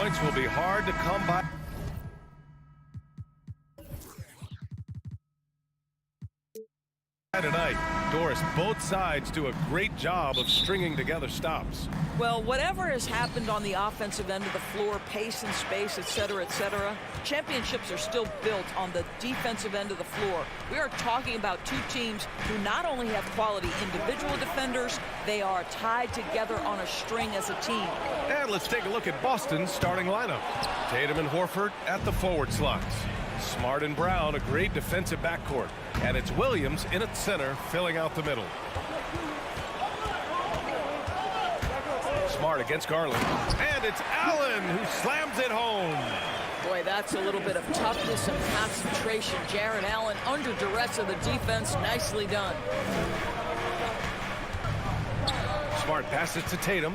Points will be hard to come by. Tonight, Doris, both sides do a great job of stringing together stops. Well, whatever has happened on the offensive end of the floor, pace and space, etc., championships are still built on the defensive end of the floor. We are talking about two teams who not only have quality individual defenders, they are tied together on a string as a team. And let's take a look at Boston's starting lineup. Tatum and Horford at the forward slots. Smart and Brown, a great defensive backcourt. And it's Williams in at center, filling out the middle. Smart against Garland. And it's Allen who slams it home. Boy, that's a little bit of toughness and concentration. Jared Allen under duress of the defense. Nicely done. Smart passes to Tatum.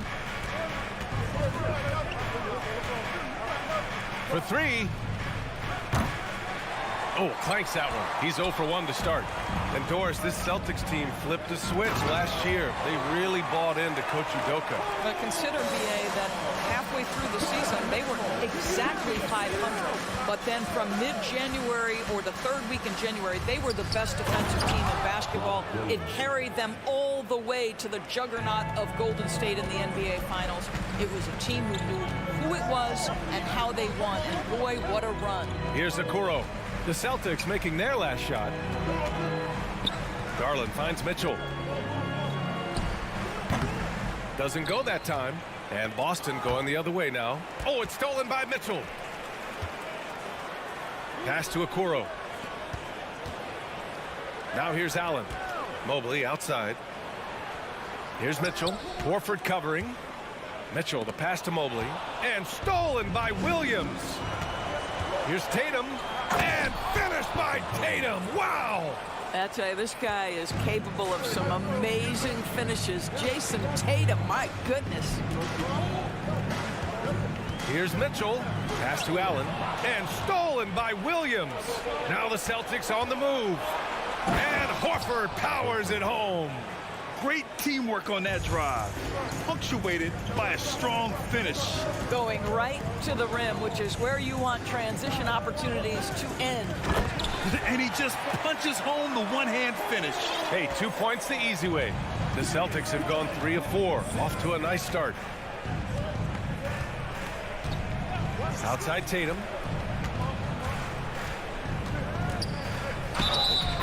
For three. Oh, clanks that one. He's 0 for 1 to start. And Doris, this Celtics team flipped the switch last year. They really bought into Coach Udoka. But consider, BA, that halfway through the season, they were exactly 500. But then from mid-January or the third week in January, they were the best defensive team in basketball. It carried them all the way to the juggernaut of Golden State in the NBA Finals. It was a team who knew who it was and how they won. And boy, what a run. Here's Okoro. The Celtics making their last shot. Garland finds Mitchell. Doesn't go that time. And Boston going the other way now. Oh, it's stolen by Mitchell. Pass to Okoro. Now here's Allen. Mobley outside. Here's Mitchell. Horford covering. Mitchell, the pass to Mobley. And stolen by Williams. Here's Tatum. And finished by Tatum. Wow! I tell you, this guy is capable of some amazing finishes. Jason Tatum, my goodness. Here's Mitchell. Pass to Allen. And stolen by Williams. Now the Celtics on the move. And Horford powers it home. Great teamwork on that drive, punctuated by a strong finish. Going right to the rim, which is where you want transition opportunities to end. And he just punches home the one-hand finish. Hey, 2 points the easy way. The Celtics have gone 3 of 4, off to a nice start. Outside Tatum.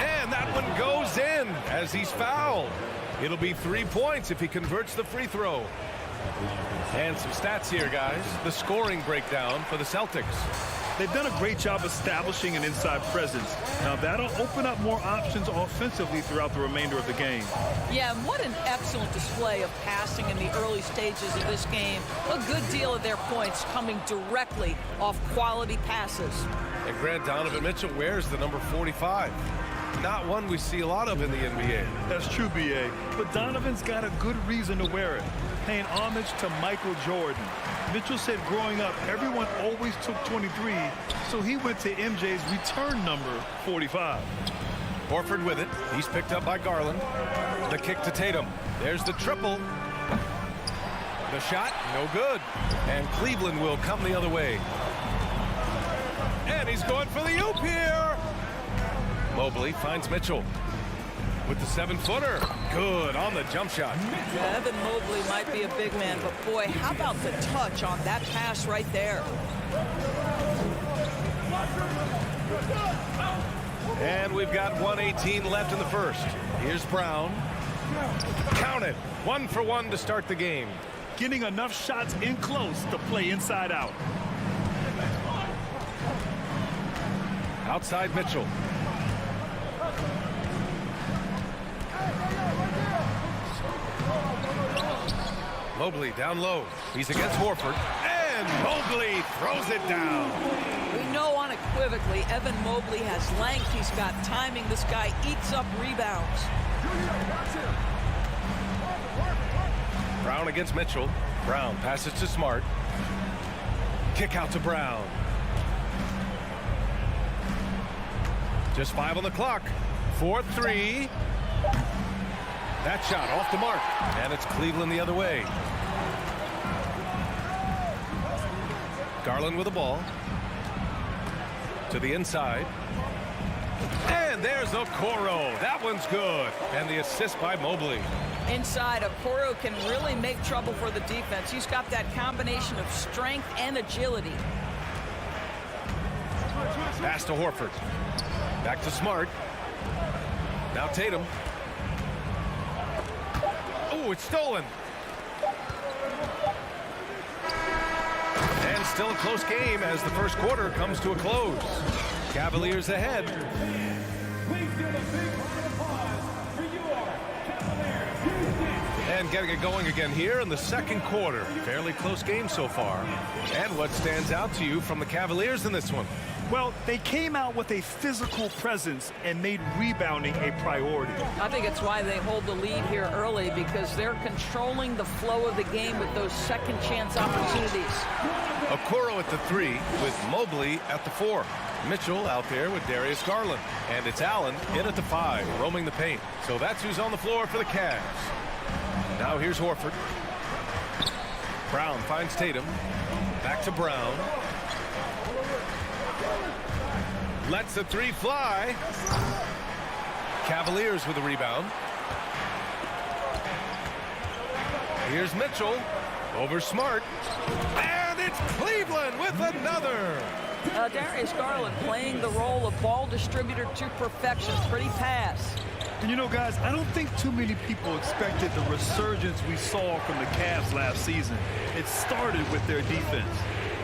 And that one goes in as he's fouled. It'll be 3 points if he converts the free throw. And some stats here, guys. The scoring breakdown for the Celtics. They've done a great job establishing an inside presence. Now that'll open up more options offensively throughout the remainder of the game. Yeah, and what an excellent display of passing in the early stages of this game. A good deal of their points coming directly off quality passes. And Grant, Donovan Mitchell wears the number 45. Not one we see a lot of in the NBA. That's true, B.A. But Donovan's got a good reason to wear it, paying homage to Michael Jordan. Mitchell said growing up, everyone always took 23, so he went to MJ's return number, 45. Horford with it. He's picked up by Garland. The kick to Tatum. There's the triple. The shot, no good. And Cleveland will come the other way. And he's going for the oop here. Mobley finds Mitchell with the 7-footer. Good on the jump shot. Yeah, Evan Mobley might be a big man, but boy, how about the touch on that pass right there? And we've got 1:18 left in the first. Here's Brown. Count it. 1 for 1 to start the game. Getting enough shots in close to play inside out. Outside Mitchell. Mobley down low. He's against Horford. And Mobley throws it down. We know unequivocally Evan Mobley has length. He's got timing. This guy eats up rebounds. Brown against Mitchell. Brown passes to Smart. Kick out to Brown. Just 5 on the clock. 4-3. That shot off the mark. And it's Cleveland the other way. Garland with the ball. To the inside. And there's Okoro. That one's good. And the assist by Mobley. Inside, Okoro can really make trouble for the defense. He's got that combination of strength and agility. Pass to Horford. Back to Smart. Now Tatum. Oh, it's stolen. And still a close game as the first quarter comes to a close. Cavaliers ahead. And getting it going again here in the second quarter. Fairly close game so far. And what stands out to you from the Cavaliers in this one? Well, they came out with a physical presence and made rebounding a priority. I think it's why they hold the lead here early, because they're controlling the flow of the game with those second chance opportunities. Okoro at the 3 with Mobley at the 4. Mitchell out there with Darius Garland. And it's Allen in at the 5, roaming the paint. So that's who's on the floor for the Cavs. Now here's Horford. Brown finds Tatum. Back to Brown. Lets the 3 fly. Cavaliers with a rebound. Here's Mitchell over Smart. And it's Cleveland with another. Darius Garland playing the role of ball distributor to perfection. Pretty pass. And you know, guys, I don't think too many people expected the resurgence we saw from the Cavs last season. It started with their defense.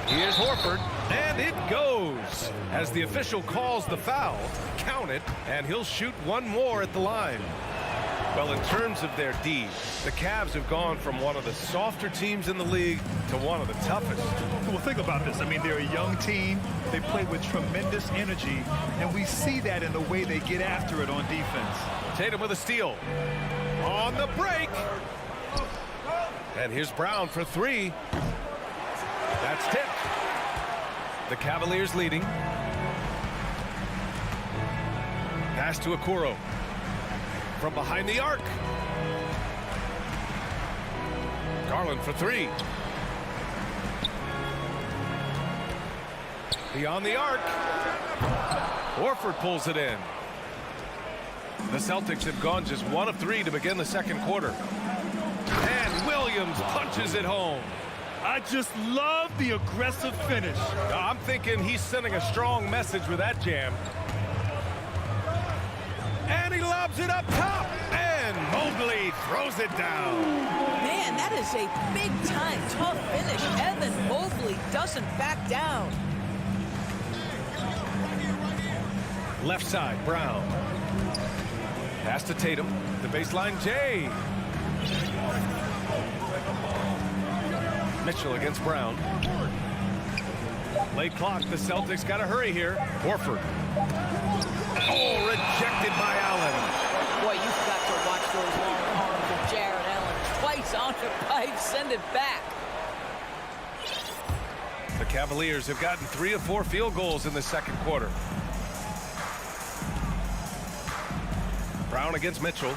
Here's Horford, and it goes. As the official calls the foul, count it, and he'll shoot one more at the line. Well, in terms of their D, the Cavs have gone from one of the softer teams in the league to one of the toughest. Well, think about this. I mean, they're a young team. They play with tremendous energy, and we see that in the way they get after it on defense. Tatum with a steal. On the break. And here's Brown for 3. That's tipped. The Cavaliers leading. Pass to Okoro. From behind the arc. Garland for 3. Beyond the arc. Horford pulls it in. The Celtics have gone just 1 of 3 to begin the second quarter. And Williams punches it home. I just love the aggressive finish. I'm thinking he's sending a strong message with that jam. And he lobs it up top. And Mobley throws it down. Man, that is a big-time tough finish. Evan Mobley doesn't back down. Left side, Brown. Pass to Tatum. The baseline, Jay. Mitchell against Brown. Late clock. The Celtics got to hurry here. Horford. Oh, rejected by Allen. Boy, you've got to watch those long arms of Jared Allen. Twice on the pipe, send it back. The Cavaliers have gotten 3 of 4 field goals in the second quarter. Brown against Mitchell.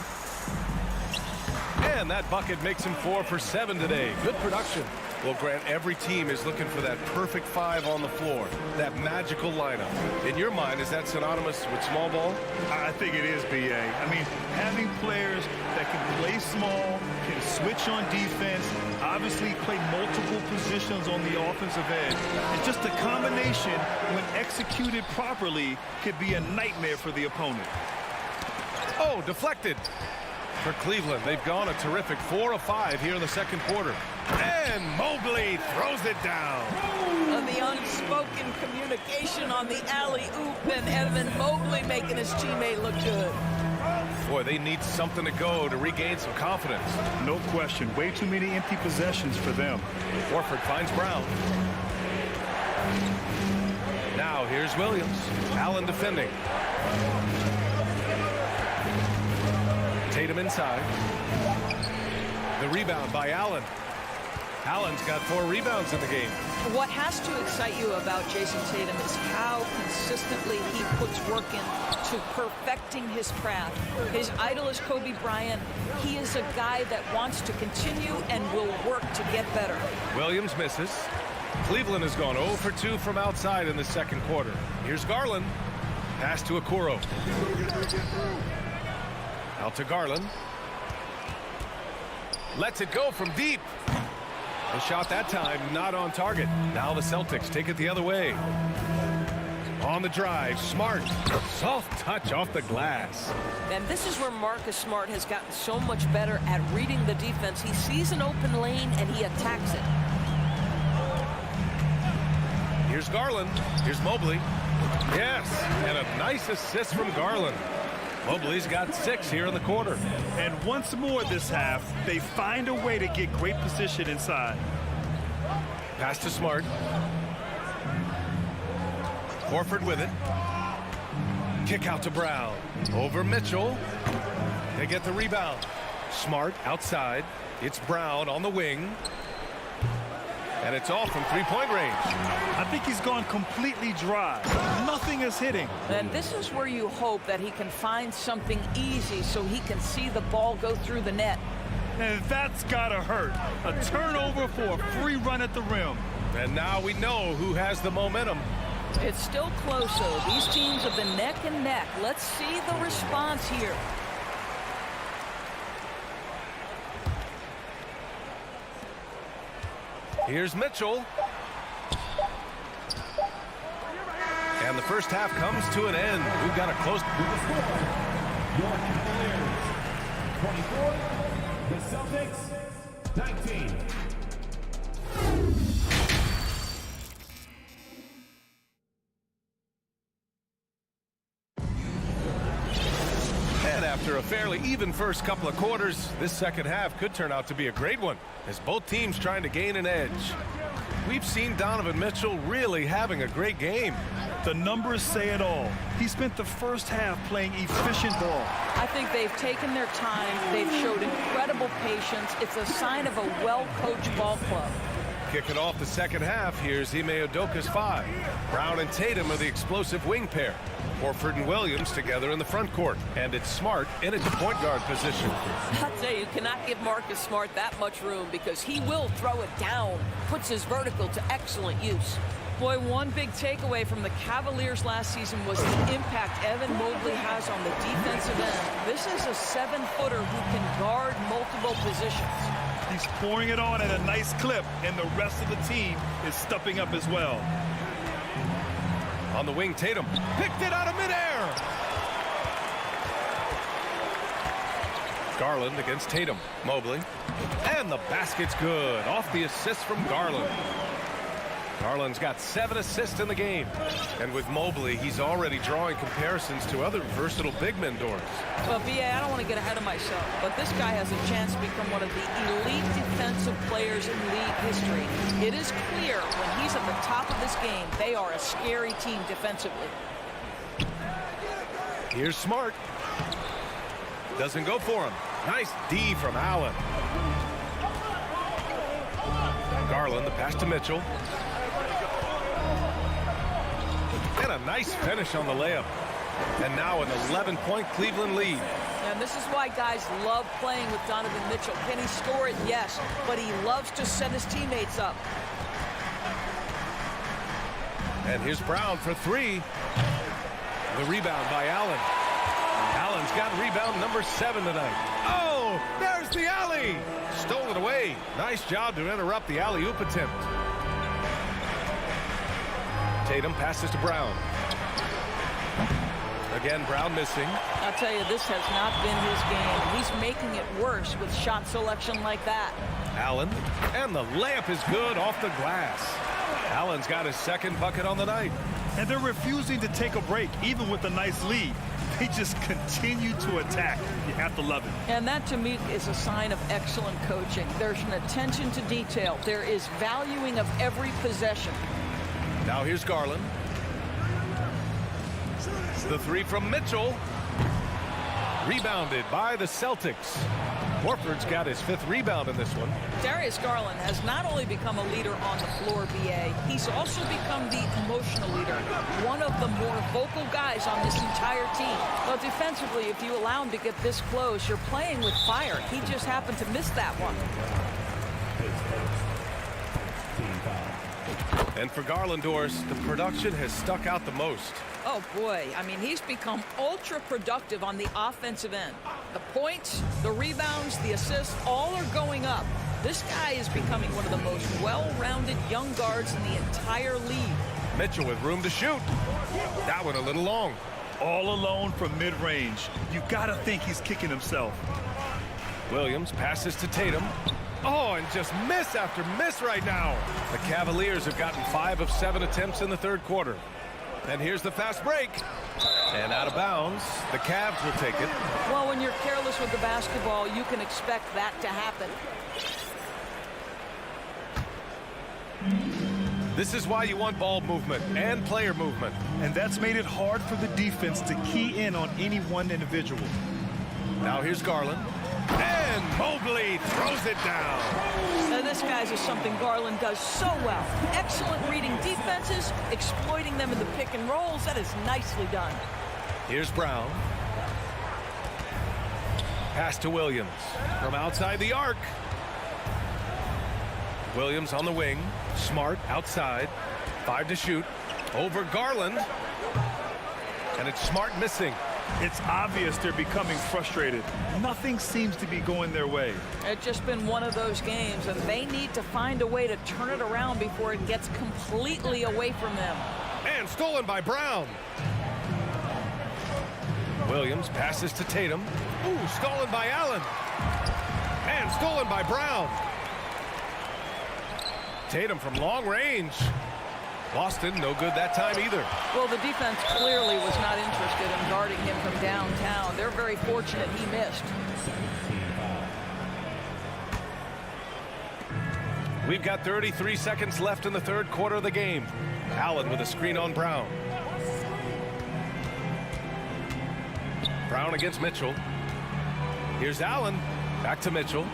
And that bucket makes him 4 for 7 today. Good production. Well, Grant, every team is looking for that perfect 5 on the floor, that magical lineup. In your mind, is that synonymous with small ball? I think it is, B.A. I mean, having players that can play small, can switch on defense, obviously play multiple positions on the offensive edge. And just a combination, when executed properly, could be a nightmare for the opponent. Oh, deflected. For Cleveland, they've gone a terrific 4 of 5 here in the second quarter. And Mobley throws it down. The unspoken communication on the alley-oop, and Evan Mobley making his teammate look good. Boy, they need something to go to regain some confidence. No question. Way too many empty possessions for them. Horford finds Brown. Now here's Williams. Allen defending. Tatum inside. The rebound by Allen. Allen's got 4 rebounds in the game. What has to excite you about Jason Tatum is how consistently he puts work into perfecting his craft. His idol is Kobe Bryant. He is a guy that wants to continue and will work to get better. Williams misses. Cleveland has gone 0 for 2 from outside in the second quarter. Here's Garland. Pass to Okoro. Out to Garland. Lets it go from deep. The shot that time not on target. Now the Celtics take it the other way. On the drive, Smart. Soft touch off the glass. And this is where Marcus Smart has gotten so much better at reading the defense. He sees an open lane and he attacks it. Here's Garland. Here's Mobley. Yes, and a nice assist from Garland. Mobley's got 6 here in the quarter. And once more this half, they find a way to get great position inside. Pass to Smart. Horford with it. Kick out to Brown. Over Mitchell. They get the rebound. Smart outside. It's Brown on the wing. And it's all from three-point range. I think he's gone completely dry. Nothing is hitting. And this is where you hope that he can find something easy so he can see the ball go through the net. And that's gotta hurt. A turnover for a free run at the rim. And now we know who has the momentum. It's still close, though. These teams have been neck and neck. Let's see the response here. Here's Mitchell. And the first half comes to an end. We've got a close. Your Cavaliers, 24. The Celtics, 19. And after a fairly even first couple of quarters, this second half could turn out to be a great one, as both teams trying to gain an edge. We've seen Donovan Mitchell really having a great game. The numbers say it all. He spent the first half playing efficient ball. I think they've taken their time. They've showed incredible patience. It's a sign of a well-coached ball club. Kicking off the second half, here's Ime Udoka's 5. Brown and Tatum are the explosive wing pair. Horford and Williams together in the front court. And it's Smart in at the point guard position. I'll tell you, you cannot give Marcus Smart that much room because he will throw it down. Puts his vertical to excellent use. Boy, one big takeaway from the Cavaliers last season was the impact Evan Mobley has on the defensive end. This is a 7-footer who can guard multiple positions. He's pouring it on at a nice clip, and the rest of the team is stepping up as well. On the wing, Tatum picked it out of midair. Garland against Tatum. Mobley. And the basket's good. Off the assist from Garland. Garland's got 7 assists in the game. And with Mobley, he's already drawing comparisons to other versatile big men doors. Well, B.A., I don't want to get ahead of myself, but this guy has a chance to become one of the elite defensive players in league history. It is clear when he's at the top of this game, they are a scary team defensively. Here's Smart. Doesn't go for him. Nice D from Allen. Garland, the pass to Mitchell. And a nice finish on the layup. And now an 11-point Cleveland lead. And this is why guys love playing with Donovan Mitchell. Can he score it? Yes. But he loves to set his teammates up. And here's Brown for 3. The rebound by Allen. Allen's got rebound number 7 tonight. Oh, there's the alley. Stolen away. Nice job to interrupt the alley-oop attempt. Tatum passes to Brown. Again, Brown missing. I'll tell you, this has not been his game. He's making it worse with shot selection like that. Allen, and the layup is good off the glass. Allen's got his 2nd bucket on the night. And they're refusing to take a break, even with a nice lead. They just continue to attack. You have to love it. And that, to me, is a sign of excellent coaching. There's an attention to detail. There is valuing of every possession. Now here's Garland. The 3 from Mitchell. Rebounded by the Celtics. Horford's got his 5th rebound in this one. Darius Garland has not only become a leader on the floor, B.A., he's also become the emotional leader. One of the more vocal guys on this entire team. Well, defensively, if you allow him to get this close, you're playing with fire. He just happened to miss that one. And for Garland, Doris, the production has stuck out the most. Oh, boy. I mean, he's become ultra productive on the offensive end. The points, the rebounds, the assists, all are going up. This guy is becoming one of the most well-rounded young guards in the entire league. Mitchell with room to shoot. That one a little long. All alone from mid-range. You gotta think he's kicking himself. Williams passes to Tatum. Oh, and just miss after miss right now. The Cavaliers have gotten 5 of 7 attempts in the third quarter. And here's the fast break. And out of bounds. The Cavs will take it. Well, when you're careless with the basketball, you can expect that to happen. This is why you want ball movement and player movement. And that's made it hard for the defense to key in on any one individual. Now here's Garland. And Mobley throws it down. Now this, guys, is something Garland does so well. Excellent reading defenses, exploiting them in the pick and rolls. That is nicely done. Here's Brown. Pass to Williams from outside the arc. Williams on the wing. Smart outside. 5 to shoot. Over Garland. And it's Smart missing. It's obvious they're becoming frustrated. Nothing seems to be going their way. It's just been one of those games, and they need to find a way to turn it around before it gets completely away from them. And stolen by Brown. Williams passes to Tatum. Ooh, stolen by Allen. And stolen by Brown. Tatum from long range. Boston, no good that time either. Well, the defense clearly was not interested in guarding him from downtown. They're very fortunate he missed. We've got 33 seconds left in the third quarter of the game. Allen with a screen on Brown. Brown against Mitchell. Here's Allen. Back to Mitchell.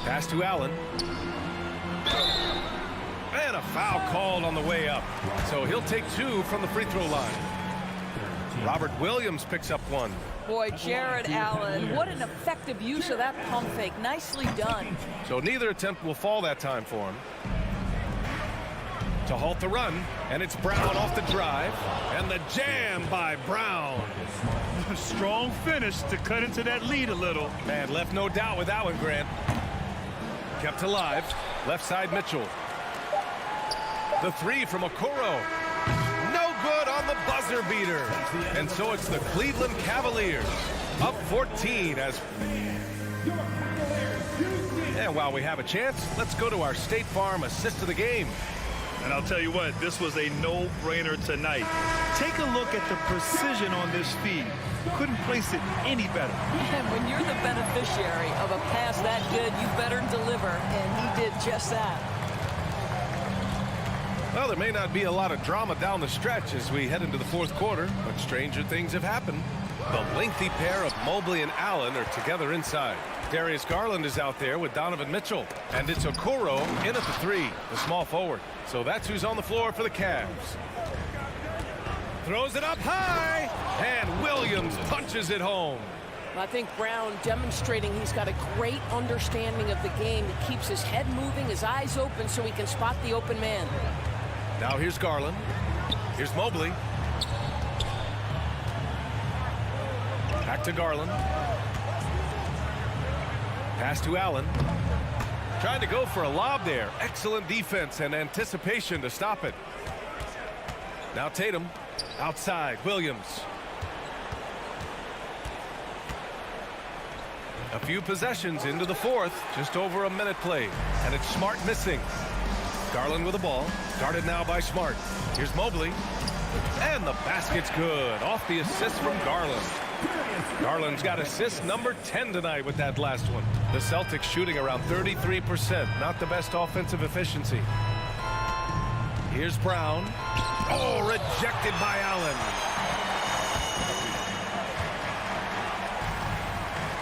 Pass to Allen. And a foul called on the way up. So he'll take 2 from the free throw line. Robert Williams picks up 1. Boy, Jared Allen, what an effective use of that pump fake. Nicely done. So neither attempt will fall that time for him. To halt the run, and it's Brown off the drive. And the jam by Brown. Strong finish to cut into that lead a little. Man, left no doubt with that one, Grant. Kept alive. Left side Mitchell. The 3 from Okoro. No good on the buzzer beater. And so it's the Cleveland Cavaliers up 14 as... And while we have a chance, let's go to our State Farm assist of the game. And I'll tell you what, this was a no-brainer tonight. Take a look at the precision on this feed. Couldn't place it any better. And when you're the beneficiary of a pass that good, you better deliver. And he did just that. Well, there may not be a lot of drama down the stretch as we head into the fourth quarter, but stranger things have happened. The lengthy pair of Mobley and Allen are together inside. Darius Garland is out there with Donovan Mitchell. And it's Okoro in at the 3, the small forward. So that's who's on the floor for the Cavs. Throws it up high, and Williams punches it home. I think Brown demonstrating he's got a great understanding of the game. He keeps his head moving, his eyes open so he can spot the open man. Now here's Garland. Here's Mobley. Back to Garland. Pass to Allen. Trying to go for a lob there. Excellent defense and anticipation to stop it. Now Tatum. Outside. Williams. A few possessions into the fourth. Just over a minute played. And it's Smart missing. Garland with the ball. Guarded now by Smart. Here's Mobley. And the basket's good. Off the assist from Garland. Garland's got assist number 10 tonight with that last one. The Celtics shooting around 33%. Not the best offensive efficiency. Here's Brown. Oh, rejected by Allen.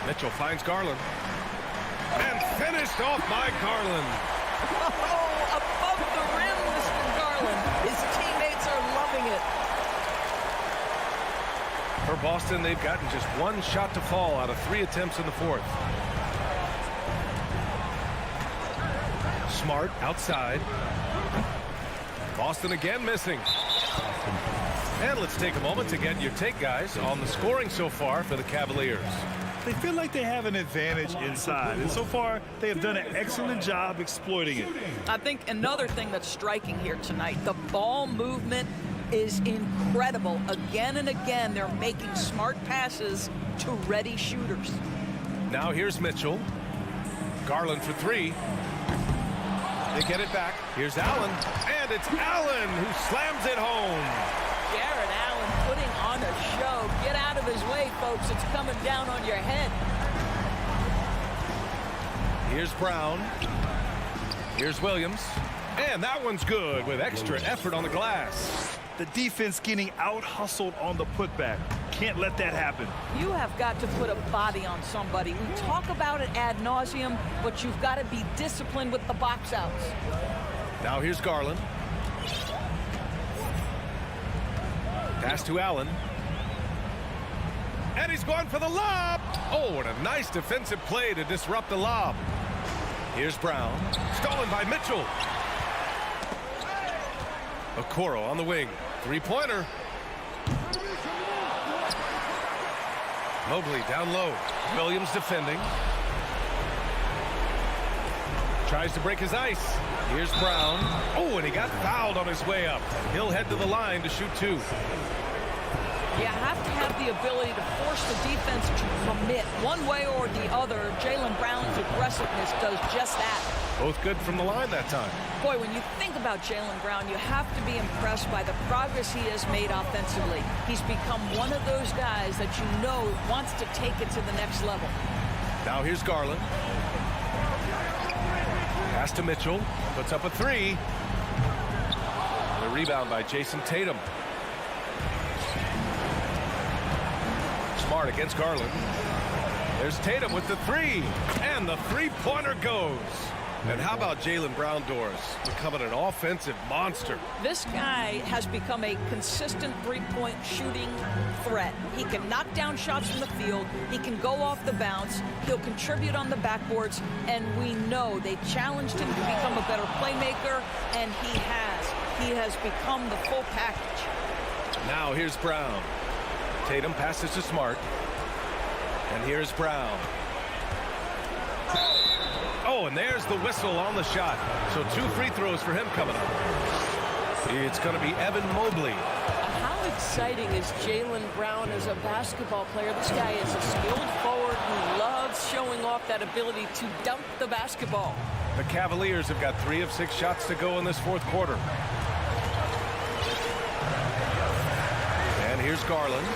Mitchell finds Garland. And finished off by Garland. Oh, above the rim, Mr. Garland. His teammates are loving it. For Boston, they've gotten just 1 shot to fall out of 3 attempts in the fourth. Smart outside. Boston again missing. And let's take a moment to get your take, guys, on the scoring so far for the Cavaliers. They feel like they have an advantage inside, and so far they have done an excellent job exploiting it. I think another thing that's striking here tonight, the ball movement is incredible. Again and again, they're making smart passes to ready shooters. Now here's Mitchell. Garland for three. They get it back. Here's Allen, and it's Allen who slams it home. Jarrett Allen putting on a show. Get out of his way, folks. It's coming down on your head. Here's Brown. Here's Williams. And that one's good with extra effort on the glass. The defense getting out-hustled on the putback. Can't let that happen. You have got to put a body on somebody. We talk about it ad nauseum, but you've got to be disciplined with the box outs. Now here's Garland. Pass to Allen. And he's going for the lob. Oh, and a nice defensive play to disrupt the lob. Here's Brown. Stolen by Mitchell. Okoro on the wing. Three-pointer. Mobley down low. Williams defending. Tries to break his ice. Here's Brown. Oh, and he got fouled on his way up. He'll head to the line to shoot two. You have to have the ability to force the defense to commit one way or the other. Jaylen Brown's aggressiveness does just that. Both good from the line that time. Boy, when you think about Jaylen Brown, you have to be impressed by the progress he has made offensively. He's become one of those guys that you know wants to take it to the next level. Now here's Garland. Pass to Mitchell. Puts up a three. The rebound by Jason Tatum. Smart against Garland. There's Tatum with the three. And the three-pointer goes. And how about Jaylen Brown, Doris, becoming an offensive monster? This guy has become a consistent three-point shooting threat. He can knock down shots from the field. He can go off the bounce. He'll contribute on the backboards. And we know they challenged him to become a better playmaker, and he has. He has become the full package. Now here's Brown. Tatum passes to Smart. And here's Brown. Oh, and there's the whistle on the shot. So 2 free throws for him coming up. It's going to be Evan Mobley. How exciting is Jaylen Brown as a basketball player? This guy is a skilled forward who loves showing off that ability to dunk the basketball. The Cavaliers have got 3 of 6 shots to go in this fourth quarter. And here's Garland.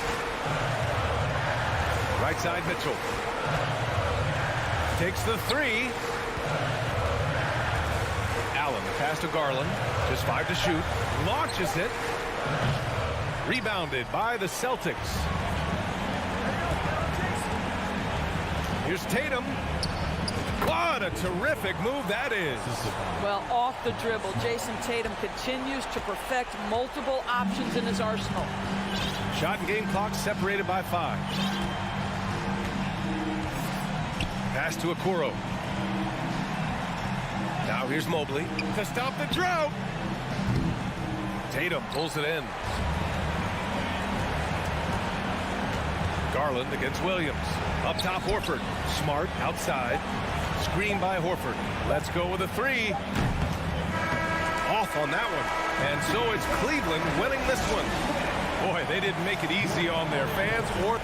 Right side Mitchell. Takes the three. Allen, the pass to Garland. Just 5 to shoot. Launches it. Rebounded by the Celtics. Here's Tatum. What a terrific move that is. Well, off the dribble, Jason Tatum continues to perfect multiple options in his arsenal. Shot and game clock separated by 5. Pass to Okoro. Now here's Mobley to stop the drought. Tatum pulls it in. Garland against Williams. Up top, Horford. Smart outside. Screen by Horford. Let's go with a three. Off on that one. And so it's Cleveland winning this one. Boy, they didn't make it easy on their fans or...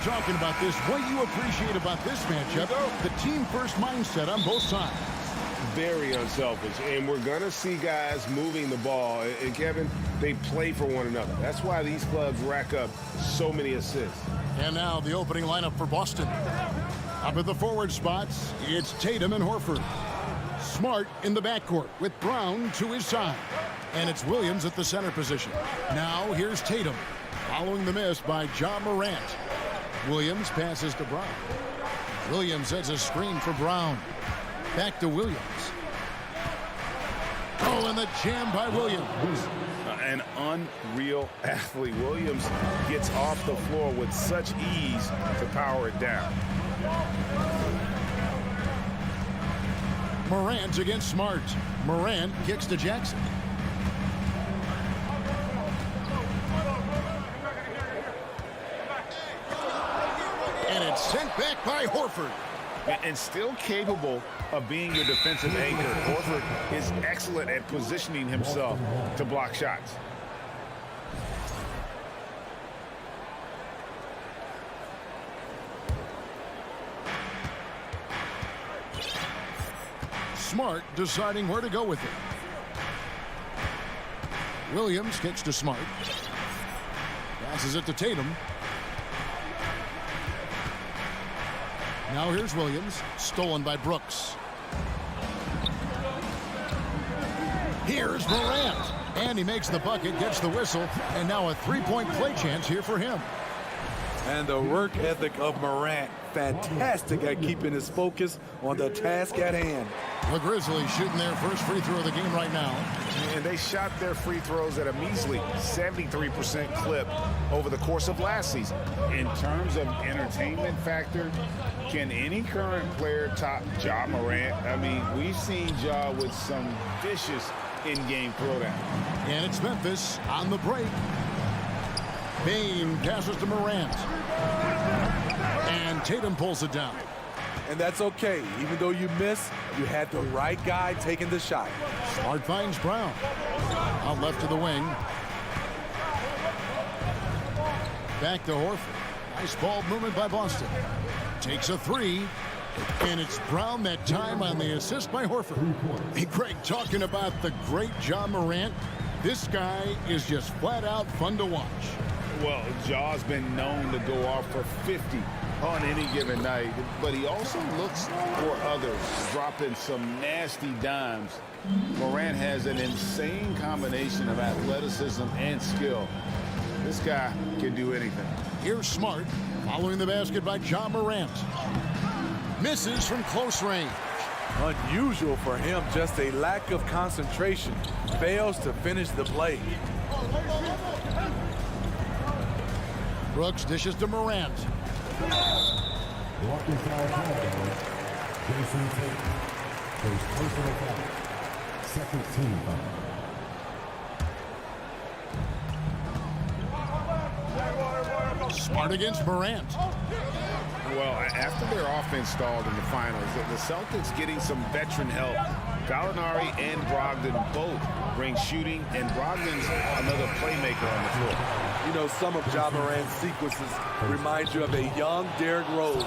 talking about this. What you appreciate about this matchup, the team-first mindset on both sides. Very unselfish, and we're going to see guys moving the ball. And, Kevin, they play for one another. That's why these clubs rack up so many assists. And now the opening lineup for Boston. Up at the forward spots, it's Tatum and Horford. Smart in the backcourt with Brown to his side. And it's Williams at the center position. Now here's Tatum, following the miss by Ja Morant. Williams passes to Brown. Williams sets a screen for Brown. Back to Williams. Oh, and the jam by Williams. An unreal athlete. Williams gets off the floor with such ease to power it down. Morant against Smart. Morant kicks to Jackson. And it's sent back by Horford. And still capable of being your defensive anchor. Horford is excellent at positioning himself to block shots. Smart deciding where to go with it. Williams kicks to Smart. Passes it to Tatum. Now here's Williams, stolen by Brooks. Here's Morant, and he makes the bucket, gets the whistle, and now a three-point play chance here for him. And the work ethic of Morant, fantastic at keeping his focus on the task at hand. The Grizzlies shooting their first free throw of the game right now. And they shot their free throws at a measly 73% clip over the course of last season. In terms of entertainment factor, can any current player top Ja Morant? I mean, we've seen Ja with some vicious in-game throwdown. And it's Memphis on the break. Bane passes to Morant. And Tatum pulls it down. And that's okay. Even though you miss, you had the right guy taking the shot. Smart finds Brown. Out left to the wing. Back to Horford. Nice ball movement by Boston. Takes a three. And it's Brown that time on the assist by Horford. Hey, Greg, talking about the great Ja Morant, this guy is just flat out fun to watch. Well, Ja's been known to go off for 50 on any given night, but he also looks for others, dropping some nasty dimes. Morant has an insane combination of athleticism and skill. This guy can do anything. Here's Smart, following the basket by Ja Morant. Misses from close range. Unusual for him, just a lack of concentration. Fails to finish the play. Brooks dishes to Morant. Walking foul call. Jason Tatum. First personal foul. Second team foul. Smart against Morant. Well, after their offense stalled in the finals, the Celtics getting some veteran help. Gallinari and Brogdon both bring shooting, and Brogdon's another playmaker on the floor. You know, some of Ja Morant's sequences remind you of a young Derrick Rose.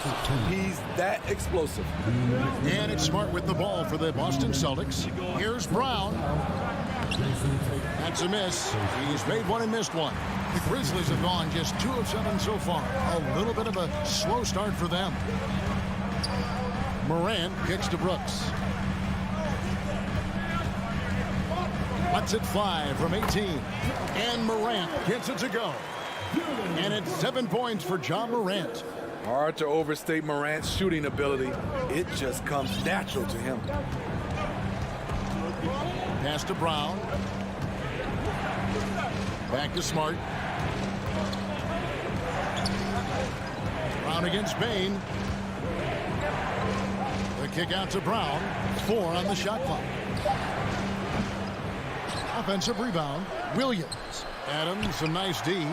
He's that explosive. And it's Smart with the ball for the Boston Celtics. Here's Brown. That's a miss. He's made one and missed one. The Grizzlies have gone just 2 of 7 so far. A little bit of a slow start for them. Morant kicks to Brooks. Cuts it 5 from 18. And Morant gets it to go. And it's 7 points for Ja Morant. Hard to overstate Morant's shooting ability. It just comes natural to him. Pass to Brown. Back to Smart. Brown against Bane. The kick out to Brown. 4 on the shot clock. Offensive rebound. Williams. Adams, some nice D.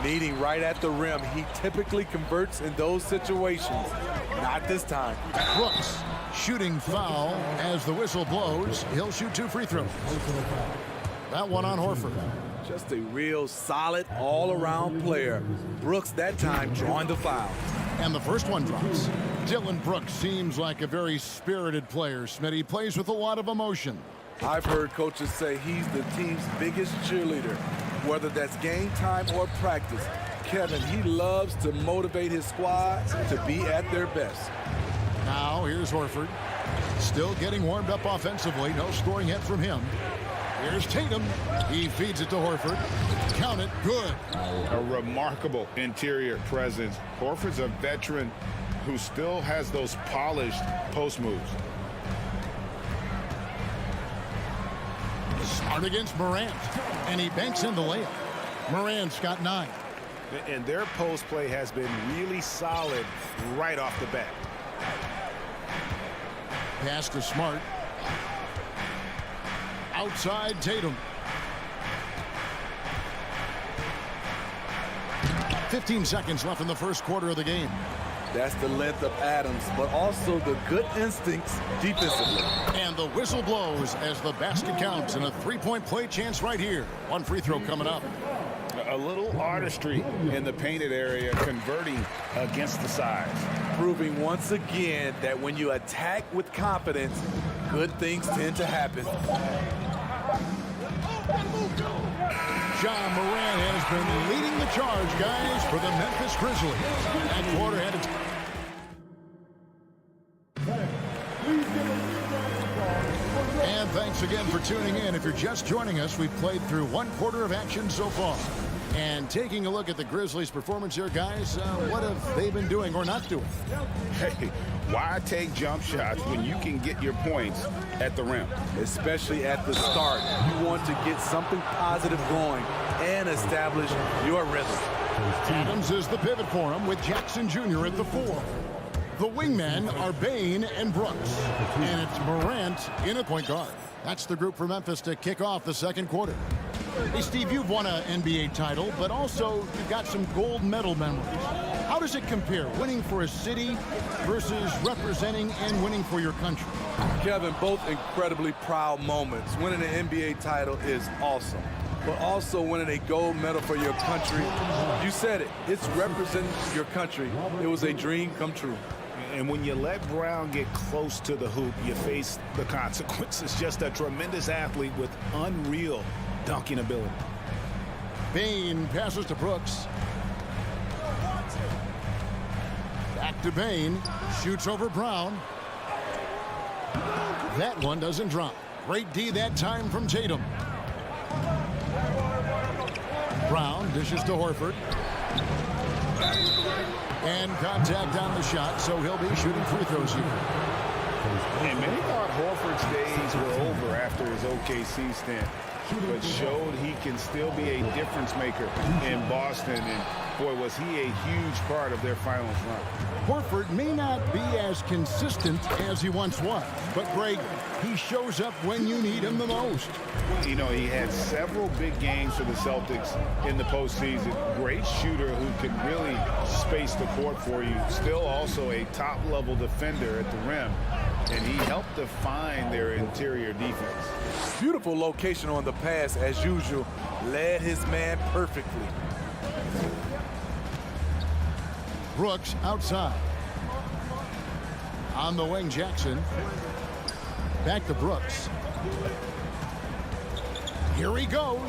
Meeting right at the rim. He typically converts in those situations. Not this time. Brooks shooting foul as the whistle blows. He'll shoot 2 free throws. That one on Horford. Just a real solid all-around player. Brooks that time drawing the foul. And the first one drops. Dylan Brooks seems like a very spirited player. Smitty plays with a lot of emotion. I've heard coaches say he's the team's biggest cheerleader, whether that's game time or practice. Kevin, he loves to motivate his squad to be at their best. Now here's Horford. Still getting warmed up offensively. No scoring yet from him. Here's Tatum. He feeds it to Horford. Count it. Good. A remarkable interior presence. Horford's a veteran who still has those polished post moves. Smart against Morant. And he banks in the layup. Morant's got 9. And their post play has been really solid right off the bat. Pass to Smart. Outside Tatum. 15 seconds left in the first quarter of the game. That's the length of Adams, but also the good instincts defensively. And the whistle blows as the basket counts, and a three-point play chance right here. One free throw coming up. A little artistry in the painted area, converting against the size. Proving once again that when you attack with confidence, good things tend to happen. John Moran has been leading the charge, guys, for the Memphis Grizzlies. That quarter had its... And thanks again for tuning in. If you're just joining us, we've played through one quarter of action so far. And taking a look at the Grizzlies' performance here, guys, what have they been doing or not doing? Hey, why take jump shots when you can get your points at the rim? Especially at the start. You want to get something positive going and establish your rhythm. Adams is the pivot for him with Jackson Jr. at the 4. The wingmen are Bain and Brooks. And it's Morant in a point guard. That's the group for Memphis to kick off the second quarter. Hey, Steve, you've won an NBA title, but also you've got some gold medal memories. How does it compare, winning for a city versus representing and winning for your country? Kevin, both incredibly proud moments. Winning an NBA title is awesome, but also winning a gold medal for your country. You said it. It's representing your country. It was a dream come true. And when you let Brown get close to the hoop, you face the consequences. Just a tremendous athlete with unreal dunking ability. Bain passes to Brooks. Back to Bain. Shoots over Brown. That one doesn't drop. Great D that time from Tatum. Brown dishes to Horford. And contact on the shot, so he'll be shooting free throws here. And many thought Horford's days were over after his OKC stint, but showed he can still be a difference maker in Boston. And boy, was he a huge part of their finals run. Horford may not be as consistent as he once was, but Greg, he shows up when you need him the most. You know, he had several big games for the Celtics in the postseason. Great shooter who can really space the court for you. Still also a top-level defender at the rim, and he helped define their interior defense. Beautiful location on the pass, as usual. Led his man perfectly. Brooks outside. On the wing, Jackson. Back to Brooks. Here he goes.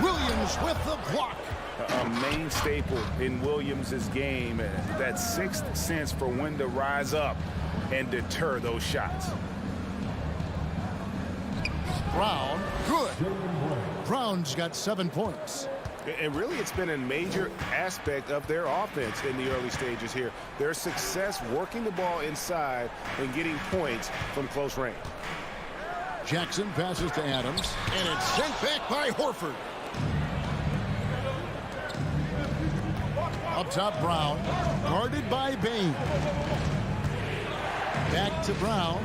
Williams with the block. A main staple in Williams' game, that sixth sense for when to rise up and deter those shots. Brown, good. Brown's got 7 points. And really, it's been a major aspect of their offense in the early stages here. Their success working the ball inside and getting points from close range. Jackson passes to Adams, and it's sent back by Horford. Up top, Brown, guarded by Bain. Back to Brown.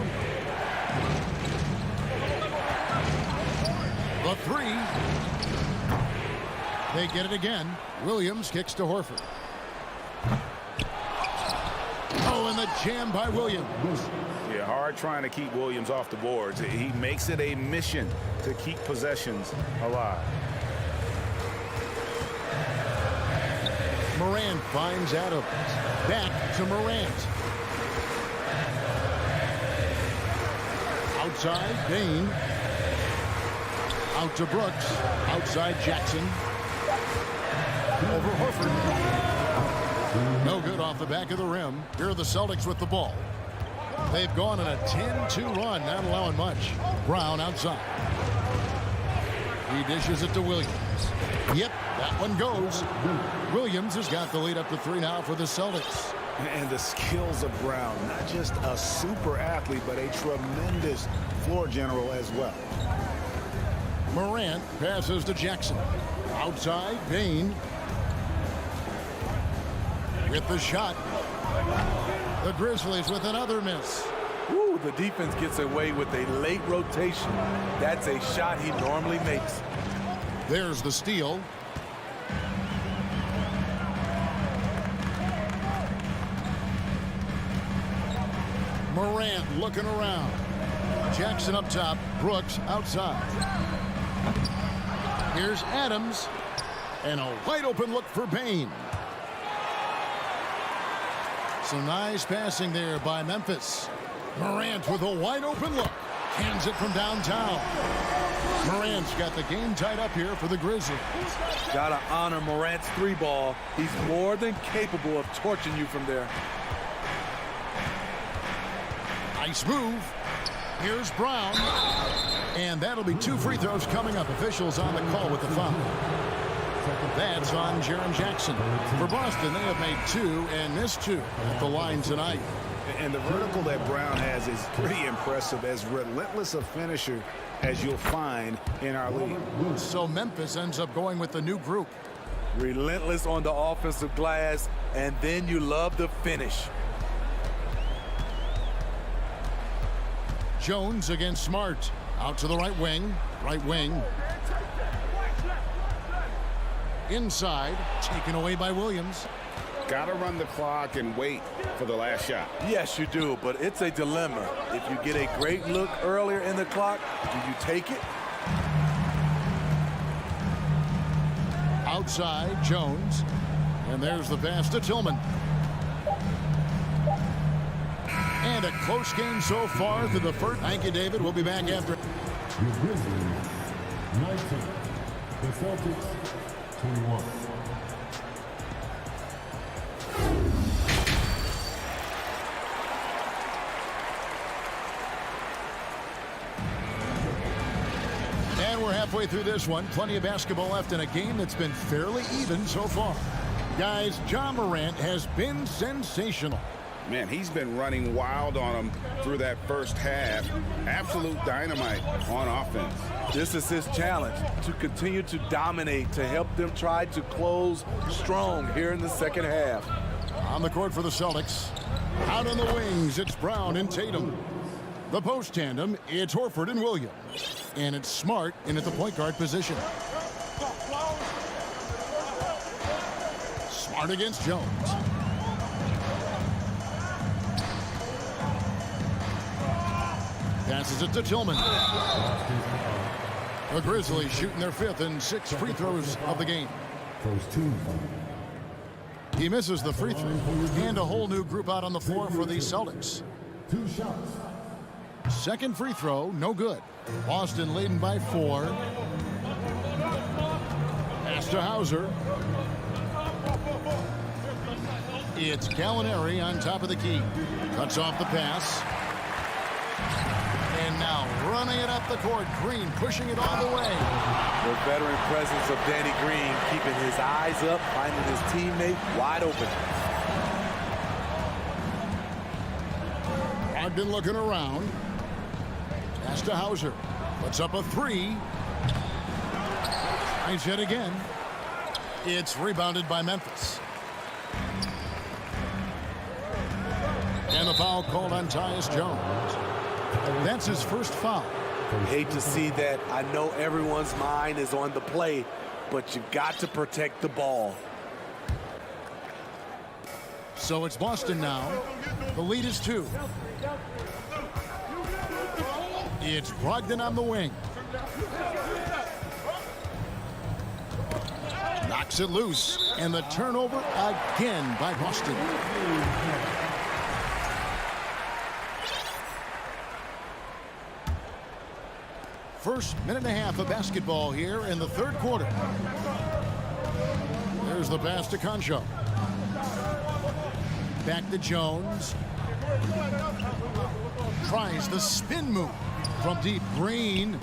The 3. They get it again. Williams kicks to Horford. Oh, and the jam by Williams. Yeah, hard trying to keep Williams off the boards. He makes it a mission to keep possessions alive. Morant finds Adams. Back to Morant. Outside, Bain. Out to Brooks. Outside, Jackson. Over Horford. No good off the back of the rim. Here are the Celtics with the ball. They've gone on a 10-2 run, not allowing much. Brown outside. He dishes it to Williams. Yep, that one goes. Williams has got the lead up to 3 now for the Celtics. And the skills of Brown, not just a super athlete, but a tremendous floor general as well. Morant passes to Jackson. Outside, Bain. With the shot. The Grizzlies with another miss. Ooh, the defense gets away with a late rotation. That's a shot he normally makes. There's the steal. Morant looking around. Jackson up top. Brooks outside. Here's Adams. And a wide open look for Payne. Some nice passing there by Memphis. Morant with a wide open look. Hands it from downtown. Morant's got the game tied up here for the Grizzlies. Gotta honor Morant's three ball. He's more than capable of torching you from there. Nice move. Here's Brown. And that'll be 2 free throws coming up. Officials on the call with the foul. That's on Jaren Jackson. For Boston, they have made 2 and missed 2 at the line tonight. And the vertical that Brown has is pretty impressive, as relentless a finisher as you'll find in our league. So Memphis ends up going with the new group. Relentless on the offensive glass, and then you love the finish. Jones against Smart. Out to the right wing. Right wing. Inside. Taken away by Williams. Got to run the clock and wait for the last shot. Yes, you do, but it's a dilemma. If you get a great look earlier in the clock, do you take it? Outside, Jones. And there's the pass to Tillman. And a close game so far through the first. Thank you, David. We'll be back after. The Grizzlies, 19. The Celtics, 21. And we're halfway through this one. Plenty of basketball left in a game that's been fairly even so far. Guys, Ja Morant has been sensational. Man, he's been running wild on him through that first half. Absolute dynamite on offense. This is his challenge, to continue to dominate, to help them try to close strong here in the second half. On the court for the Celtics. Out on the wings, it's Brown and Tatum. The post tandem, it's Horford and Williams. And it's Smart in at the point guard position. Smart against Jones. Passes it to Tillman. The Grizzlies shooting their 5th and 6th free throws of the game. First 2. He misses the free throw. And a whole new group out on the floor for the Celtics. 2 shots. Second free throw, no good. Boston leading by 4. Pass to Hauser. It's Gallinari on top of the key. Cuts off the pass. And now running it up the court. Green pushing it all the way. The veteran presence of Danny Green keeping his eyes up, finding his teammate wide open. Brogdon looking around. Pass to Hauser. Puts up a 3. Tries it again. It's rebounded by Memphis. And the foul called on Tyus Jones. That's his first foul. Hate to see that. I know everyone's mind is on the play, but you've got to protect the ball. So it's Boston now. The lead is 2. It's Brogdon on the wing. Knocks it loose. And the turnover again by Boston. First minute and a half of basketball here in the third quarter. There's the pass to Concho. Back to Jones. Tries the spin move from deep. Green.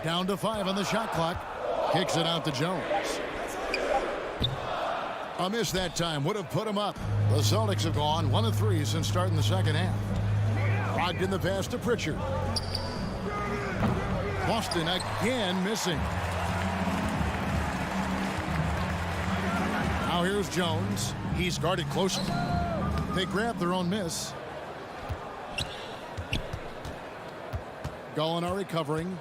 Down to 5 on the shot clock. Kicks it out to Jones. A miss that time would have put him up. The Celtics have gone 1 of 3 since starting the second half. Brogdon the pass to Pritchard. Boston again missing. Now here's Jones. He's guarded closely. They grab their own miss. Gallinari covering.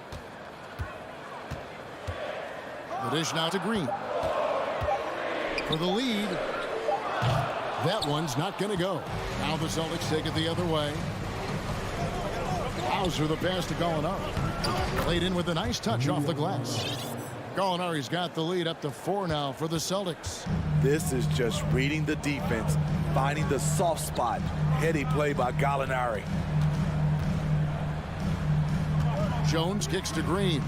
The dish now to Green. For the lead. That one's not going to go. Now the Celtics take it the other way. Hauser the pass to Gallinari. Played in with a nice touch off the glass. Gallinari's got the lead up to 4 now for the Celtics. This is just reading the defense, finding the soft spot. Heady play by Gallinari. Jones kicks to Green.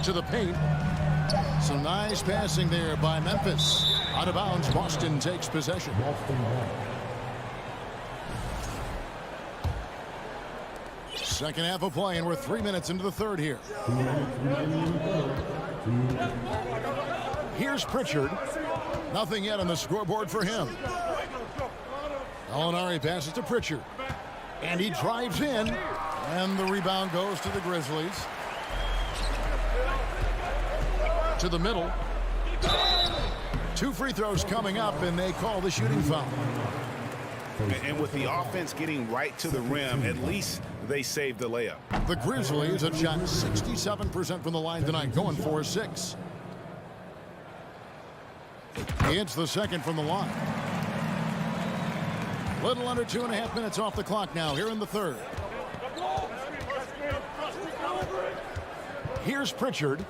To the paint. Some nice passing there by Memphis. Out of bounds, Boston takes possession. Second half of play, and we're 3 minutes into the third here. Here's Pritchard. Nothing yet on the scoreboard for him. Gallinari passes to Pritchard. And he drives in. And the rebound goes to the Grizzlies. To the middle. 2 free throws coming up, and they call the shooting foul. And with the offense getting right to the rim, at least they saved the layup. The Grizzlies have shot 67% from the line tonight, going 4-6. It's the second from the line. Little under 2.5 minutes off the clock now here in the third. Here's Pritchard.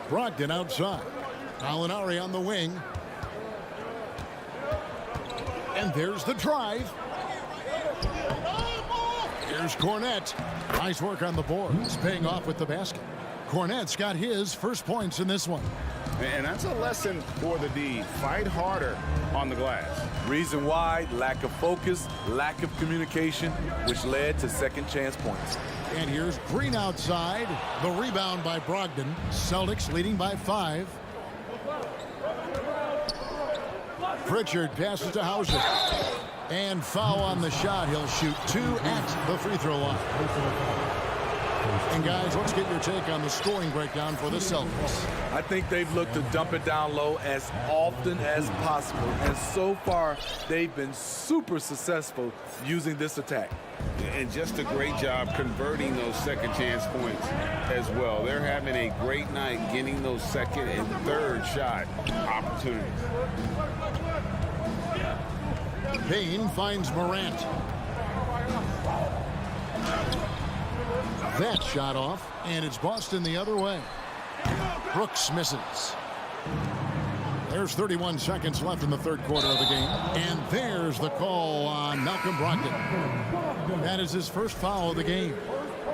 Brogdon outside. Gallinari on the wing. And there's the drive. Here's Cornette. Nice work on the boards, paying off with the basket. Cornette's got his first points in this one. And that's a lesson for the D. Fight harder on the glass. Reason why: lack of focus, lack of communication, which led to second chance points. And here's Green outside. The rebound by Brogdon. Celtics leading by 5. Pritchard passes to Hauser. And foul on the shot. He'll shoot 2 at the free throw line. And guys, let's get your take on the scoring breakdown for the Celtics. I think they've looked to dump it down low as often as possible. And so far, they've been super successful using this attack. And just a great job converting those second chance points as well. They're having a great night getting those second and third shot opportunities. Payne finds Morant. That shot off, and it's Boston the other way. Brooks misses. There's 31 seconds left in the third quarter of the game. And there's the call on Malcolm Brogdon. That is his first foul of the game.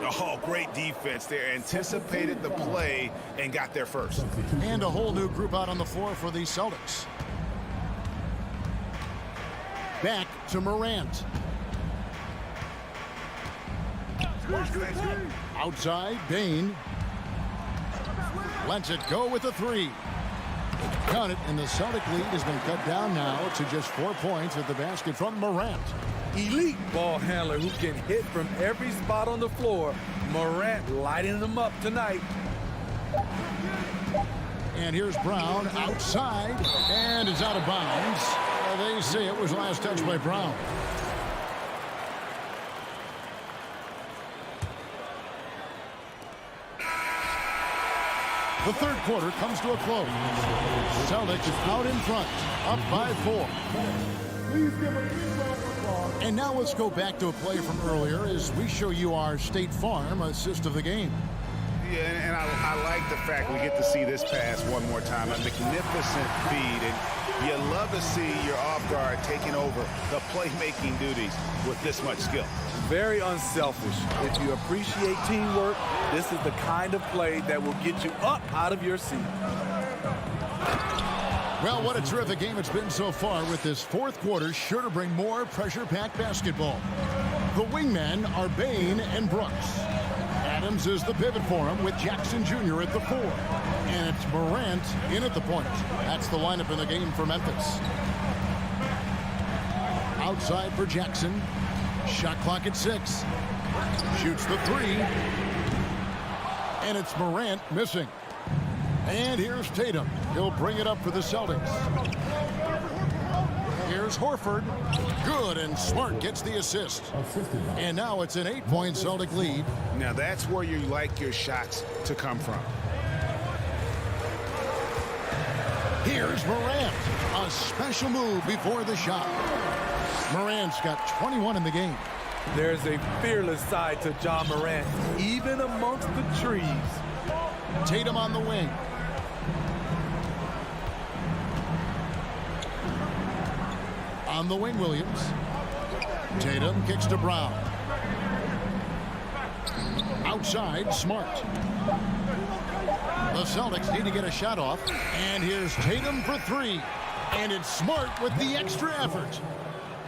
Oh, great defense there. Anticipated the play and got there first. And a whole new group out on the floor for the Celtics. Back to Morant. Outside, Bane. Lets it go with a 3. Got it, and the Celtic lead has been cut down now to just 4 points at the basket from Morant. Elite ball handler who can hit from every spot on the floor. Morant lighting them up tonight. And here's Brown outside, and it's out of bounds. Well, they say it was last touched by Brown. The third quarter comes to a close. Celtics out in front, up by 4. And now let's go back to a play from earlier as we show you our State Farm assist of the game. Yeah, and I like the fact we get to see this pass one more time. A magnificent feed, and you love to see your off guard taking over the playmaking duties with this much skill. Very unselfish. If you appreciate teamwork, this is the kind of play that will get you up out of your seat. Well, what a terrific game it's been so far, with this fourth quarter sure to bring more pressure-packed basketball. The wingmen are Bane and Brooks. Adams is the pivot for him, with Jackson Jr. at the 4. And it's Morant in at the point. That's the lineup in the game for Memphis. Outside for Jackson. Shot clock at 6. Shoots the 3. And it's Morant missing. And here's Tatum. He'll bring it up for the Celtics. Here's Horford. Good, and Smart gets the assist. And now it's an 8-point Celtic lead. Now that's where you like your shots to come from. Here's Morant. A special move before the shot. Morant's got 21 in the game. There's a fearless side to John Morant, even amongst the trees. Tatum on the wing. On the wing, Williams. Tatum kicks to Brown. Outside, Smart. The Celtics need to get a shot off. And here's Tatum for three. And it's Smart with the extra effort.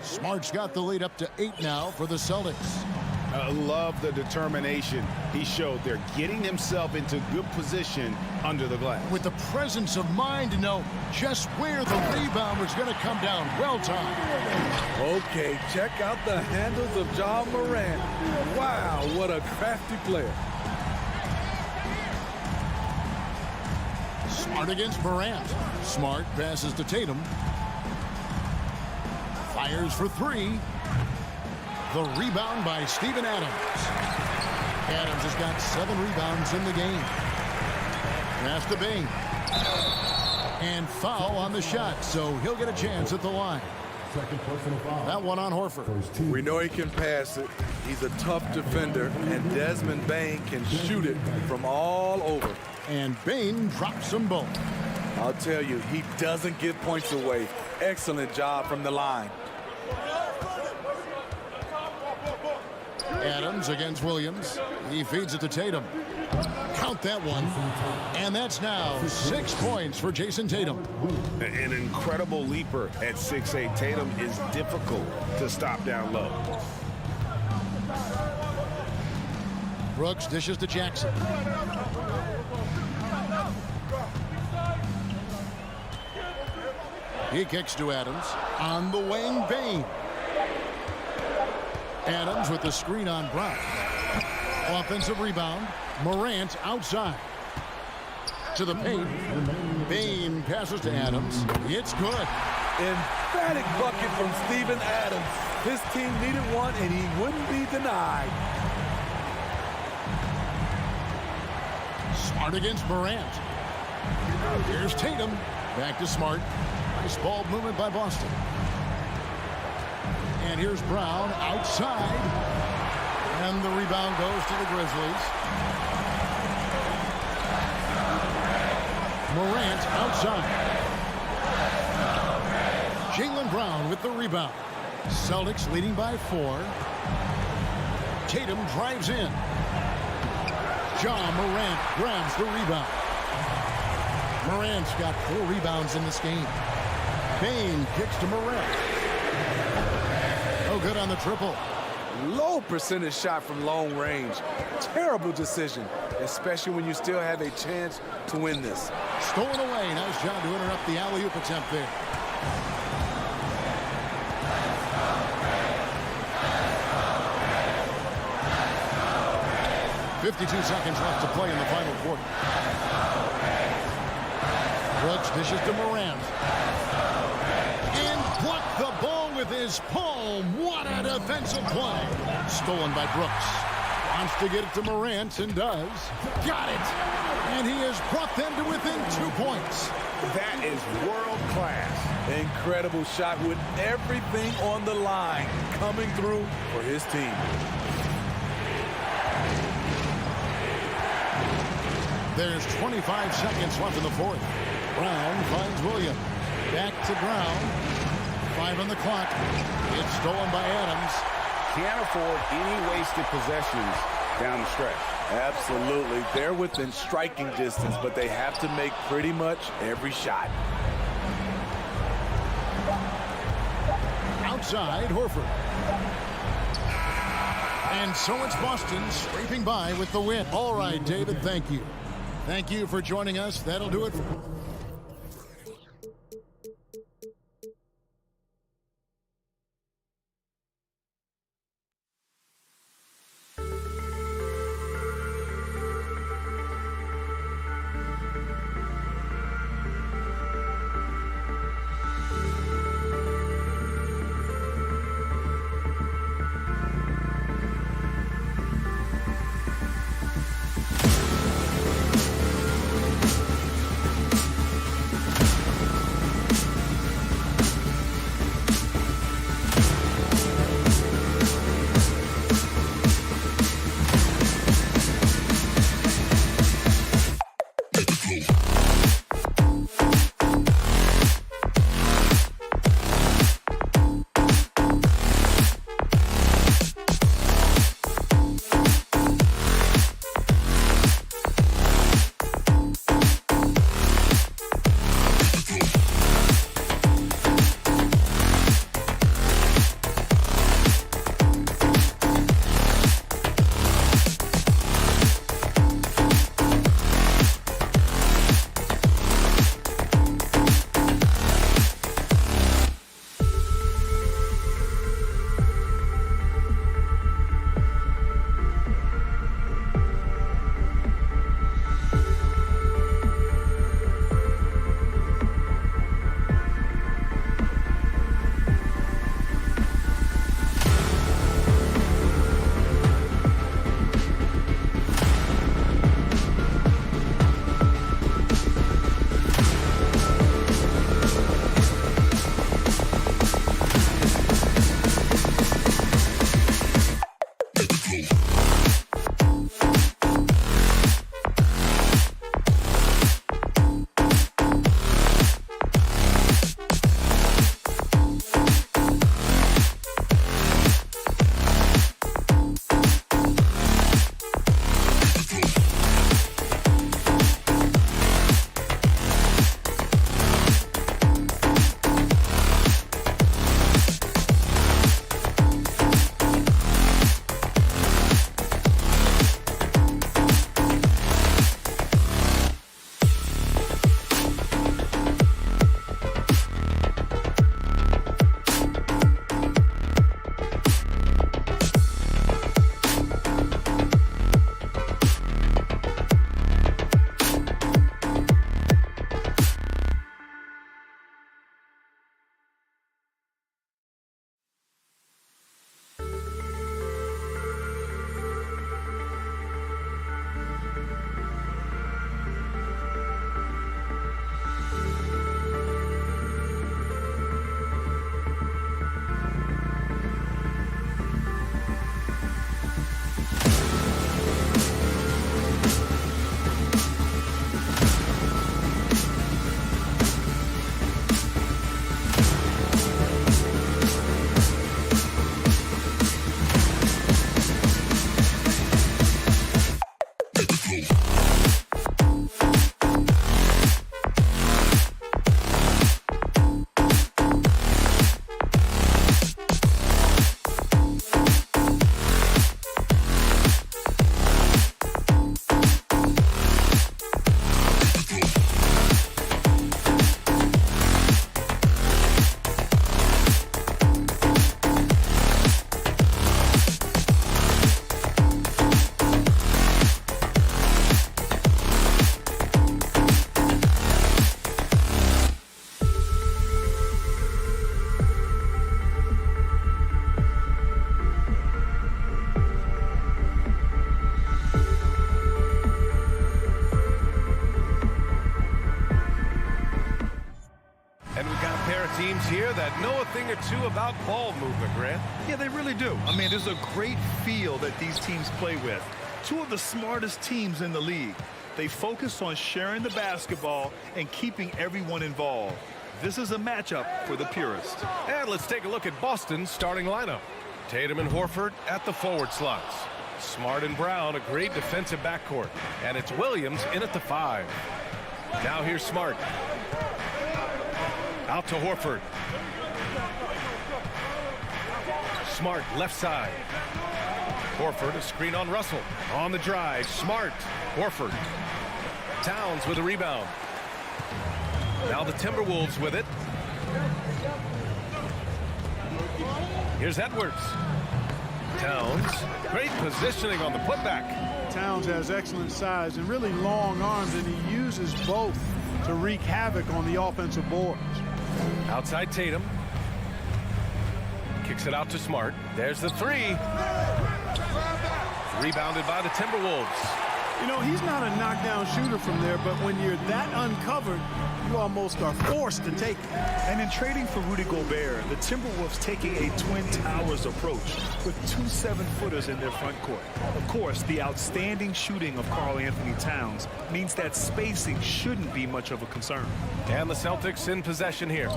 Smart's got the lead up to 8 now for the Celtics. I love the determination he showed there, getting himself into good position under the glass. With the presence of mind to know just where the rebound was going to come down. Well timed. Okay, check out the handles of John Morant. Wow, what a crafty player. Smart against Morant. Smart passes to Tatum. Fires for three. The rebound by Steven Adams. Adams has got 7 rebounds in the game. Pass to Bane. And foul on the shot, so he'll get a chance at the line. That one on Horford. We know he can pass it. He's a tough defender, and Desmond Bane can shoot it from all over. And Bane drops them both. I'll tell you, he doesn't give points away. Excellent job from the line. Adams against Williams. He feeds it to Tatum. Count that one. And that's now 6 points for Jason Tatum. An incredible leaper at 6'8". Tatum is difficult to stop down low. Brooks dishes to Jackson. He kicks to Adams. On the wing, Bane. Adams with the screen on Brown. Offensive rebound. Morant outside. To the paint. Bane passes to Adams. It's good. Emphatic bucket from Steven Adams. His team needed one, and he wouldn't be denied. Smart against Morant. Here's Tatum. Back to Smart. Nice ball movement by Boston. And here's Brown outside. And the rebound goes to the Grizzlies. Morant outside. Jaylen Brown with the rebound. Celtics leading by 4. Tatum drives in. John Morant grabs the rebound. Morant's got 4 rebounds in this game. Bane kicks to Morant. No good on the triple. Low percentage shot from long range. Terrible decision, especially when you still have a chance to win this. Stolen away. Nice job to interrupt the alley-oop attempt there. .52 seconds left to play in the final quarter. Brooks dishes to Morant. And blocked the ball with his palm. What a defensive play. Stolen by Brooks. Wants to get it to Morant and does. Got it. And he has brought them to within 2 points. That is world class. Incredible shot with everything on the line coming through for his team. There's 25 seconds left in the fourth. Brown finds Williams. Back to Brown. 5 on the clock. It's stolen by Adams. Can't afford any wasted possessions down the stretch. Absolutely. They're within striking distance, but they have to make pretty much every shot. Outside, Horford. And so it's Boston scraping by with the win. All right, David, thank you. Thank you for joining us. That'll do it. teams here that know a thing or two about ball movement, Grant. Yeah, they really do. I mean, there's a great feel that these teams play with. Two of the smartest teams in the league. They focus on sharing the basketball and keeping everyone involved. This is a matchup for the purist. And let's take a look at Boston's starting lineup. Tatum and Horford at the forward slots. Smart and Brown, a great defensive backcourt. And it's Williams in at the 5. Now here's Smart. Out to Horford. Smart, left side. Horford, a screen on Russell. On the drive, Smart. Horford. Towns with a rebound. Now the Timberwolves with it. Here's Edwards. Towns. Great positioning on the putback. Towns has excellent size and really long arms, and he uses both to wreak havoc on the offensive boards. Outside Tatum. Kicks it out to Smart. There's the 3. Rebounded by the Timberwolves. You know, he's not a knockdown shooter from there, but when you're that uncovered, you almost are forced to take it. And in trading for Rudy Gobert, the Timberwolves taking a Twin Towers approach with 2 7-footers in their front court. Of course, the outstanding shooting of Karl Anthony Towns means that spacing shouldn't be much of a concern. And the Celtics in possession here.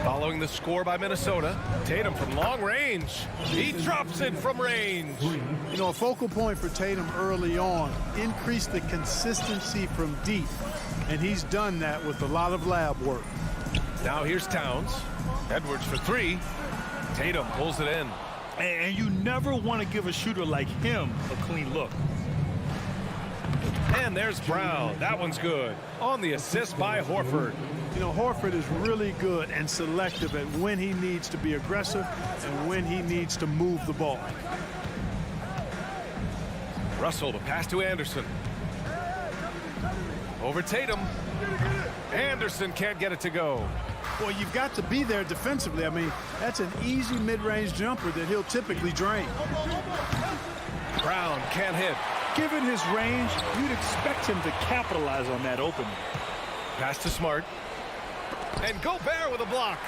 Following the score by Minnesota, Tatum from long range. He drops it from range. You know, a focal point for Tatum early on, increase the consistency from deep. And he's done that with a lot of lab work. Now here's Towns. Edwards for 3. Tatum pulls it in. And you never want to give a shooter like him a clean look. And there's Brown. That one's good. On the assist by Horford. You know, Horford is really good and selective at when he needs to be aggressive and when he needs to move the ball. Russell, the pass to Anderson. Over Tatum. Anderson can't get it to go. Well, you've got to be there defensively. I mean, that's an easy mid-range jumper that he'll typically drain. Brown can't hit. Given his range, you'd expect him to capitalize on that opening. Pass to Smart. And Gobert with a block.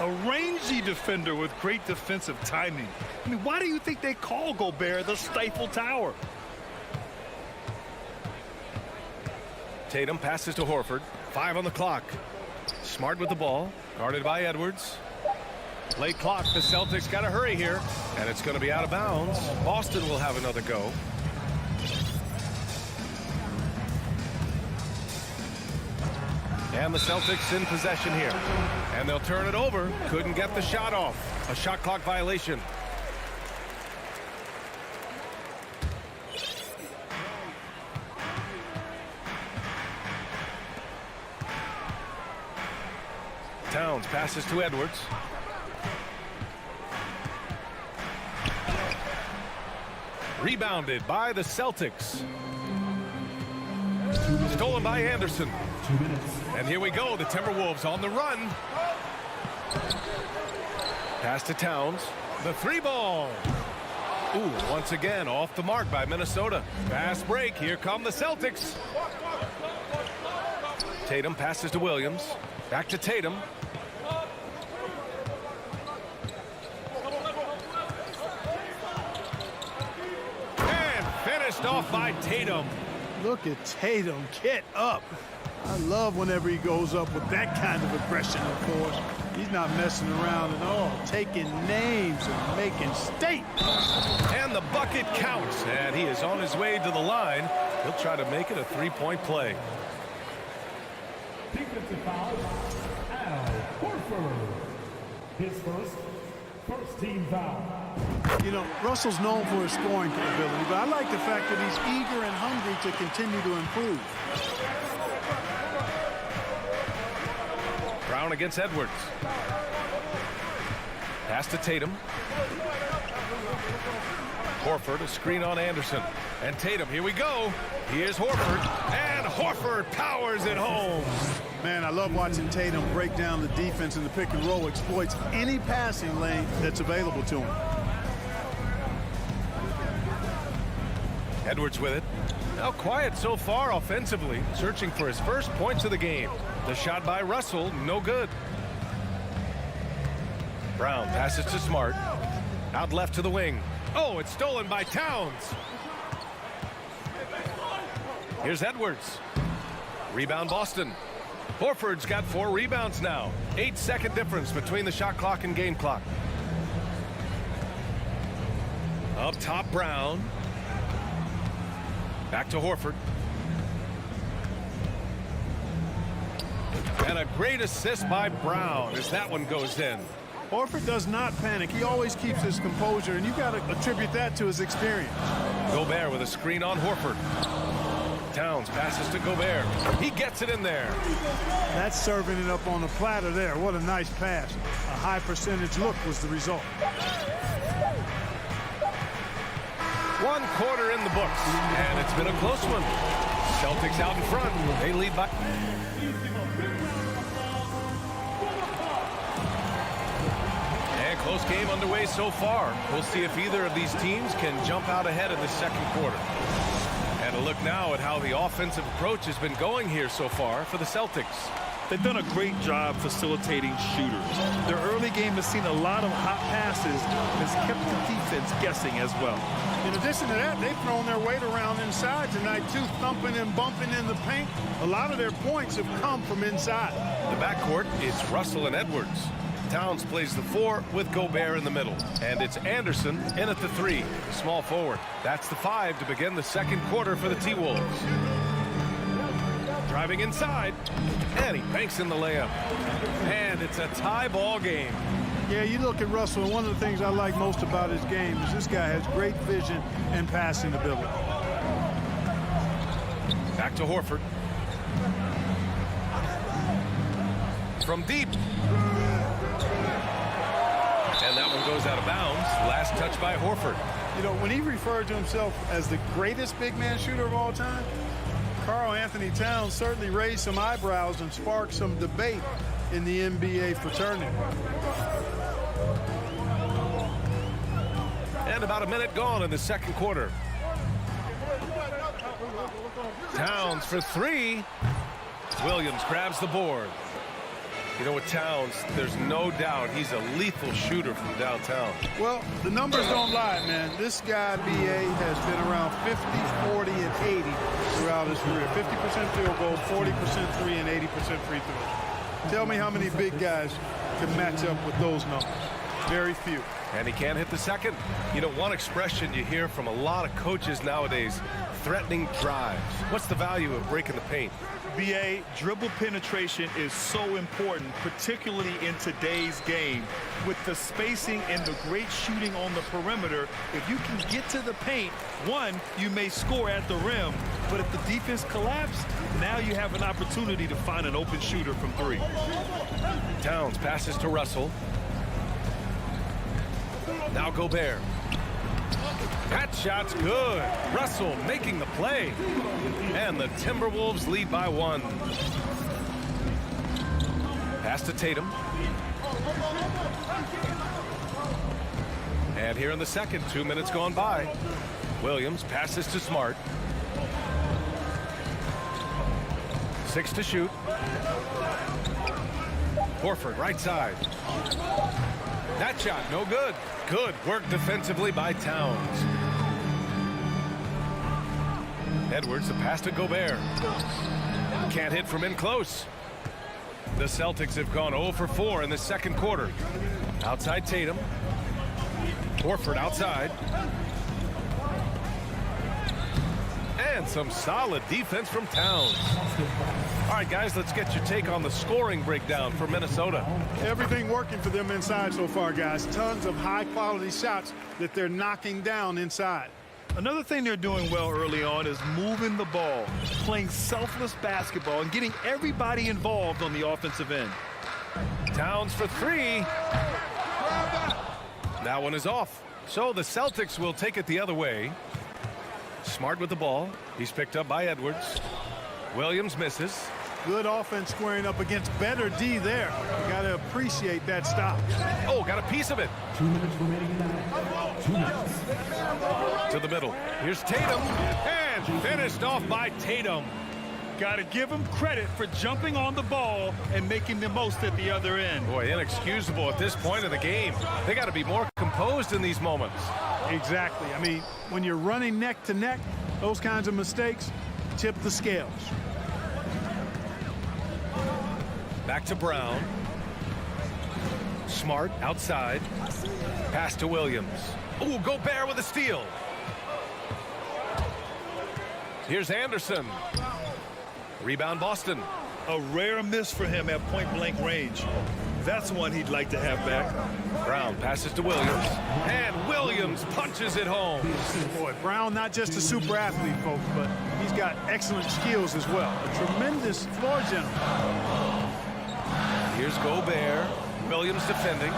A rangy defender with great defensive timing. I mean, why do you think they call Gobert the Stifle Tower? Tatum passes to Horford. 5 on the clock. Smart with the ball. Guarded by Edwards. Late clock. The Celtics got to hurry here. And it's going to be out of bounds. Boston will have another go. And the Celtics in possession here. And they'll turn it over. Couldn't get the shot off. A shot clock violation. Towns passes to Edwards. Rebounded by the Celtics. Stolen by Anderson. 2 minutes. And here we go, the Timberwolves on the run. Pass to Towns. The 3-ball. Ooh, once again, off the mark by Minnesota. Fast break. Here come the Celtics. Tatum passes to Williams. Back to Tatum. And finished off by Tatum. Look at Tatum get up. I love whenever he goes up with that kind of aggression, of course. He's not messing around at all, taking names and making statements. And the bucket counts, and he is on his way to the line. He'll try to make it a 3-point play. Defensive foul, Al Horford. His first team foul. You know, Russell's known for his scoring capability, but I like the fact that he's eager and hungry to continue to improve. Brown against Edwards. Pass to Tatum. Horford, a screen on Anderson. And Tatum, here we go. Here's Horford. And Horford powers it home. Man, I love watching Tatum break down the defense in the pick and roll, exploits any passing lane that's available to him. Edwards with it. Now quiet so far offensively, searching for his first points of the game. The shot by Russell, no good. Brown passes to Smart. Out left to the wing. Oh, it's stolen by Towns. Here's Edwards. Rebound Boston. Horford's got 4 rebounds now. 8-second difference between the shot clock and game clock. Up top, Brown. Back to Horford. And a great assist by Brown as that one goes in. Horford does not panic. He always keeps his composure, and you've got to attribute that to his experience. Gobert with a screen on Horford. Towns passes to Gobert. He gets it in there. That's serving it up on a platter there. What a nice pass. A high percentage look was the result. 1 quarter in the books, and it's been a close one. Celtics out in front. They lead by... And close game underway so far. We'll see if either of these teams can jump out ahead in the second quarter. And a look now at how the offensive approach has been going here so far for the Celtics. They've done a great job facilitating shooters. Their early game has seen a lot of hot passes and has kept the defense guessing as well. In addition to that, they've thrown their weight around inside tonight, too, thumping and bumping in the paint. A lot of their points have come from inside. The backcourt is Russell and Edwards. Towns plays the 4 with Gobert in the middle. And it's Anderson in at the 3, small forward. That's the 5 to begin the second quarter for the T-Wolves. Driving inside, and he banks in the layup. And it's a tie ball game. Yeah, you look at Russell, and one of the things I like most about his game is this guy has great vision and passing ability. Back to Horford. From deep. And that one goes out of bounds. Last touch by Horford. You know, when he referred to himself as the greatest big man shooter of all time, Karl Anthony Towns certainly raised some eyebrows and sparked some debate in the NBA fraternity. And about a minute gone in the second quarter. Towns for 3. Williams grabs the board. You know, with Towns, there's no doubt he's a lethal shooter from downtown. Well, the numbers don't lie, man. This guy, B.A., has been around 50, 40, and 80 throughout his career. 50% field goal, 40% 3, and 80% free throws. Tell me how many big guys can match up with those numbers. Very few. And he can't hit the second. You know, one expression you hear from a lot of coaches nowadays, threatening drives. What's the value of breaking the paint? BA, dribble penetration is so important, particularly in today's game. With the spacing and the great shooting on the perimeter, if you can get to the paint, one, you may score at the rim, but if the defense collapses, now you have an opportunity to find an open shooter from 3. Towns passes to Russell. Now Gobert. That shot's good. Russell making the play. And the Timberwolves lead by 1. Pass to Tatum. And here in the second, 2 minutes gone by. Williams passes to Smart. 6 to shoot. Horford right side. That shot no good. Good work defensively by Towns. Edwards, the pass to Gobert. Can't hit from in close. The Celtics have gone 0 for 4 in the second quarter. Outside Tatum. Horford outside. And some solid defense from Towns. All right, guys, let's get your take on the scoring breakdown for Minnesota. Everything working for them inside so far, guys. Tons of high-quality shots that they're knocking down inside. Another thing they're doing well early on is moving the ball, playing selfless basketball, and getting everybody involved on the offensive end. Towns for 3. That one is off. So the Celtics will take it the other way. Smart with the ball. He's picked up by Edwards. Williams misses. Good offense squaring up against better D there. You got to appreciate that stop. Oh, got a piece of it. 2 minutes remaining in that. 2 minutes. To the middle. Here's Tatum. And finished off by Tatum. Got to give him credit for jumping on the ball and making the most at the other end. Boy, inexcusable at this point of the game. They got to be more composed in these moments. Exactly. I mean, when you're running neck to neck, those kinds of mistakes tip the scales. Back to Brown. Smart outside. Pass to Williams. Ooh, Gobert with a steal. Here's Anderson. Rebound Boston. A rare miss for him at point-blank range. That's one he'd like to have back. Brown passes to Williams. And Williams punches it home. Boy, Brown not just a super athlete, folks, but he's got excellent skills as well. A tremendous floor general. Here's Gobert. Williams defending.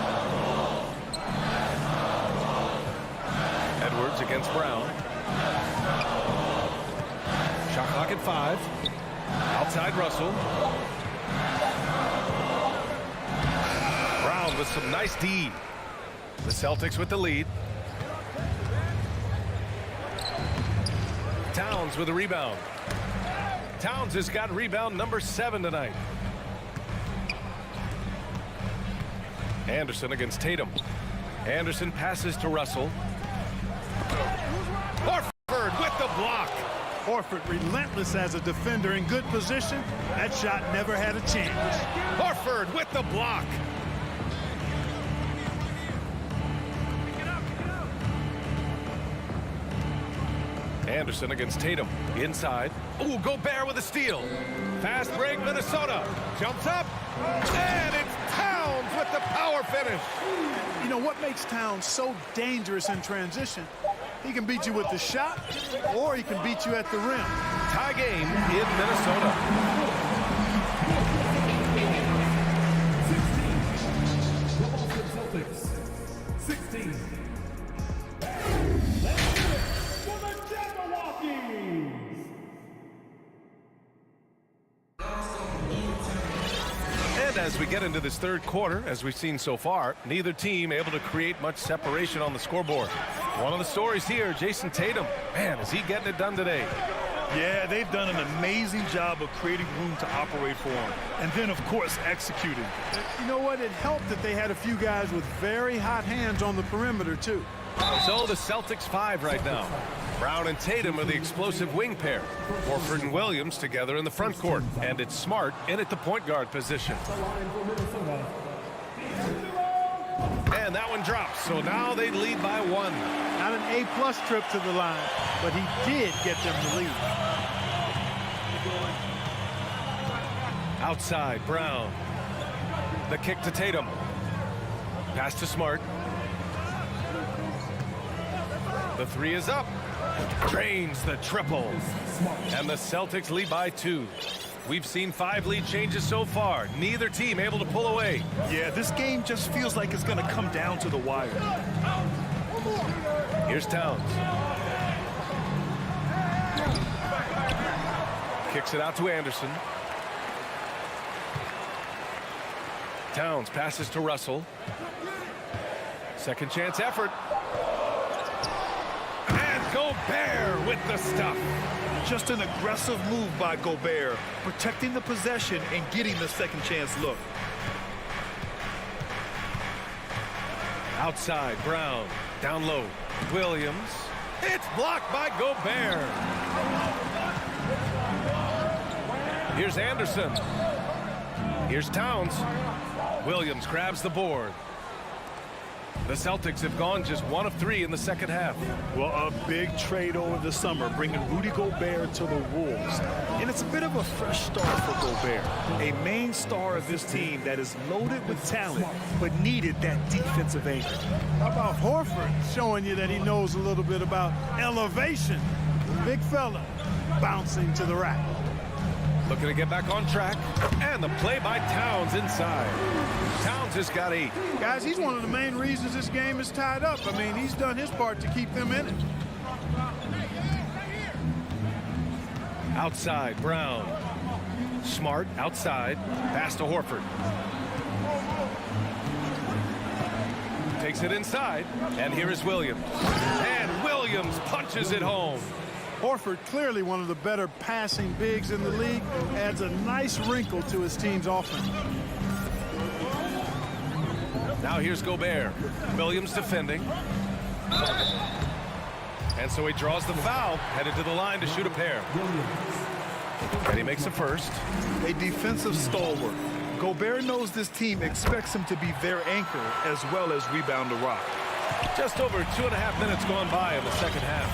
Edwards against Brown. Shot clock at 5. Outside Russell. Brown with some nice D. The Celtics with the lead. Towns with a rebound. Towns has got rebound number 7 tonight. Anderson against Tatum. Anderson passes to Russell. Horford with the block. Horford relentless as a defender in good position. That shot never had a chance. Horford with the block. Anderson against Tatum. Inside. Ooh, Gobert with a steal. Fast break, Minnesota. Jumps up. And it's Towns with the power finish. You know what makes Towns so dangerous in transition? He can beat you with the shot, or he can beat you at the rim. Tie game in Minnesota. 16. The Boston Celtics. 16. And as we get into this third quarter, as we've seen so far, neither team able to create much separation on the scoreboard. One of the stories here, Jason Tatum. Man, is he getting it done today? Yeah, they've done an amazing job of creating room to operate for him. And then, of course, executing. You know what? It helped that they had a few guys with very hot hands on the perimeter, too. So the Celtics 5 right now. Brown and Tatum are the explosive wing pair. Horford and Williams together in the front court. And it's Smart in at the point guard position. And that one drops. So now they lead by 1. Not an A-plus trip to the line, but he did get them the lead. Outside, Brown. The kick to Tatum. Pass to Smart. The 3 is up. Drains the triple. And the Celtics lead by 2. We've seen 5 lead changes so far. Neither team able to pull away. Yeah, this game just feels like it's going to come down to the wire. Here's Towns. Kicks it out to Anderson. Towns passes to Russell. Second chance effort. And Gobert with the stuff. Just an aggressive move by Gobert, protecting the possession and getting the second chance look. Outside, Brown. Down low, Williams. It's blocked by Gobert. Here's Anderson. Here's Towns. Williams grabs the board. The Celtics have gone just 1 of 3 in the second half. Well, a big trade over the summer, bringing Rudy Gobert to the Wolves. And it's a bit of a fresh start for Gobert, a main star of this team that is loaded with talent, but needed that defensive anchor. How about Horford showing you that he knows a little bit about elevation? Big fella bouncing to the rack. Looking to get back on track. And the play by Towns inside. Towns has got 8. Guys, he's one of the main reasons this game is tied up. I mean, he's done his part to keep them in it. Outside, Brown. Smart, outside. Pass to Horford. Takes it inside. And here is Williams. And Williams punches it home. Horford, clearly one of the better passing bigs in the league, adds a nice wrinkle to his team's offense. Now here's Gobert. Williams defending. And so he draws the foul, headed to the line to shoot a pair. And he makes a first. A defensive stalwart. Gobert knows this team expects him to be their anchor as well as rebound the rock. Just over 2.5 minutes gone by in the second half.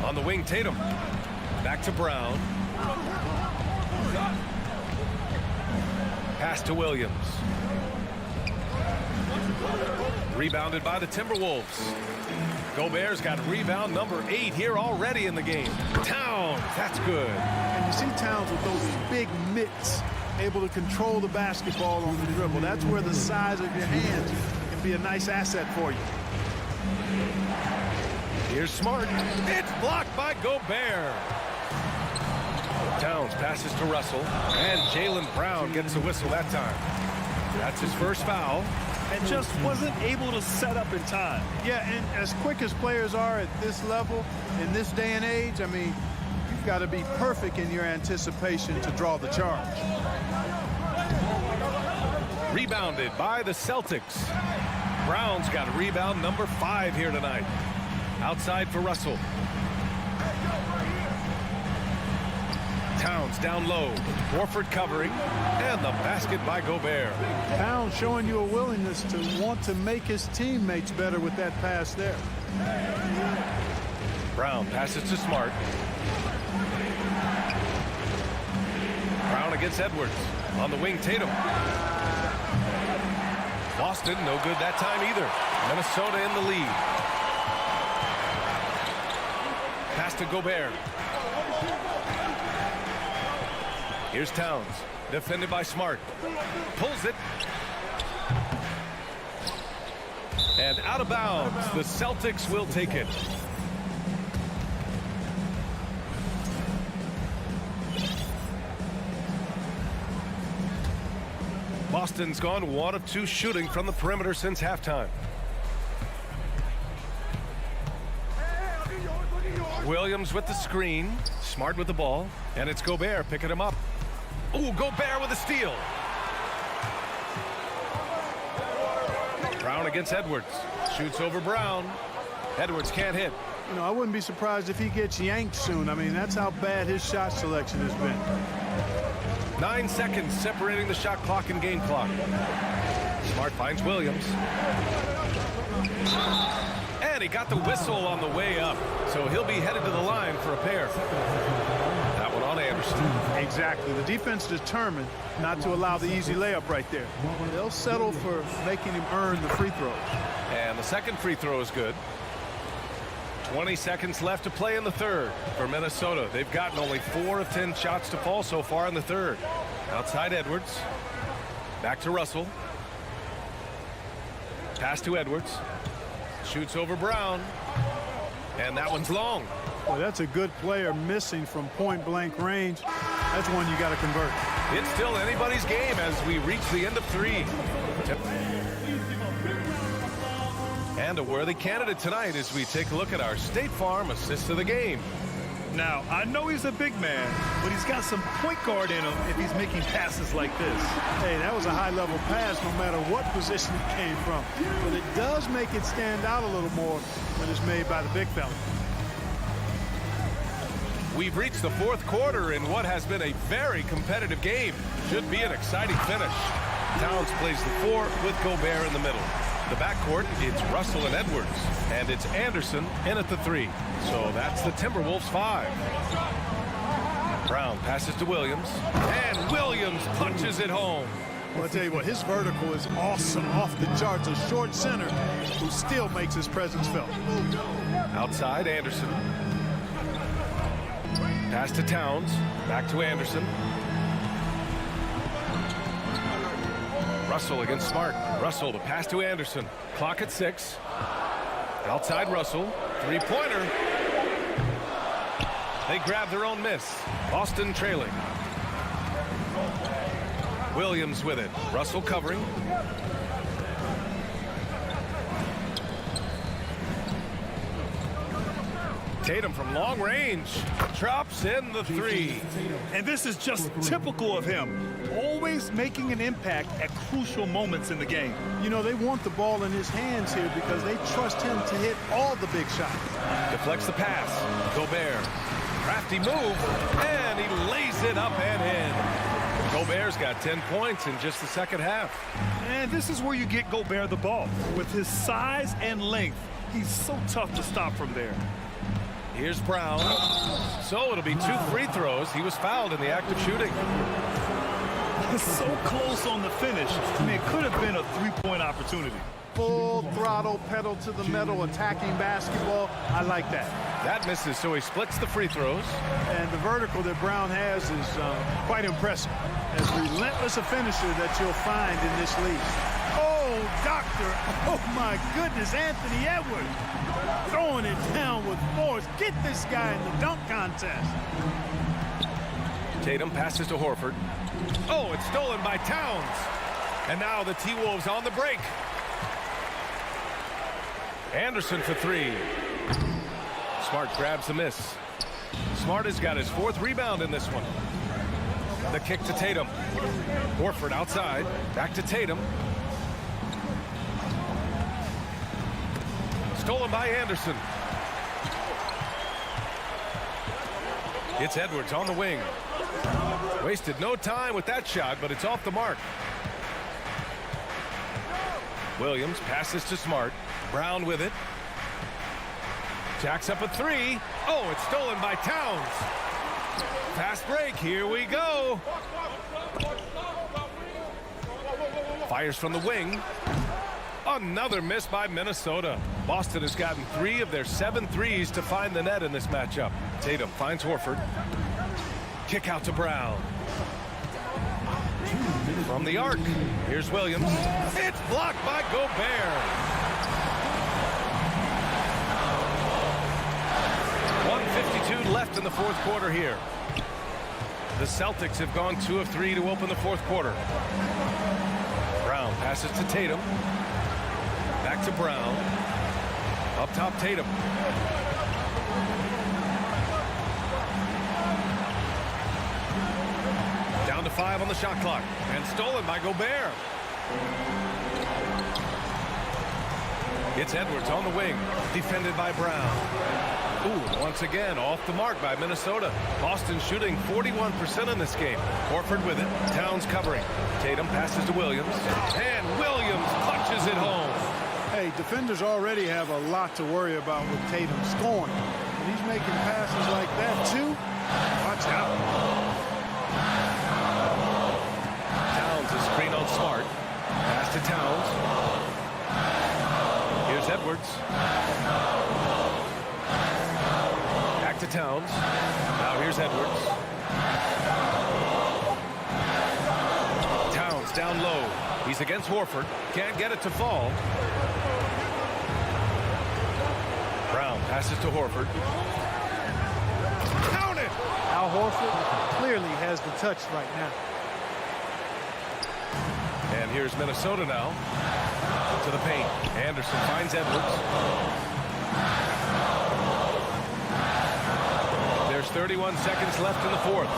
On the wing, Tatum. Back to Brown. Pass to Williams. Rebounded by the Timberwolves. Gobert's got rebound number 8 here already in the game. Towns, that's good. And you see Towns with those big mitts, able to control the basketball on the dribble. That's where the size of your hands can be a nice asset for you. Here's Smart. It's blocked by Gobert. Towns passes to Russell. And Jaylen Brown gets a whistle that time. That's his first foul. And just wasn't able to set up in time. Yeah, and as quick as players are at this level, in this day and age, I mean, you've got to be perfect in your anticipation to draw the charge. Rebounded by the Celtics. Brown's got rebound number 5 here tonight. Outside for Russell. Towns down low. Horford covering. And the basket by Gobert. Towns showing you a willingness to want to make his teammates better with that pass there. Brown passes to Smart. Brown against Edwards. On the wing, Tatum. Boston, no good that time either. Minnesota in the lead. Pass to Gobert. Here's Towns. Defended by Smart. Pulls it. And out of bounds. The Celtics will take it. Boston's gone 1 of 2 shooting from the perimeter since halftime. Williams with the screen. Smart with the ball. And it's Gobert picking him up. Ooh, Gobert with a steal. Brown against Edwards. Shoots over Brown. Edwards can't hit. You know, I wouldn't be surprised if he gets yanked soon. I mean, that's how bad his shot selection has been. 9 seconds separating the shot clock and game clock. Smart finds Williams. And he got the whistle on the way up. So he'll be headed to the line for a pair. That one on Anderson. Exactly. The defense determined not to allow the easy layup right there. They'll settle for making him earn the free throws. And the second free throw is good. 20 seconds left to play in the third for Minnesota. They've gotten only 4 of 10 shots to fall so far in the third. Outside Edwards. Back to Russell. Pass to Edwards. Shoots over Brown. And that one's long. Well, that's a good player missing from point-blank range. That's one you got to convert. It's still anybody's game as we reach the end of 3. And a worthy candidate tonight as we take a look at our State Farm assist of the game. Now, I know he's a big man, but he's got some point guard in him if he's making passes like this. Hey, that was a high-level pass no matter what position it came from. But it does make it stand out a little more when it's made by the big fella. We've reached the 4th quarter in what has been a very competitive game. Should be an exciting finish. Towns plays the 4 with Gobert in the middle. The backcourt, it's Russell and Edwards. And it's Anderson in at the 3. So that's the Timberwolves 5. Brown passes to Williams. And Williams punches it home. Well, I'll tell you what, his vertical is awesome, off the charts. A short center who still makes his presence felt. Outside, Anderson. Pass to Towns. Back to Anderson. Russell against Smart. Russell, the pass to Anderson. Clock at 6. Outside Russell. 3-pointer. They grab their own miss. Boston trailing. Williams with it. Russell covering. Tatum from long range drops in the three. And this is just typical of him, always making an impact at crucial moments in the game. You know, they want the ball in his hands here because they trust him to hit all the big shots. Deflects the pass. Gobert. Crafty move, and he lays it up and in. Gobert's got 10 points in just the second half. And this is where you get Gobert the ball. With his size and length, he's so tough to stop from there. Here's Brown. So it'll be 2 free throws. He was fouled in the act of shooting. So close on the finish. I mean, it could have been a three-point opportunity. Full throttle, pedal to the metal, attacking basketball. I like that. That misses, so he splits the free throws. And the vertical that Brown has is quite impressive. As relentless a finisher that you'll find in this league. Oh, doctor. Oh, my goodness, Anthony Edwards. Throwing it down with force. Get this guy in the dunk contest. Tatum passes to Horford. Oh, it's stolen by Towns. And now the T-Wolves on the break. Anderson for 3. Smart grabs the miss. Smart has got his 4th rebound in this one. The kick to Tatum. Horford outside. Back to Tatum. Stolen by Anderson. It's Edwards on the wing. Wasted no time with that shot, but it's off the mark. Williams passes to Smart. Brown with it. Jacks up a 3. Oh, it's stolen by Towns. Fast break. Here we go. Fires from the wing. Another miss by Minnesota. Boston has gotten 3 of their 7 threes to find the net in this matchup. Tatum finds Horford. Kick out to Brown. From the arc. Here's Williams. It's blocked by Gobert. 1:52 left in the 4th quarter here. The Celtics have gone 2 of 3 to open the 4th quarter. Brown passes to Tatum. Back to Brown. Up top, Tatum. Down to 5 on the shot clock. And stolen by Gobert. It's Edwards on the wing. Defended by Brown. Ooh, once again, off the mark by Minnesota. Boston shooting 41% in this game. Horford with it. Towns covering. Tatum passes to Williams. And Williams punches it home. Hey, defenders already have a lot to worry about with Tatum scoring. And he's making passes like that, too. Watch out. Towns is screen on Smart. Pass to Towns. Here's Edwards. Back to Towns. Now here's Edwards. Towns down low. He's against Horford. Can't get it to fall. Brown passes to Horford. Count it! Al Horford clearly has the touch right now. And here's Minnesota now. To the paint. Anderson finds Edwards. There's 31 seconds left in the 4th.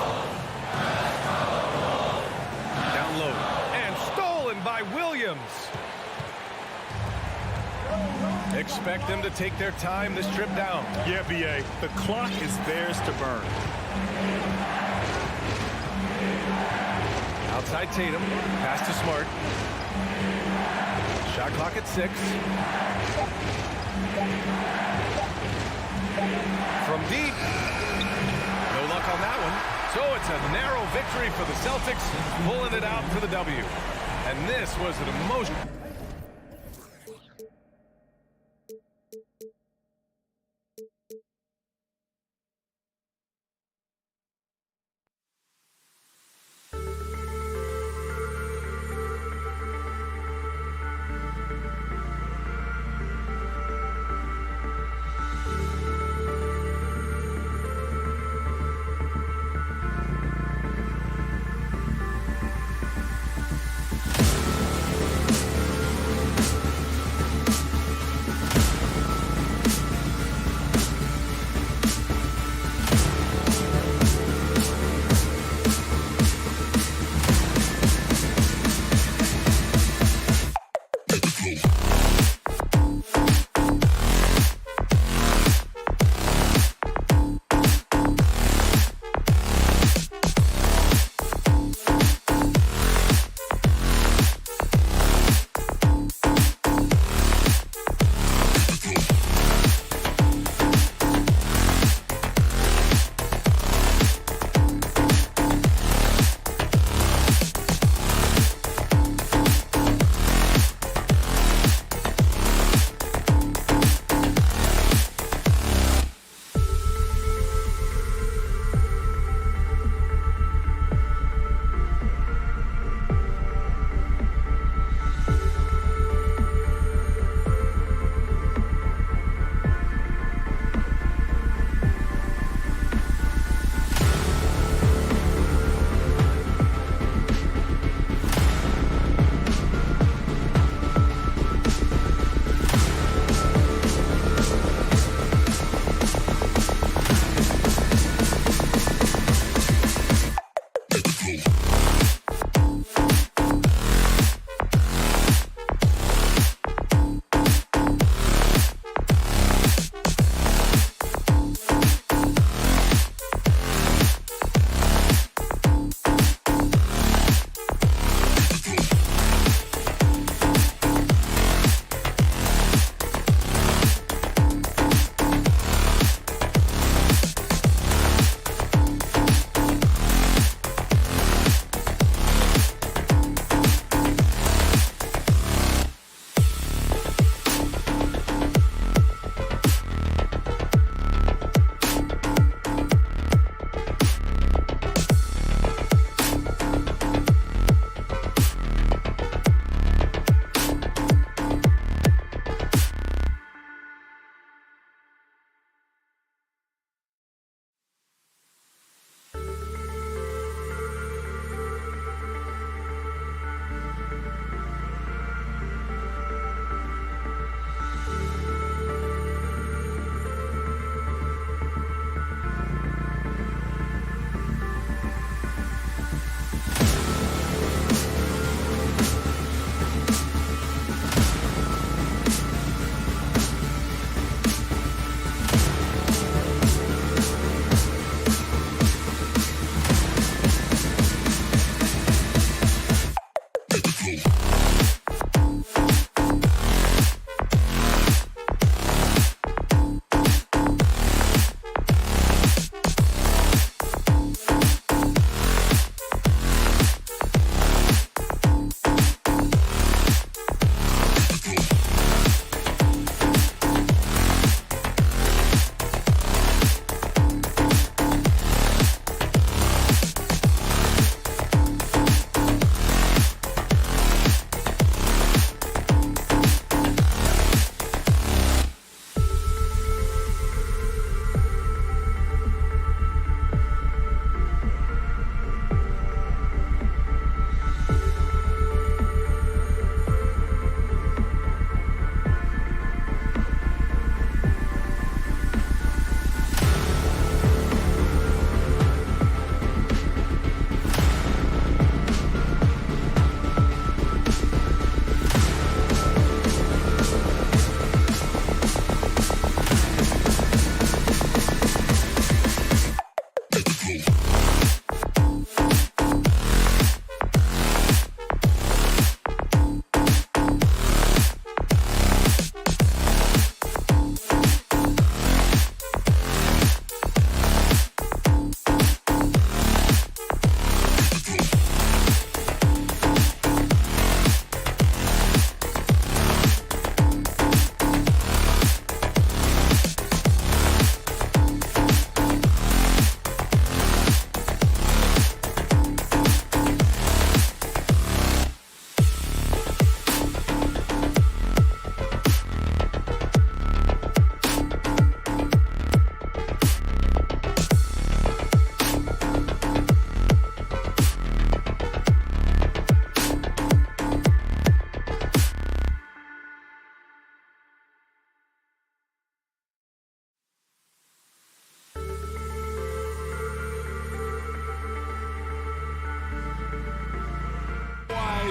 Down low. And stolen by Williams. Expect them to take their time this trip down. Yeah, B.A. The clock is theirs to burn. Outside Tatum. Pass to Smart. Shot clock at 6. From deep. No luck on that one. So it's a narrow victory for the Celtics, pulling it out for the W. And this was an emotional.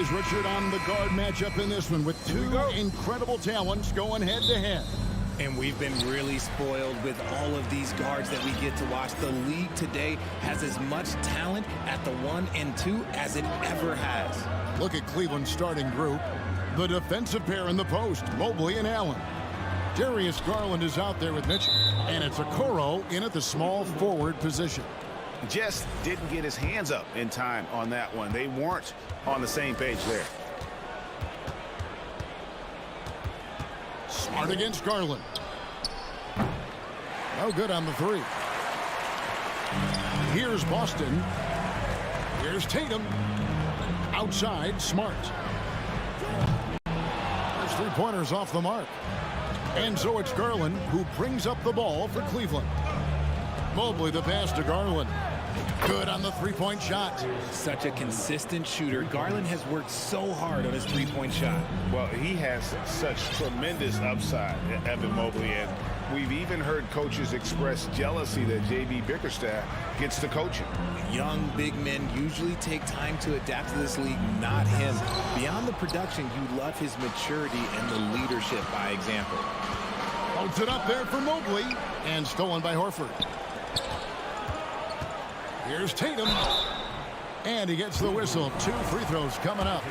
eyes, Richard, on the guard matchup in this one with two incredible talents going head-to-head. And we've been really spoiled with all of these guards that we get to watch. The league today has as much talent at the 1 and 2 as it ever has. Look at Cleveland's starting group. The defensive pair in the post, Mobley and Allen. Darius Garland is out there with Mitchell. And it's Okoro in at the small forward position. Just didn't get his hands up in time on that one. They weren't on the same page there. Smart against Garland. No good on the 3. Here's Boston. Here's Tatum. Outside, Smart. There's 3-pointers off the mark. And so it's Garland who brings up the ball for Cleveland. Mobley the pass to Garland. Good on the 3-point shot. Such a consistent shooter. Garland has worked so hard on his 3-point shot. Well, he has such tremendous upside, Evan Mobley, and we've even heard coaches express jealousy that J.B. Bickerstaff gets to coaching. Young big men usually take time to adapt to this league, not him. Beyond the production, you love his maturity and the leadership by example. Holds it up there for Mobley, and stolen by Horford. Here's Tatum. And he gets the whistle. 2 free throws coming up.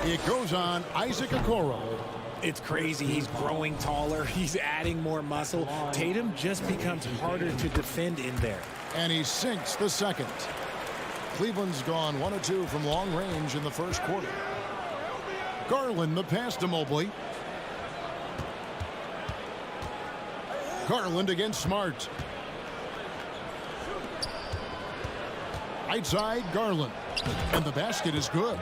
It goes on Isaac Okoro. It's crazy. He's growing taller. He's adding more muscle. Tatum just becomes harder to defend in there. And he sinks the second. Cleveland's gone 1 of 2 from long range in the first quarter. Garland the pass to Mobley. Garland against Smart. Right side, Garland. And the basket is good.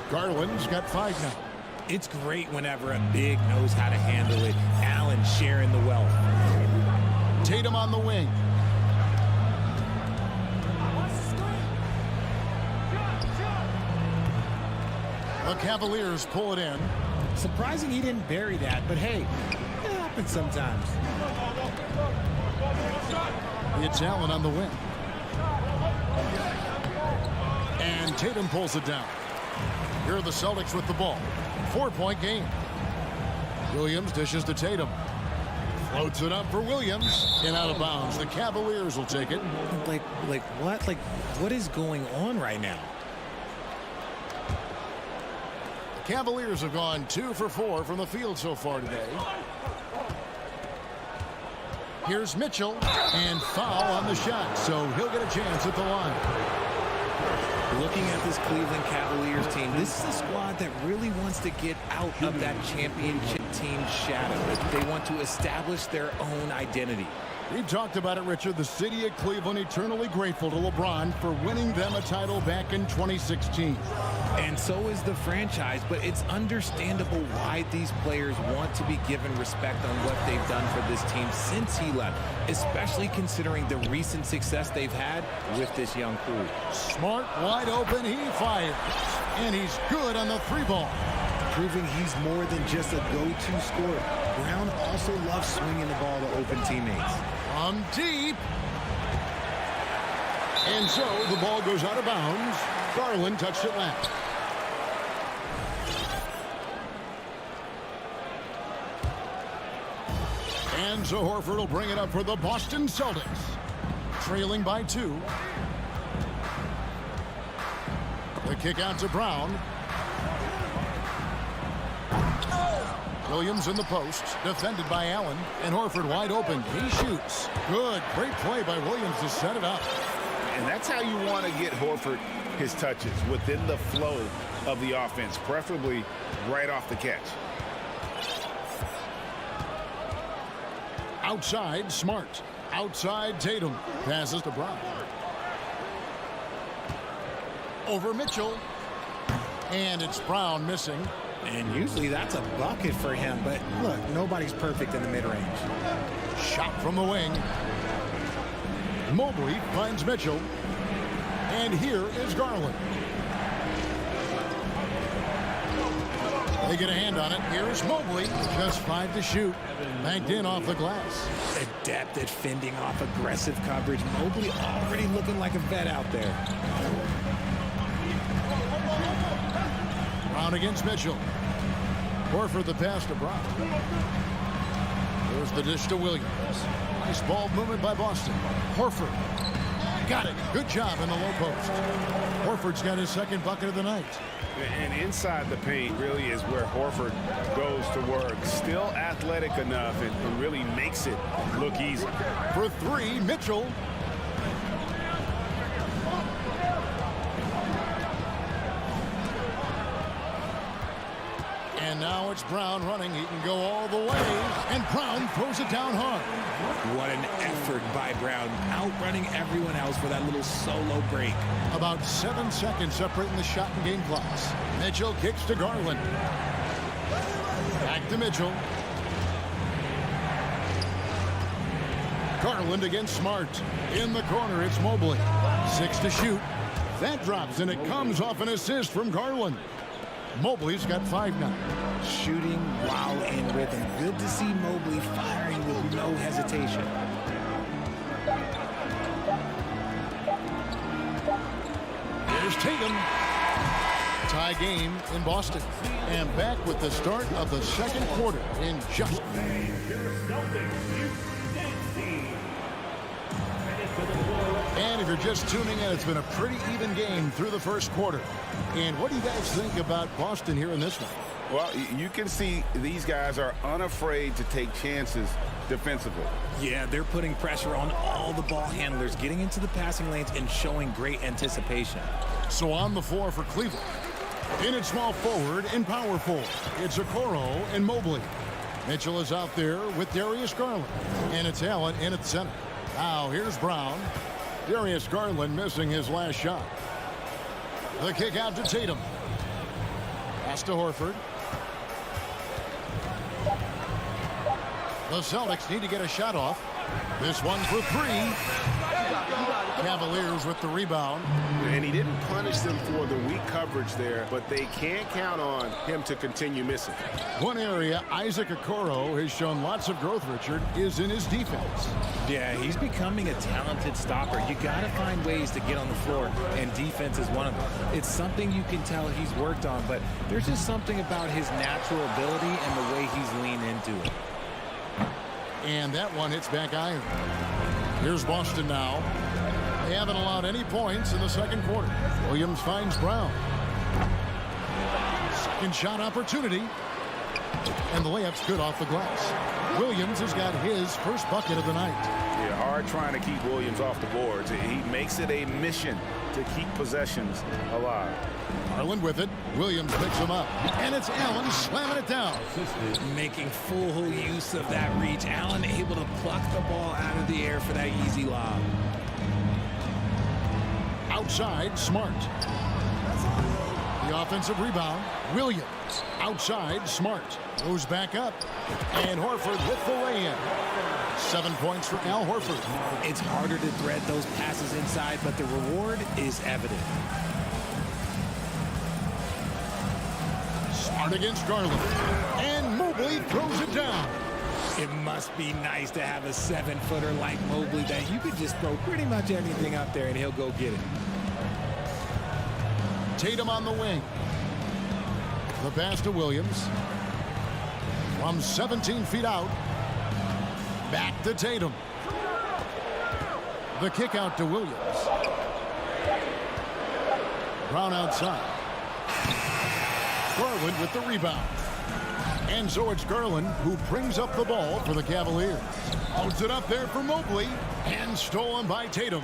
Garland's got 5 now. It's great whenever a big knows how to handle it. Allen sharing the wealth. Tatum on the wing. The Cavaliers pull it in. Surprising he didn't bury that, but hey, it happens sometimes. It's Allen on the wing. And Tatum pulls it down. Here are the Celtics with the ball. 4-point game. Williams dishes to Tatum. Floats it up for Williams. And out of bounds. The Cavaliers will take it. Like what? Like, what is going on right now? The Cavaliers have gone 2 for 4 from the field so far today. Here's Mitchell. And foul on the shot. So he'll get a chance at the line. Looking at this Cleveland Cavaliers team, this is a squad that really wants to get out of that championship team shadow. They want to establish their own identity. We've talked about it, Richard. The city of Cleveland eternally grateful to LeBron for winning them a title back in 2016. And so is the franchise, but it's understandable why these players want to be given respect on what they've done for this team since he left, especially considering the recent success they've had with this young crew. Smart, wide open, he fires. And he's good on the 3-ball. Proving he's more than just a go-to scorer. Brown also loves swinging the ball to open teammates. From deep. And so the ball goes out of bounds. Garland touched it last. And so Horford will bring it up for the Boston Celtics. Trailing by 2. The kick out to Brown. Williams in the post, defended by Allen, and Horford wide open. He shoots. Good, great play by Williams to set it up. And that's how you want to get Horford his touches, within the flow of the offense, preferably right off the catch. Outside, Smart. Outside, Tatum. Passes to Brown. Over Mitchell. And it's Brown missing. And usually that's a bucket for him, but look, nobody's perfect in the mid-range. Shot from the wing. Mobley finds Mitchell. And here is Garland. They get a hand on it. Here's Mobley. Just 5 to shoot. Banked in off the glass. Adept at fending off aggressive coverage. Mobley already looking like a vet out there. Brown against Mitchell. Horford the pass to Brown. There's the dish to Williams. Nice ball movement by Boston. Horford. Got it. Good job in the low post. Horford's got his second bucket of the night. And inside the paint really is where Horford goes to work. Still athletic enough and really makes it look easy. For three, Mitchell. And now it's Brown running. He can go all the way. And Brown throws it down hard. What an effort by Brown, outrunning everyone else for that little solo break. About 7 seconds separating the shot and game clocks. Mitchell kicks to Garland. Back to Mitchell. Garland against Smart. In the corner, it's Mobley. 6 to shoot. That drops, and it comes off an assist from Garland. Mobley's got 5 now. Shooting while in rhythm. Good to see Mobley firing with no hesitation. Here's Tatum. Tie game in Boston. And back with the start of the second quarter in just... And if you're just tuning in, it's been a pretty even game through the first quarter. And what do you guys think about Boston here in this one? Well, you can see these guys are unafraid to take chances defensively. Yeah, they're putting pressure on all the ball handlers, getting into the passing lanes and showing great anticipation. So on the floor for Cleveland. In at small forward and power forward, it's Okoro and Mobley. Mitchell is out there with Darius Garland. And it's Allen in at the center. Now here's Brown. Darius Garland missing his last shot. The kick out to Tatum. Pass to Horford. The Celtics need to get a shot off. This one for 3. Cavaliers with the rebound. And he didn't punish them for the weak coverage there, but they can't count on him to continue missing. One area Isaac Okoro has shown lots of growth, Richard, is in his defense. Yeah, he's becoming a talented stopper. You got to find ways to get on the floor, and defense is one of them. It's something you can tell he's worked on, but there's just something about his natural ability and the way he's leaned into it. And that one hits back iron. Here's Boston now. They haven't allowed any points in the second quarter. Williams finds Brown. Second shot opportunity. And the layup's good off the glass. Williams has got his first bucket of the night. Yeah, hard trying to keep Williams off the boards. He makes it a mission to keep possessions alive. Garland with it. Williams picks him up. And it's Allen slamming it down. Making full use of that reach. Allen able to pluck the ball out of the air for that easy lob. Outside, Smart. The offensive rebound. Williams. Outside, Smart. Goes back up. And Horford with the lay-in. 7 points for Al Horford. It's harder to thread those passes inside, but the reward is evident. Smart against Garland. And Mobley throws it down. It must be nice to have a 7-footer like Mobley that you could just throw pretty much anything up there and he'll go get it. Tatum on the wing. The pass to Williams. From 17 feet out. Back to Tatum. The kick out to Williams. Brown outside. Garland with the rebound. And so it's Garland who brings up the ball for the Cavaliers. Holds it up there for Mobley. And stolen by Tatum.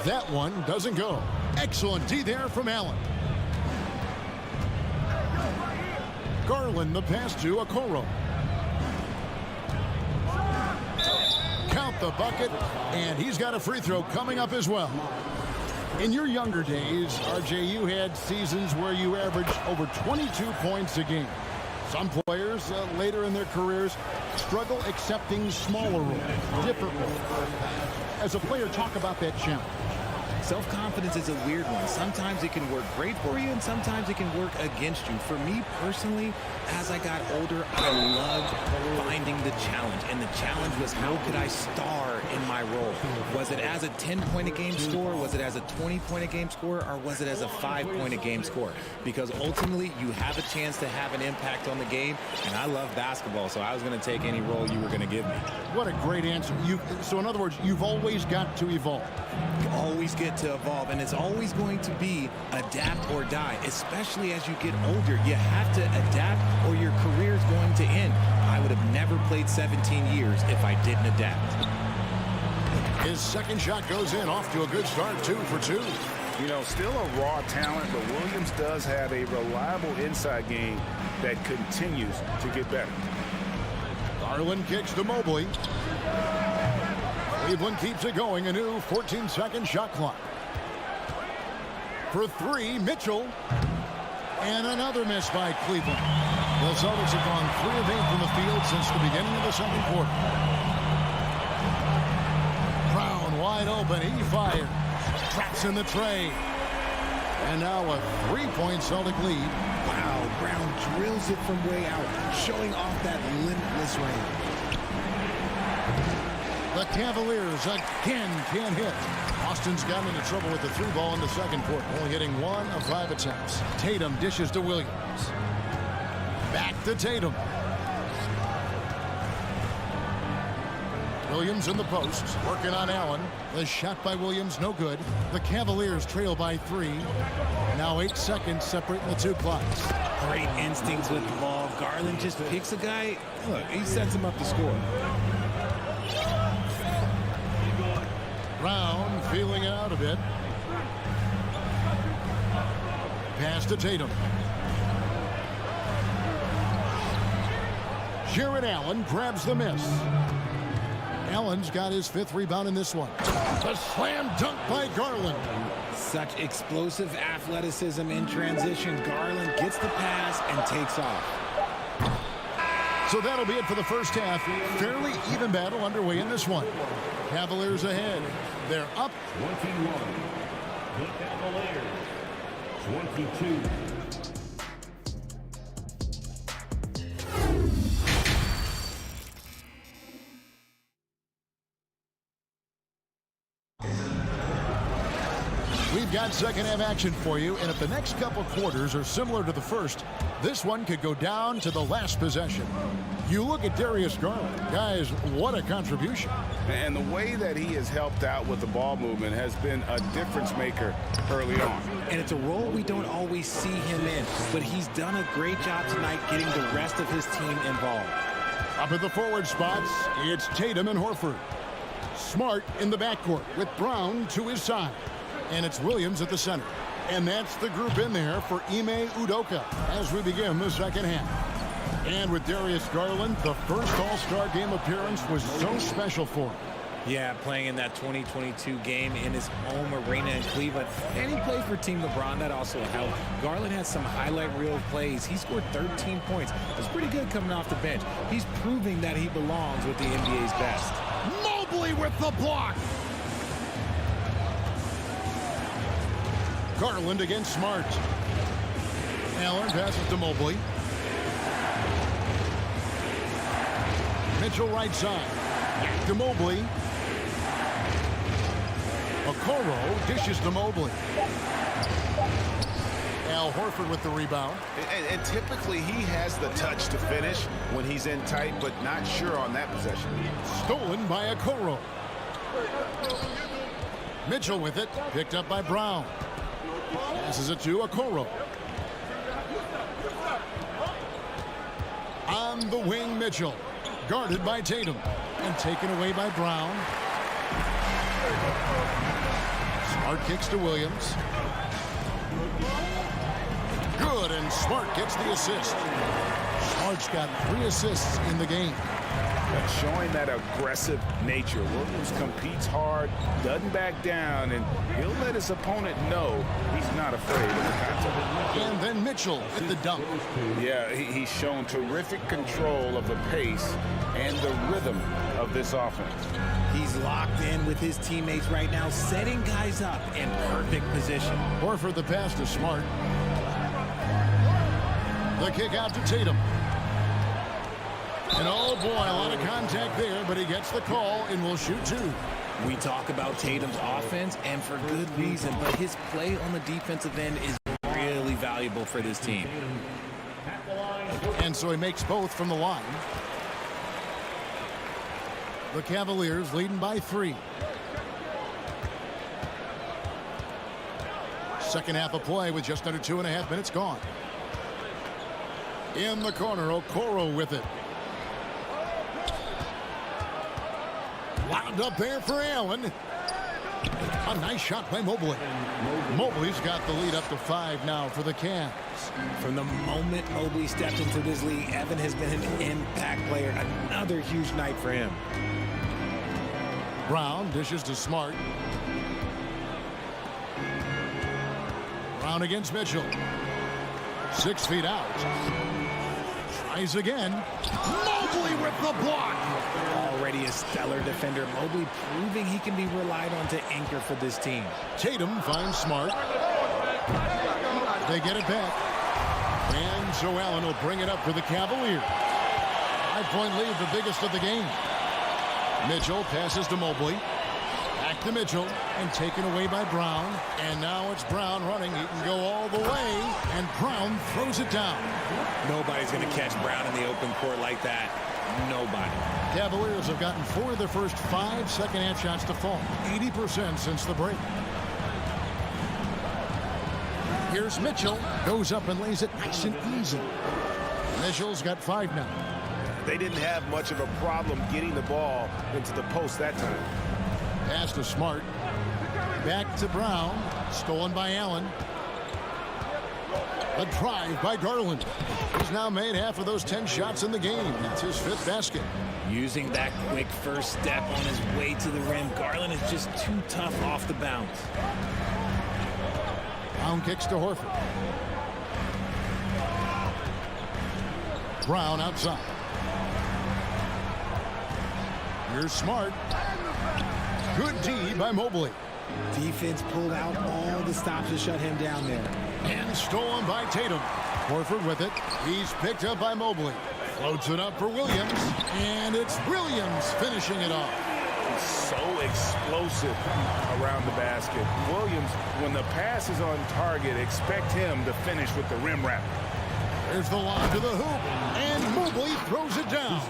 That one doesn't go. Excellent D there from Allen. Garland the pass to Okoro. Count the bucket, and he's got a free throw coming up as well. In your younger days, RJ, you had seasons where you averaged over 22 points a game. Some players later in their careers struggle accepting smaller roles, different roles. As a player, talk about that challenge. Self-confidence is a weird one. Sometimes it can work great for you, and sometimes it can work against you. For me personally, as I got older, I loved finding the challenge. And the challenge was, how could I star in my role? Was it as a 10-point-a-game scorer? Was it as a 20-point-a-game scorer? Or was it as a 5-point-a-game scorer? Because ultimately, you have a chance to have an impact on the game. And I love basketball, so I was going to take any role you were going to give me. What a great answer. So in other words, you've always got to evolve. You always get to evolve, and it's always going to be adapt or die, especially as you get older. You have to adapt or your career is going to end. I would have never played 17 years if I didn't adapt. His second shot goes in, off to a good start, 2 for 2. You know, still a raw talent, but Williams does have a reliable inside game that continues to get better. Garland kicks to Mobley. Cleveland keeps it going, a new 14-second shot clock. For 3, Mitchell. And another miss by Cleveland. The Celtics have gone 3 of 8 from the field since the beginning of the second quarter. Brown wide open, he fires. Traps in the tray. And now a 3-point Celtic lead. Wow, Brown drills it from way out, showing off that limitless range. The Cavaliers again can't hit. Boston's gotten into trouble with the 3 ball in the second quarter, only hitting 1 of 5 attempts. Tatum dishes to Williams. Back to Tatum. Williams in the post, working on Allen. The shot by Williams, no good. The Cavaliers trail by 3. Now 8 seconds separating the 2 clocks. Great instincts with the ball. Garland just picks a guy. Look, he sets him up to score. Brown feeling out a bit. Pass to Tatum. Jared Allen grabs the miss. Allen's got his 5th rebound in this one. The slam dunk by Garland. Such explosive athleticism in transition. Garland gets the pass and takes off. So that'll be it for the first half. Fairly even battle underway in this one. Cavaliers ahead. They're up 21. The Cavaliers 22. We've got second half action for you, and if the next couple quarters are similar to the first, this one could go down to the last possession. You look at Darius Garland. Guys, what a contribution. And the way that he has helped out with the ball movement has been a difference maker early on. And it's a role we don't always see him in, but he's done a great job tonight getting the rest of his team involved. Up at the forward spots, it's Tatum and Horford. Smart in the backcourt with Brown to his side. And it's Williams at the center. And that's the group in there for Ime Udoka as we begin the second half. And with Darius Garland, the first All-Star game appearance was so special for him. Yeah, playing in that 2022 game in his home arena in Cleveland. And he played for Team LeBron. That also helped. Garland had some highlight reel plays. He scored 13 points. It was pretty good coming off the bench. He's proving that he belongs with the NBA's best. Mobley with the block. Garland against Smart. Allen passes to Mobley. Mitchell right side. Back to Mobley. Okoro dishes to Mobley. Al Horford with the rebound. And typically he has the touch to finish when he's in tight, but not sure on that possession. Stolen by Okoro. Mitchell with it. Picked up by Brown. Passes it to Okoro. On the wing, Mitchell. Guarded by Tatum. And taken away by Brown. Smart kicks to Williams. Good, and Smart gets the assist. Smart's got 3 assists in the game. Showing that aggressive nature. Williams competes hard, doesn't back down, and he'll let his opponent know he's not afraid of the contact. And then Mitchell at the dunk. Yeah, he's shown terrific control of the pace and the rhythm of this offense. He's locked in with his teammates right now, setting guys up in perfect position. Horford, the pass to Smart. The kick out to Tatum. And oh boy, a lot of contact there, but he gets the call and will shoot two. We talk about Tatum's offense, and for good reason, but his play on the defensive end is really valuable for this team. And so he makes both from the line. The Cavaliers leading by 3. Second half of play with just under 2.5 minutes gone. In the corner, Okoro with it. Wound up there for Allen. A nice shot by Mobley. Mobley's got the lead up to 5 now for the Cavs. From the moment Mobley stepped into this league, Evan has been an impact player. Another huge night for him. Brown dishes to Smart. Brown against Mitchell. 6 feet out. Tries again. Mobley with the block. Already a stellar defender, Mobley proving he can be relied on to anchor for this team. Tatum finds Smart. They get it back. And so Allen will bring it up for the Cavaliers. 5-point lead, the biggest of the game. Mitchell passes to Mobley. Back to Mitchell and taken away by Brown. And now it's Brown running. He can go all the way. And Brown throws it down. Nobody's going to catch Brown in the open court like that. Nobody. Cavaliers have gotten 4 of their first 5 second-half shots to fall. 80% since the break. Here's Mitchell. Goes up and lays it nice and easy. Mitchell's got 5 now. They didn't have much of a problem getting the ball into the post that time. Pass to Smart. Back to Brown. Stolen by Allen. A drive by Garland. He's now made half of those 10 shots in the game. That's his 5th basket. Using that quick first step on his way to the rim, Garland is just too tough off the bounce. Brown kicks to Horford. Brown outside. Here's Smart. Good D by Mobley. Defense pulled out all the stops to shut him down there. And stolen by Tatum. Horford with it. He's picked up by Mobley. Floats it up for Williams. And it's Williams finishing it off. So explosive around the basket. Williams, when the pass is on target, expect him to finish with the rim wrap. There's the lob to the hoop. And Mobley throws it down.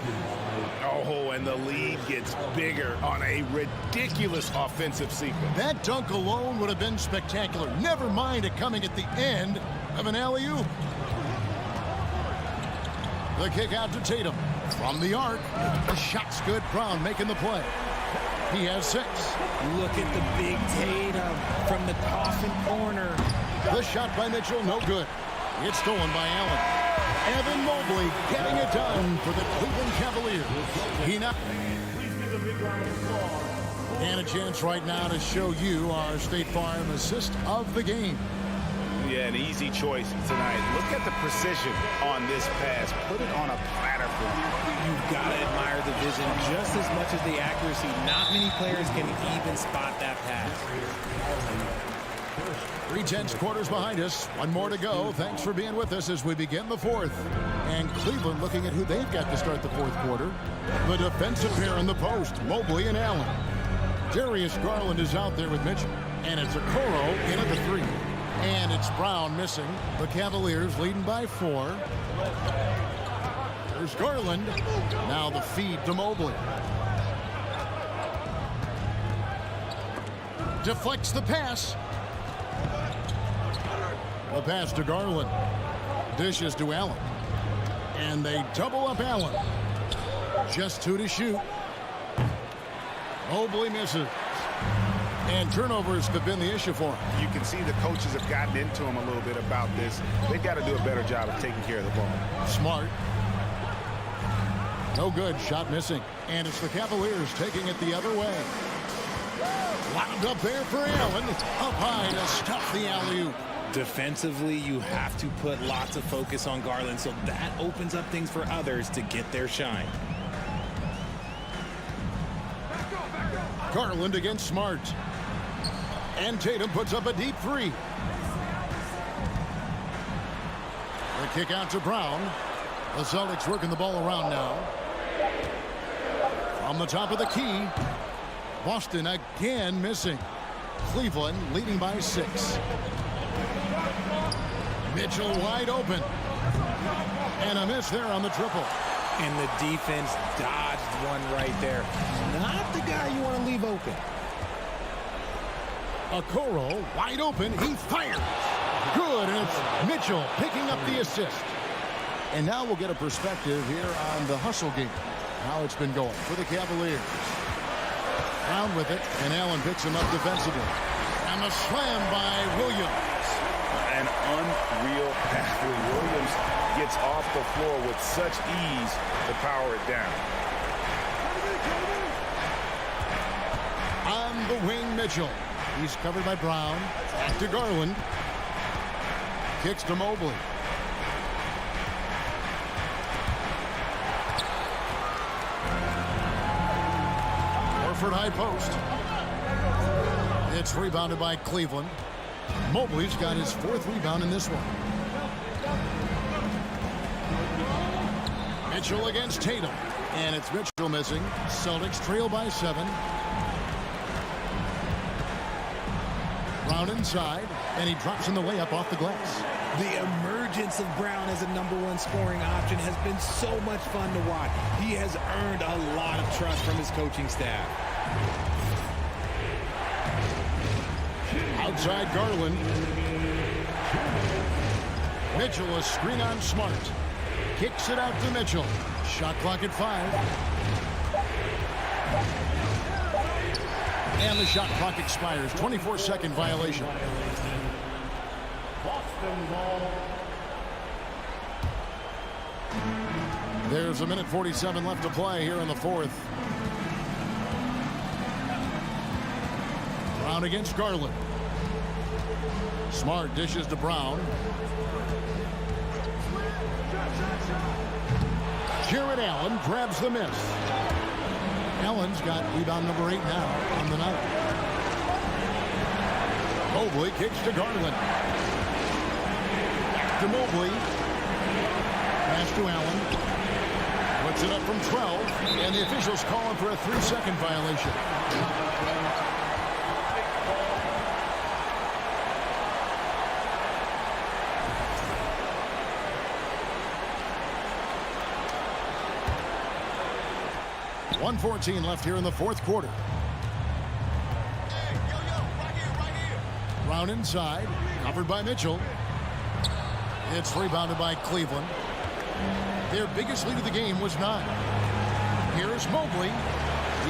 Oh, and the lead gets bigger on a ridiculous offensive sequence. That dunk alone would have been spectacular. Never mind it coming at the end of an alley-oop. The kick out to Tatum. From the arc. The shot's good. Brown making the play. He has 6. Look at the big Tatum from the coffin corner. The shot by Mitchell, no good. It's stolen by Allen. Evan Mobley getting it done for the Cleveland Cavaliers. He now... And a chance right now to show you our State Farm assist of the game. Yeah, an easy choice tonight. Look at the precision on this pass. Put it on a platter for you. You've got to admire the vision just as much as the accuracy. Not many players can even spot that pass. 3/10 quarters behind us. 1 more to go. Thanks for being with us as we begin the 4th. And Cleveland looking at who they've got to start the 4th quarter. The defensive pair in the post, Mobley and Allen. Darius Garland is out there with Mitchell. And it's Okoro in at the 3. And it's Brown missing. The Cavaliers leading by 4. There's Garland. Now the feed to Mobley. Deflects the pass. The pass to Garland. Dishes to Allen. And they double up Allen. Just 2 to shoot. Mobley misses. And turnovers have been the issue for him. You can see the coaches have gotten into him a little bit about this. They've got to do a better job of taking care of the ball. Smart. No good. Shot missing. And it's the Cavaliers taking it the other way. Wound up there for Allen. Up high to stuff the alley-oop. Defensively, you have to put lots of focus on Garland, so that opens up things for others to get their shine. Garland against Smart. And Tatum puts up a deep three. The kick out to Brown. The Celtics working the ball around now. From the top of the key. Boston again missing. Cleveland leading by 6. Mitchell wide open. And a miss there on the triple. And the defense dodged one right there. Not the guy you want to leave open. Okoro wide open. He fires. Good. And it's Mitchell picking up the assist. And now we'll get a perspective here on the hustle game. How it's been going for the Cavaliers. Brown with it. And Allen picks him up defensively. And the slam by Williams. An unreal pass. Williams gets off the floor with such ease to power it down. On the wing, Mitchell. He's covered by Brown. Back to Garland. Kicks to Mobley. Horford high post. It's rebounded by Cleveland. Mobley's got his 4th rebound in this one. Mitchell against Tatum. And it's Mitchell missing. Celtics trail by 7. Brown inside. And he drops in the layup off the glass. The emergence of Brown as a #1 scoring option has been so much fun to watch. He has earned a lot of trust from his coaching staff. Outside Garland. Mitchell a screen on Smart. Kicks it out to Mitchell. Shot clock at 5. And the shot clock expires. 24-second violation. There's a minute 47 left to play here in the 4th. Brown against Garland. Smart dishes to Brown. Jared Allen grabs the miss. Allen's got rebound number 8 now on the night. Mobley kicks to Garland. Back to Mobley. Pass to Allen. Puts it up from 12. And the officials calling for a 3-second violation. .114 left here in the 4th quarter. Brown inside, covered by Mitchell. It's rebounded by Cleveland. Their biggest lead of the game was 9. Here's Mobley.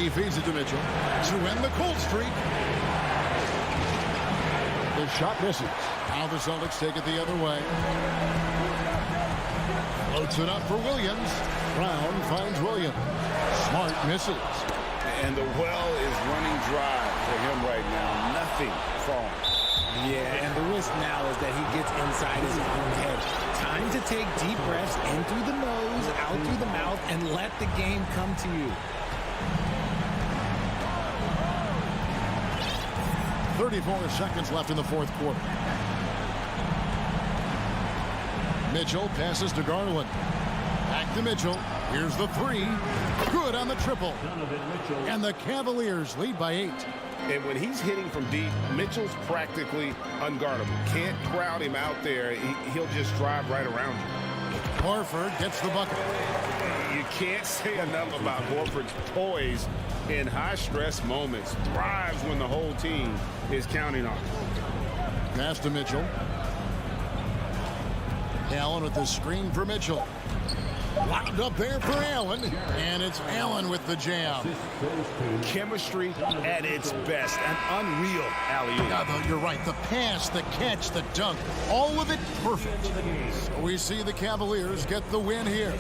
He feeds it to Mitchell to end the cold streak. The shot misses. Now the Celtics take it the other way. Floats it up for Williams. Brown finds Williams. Smart misses. And the well is running dry for him right now. Nothing falling. Yeah, and the risk now is that he gets inside his own head. Time to take deep breaths in through the nose, out through the mouth, and let the game come to you. 34 seconds left in the 4th quarter. Mitchell passes to Garland. Back to Mitchell. Here's the 3. Good on the triple. And the Cavaliers lead by 8. And when he's hitting from deep, Mitchell's practically unguardable. Can't crowd him out there. He'll just drive right around you. Horford gets the bucket. You can't say enough about Horford's poise in high-stress moments. Thrives when the whole team is counting on him. Pass to Mitchell. Allen with the screen for Mitchell. Wound up there for Allen, and it's Allen with the jam. Chemistry at its best. An unreal alley-oop. Yeah, you're right. The pass, the catch, the dunk, all of it perfect. So we see the Cavaliers get the win here.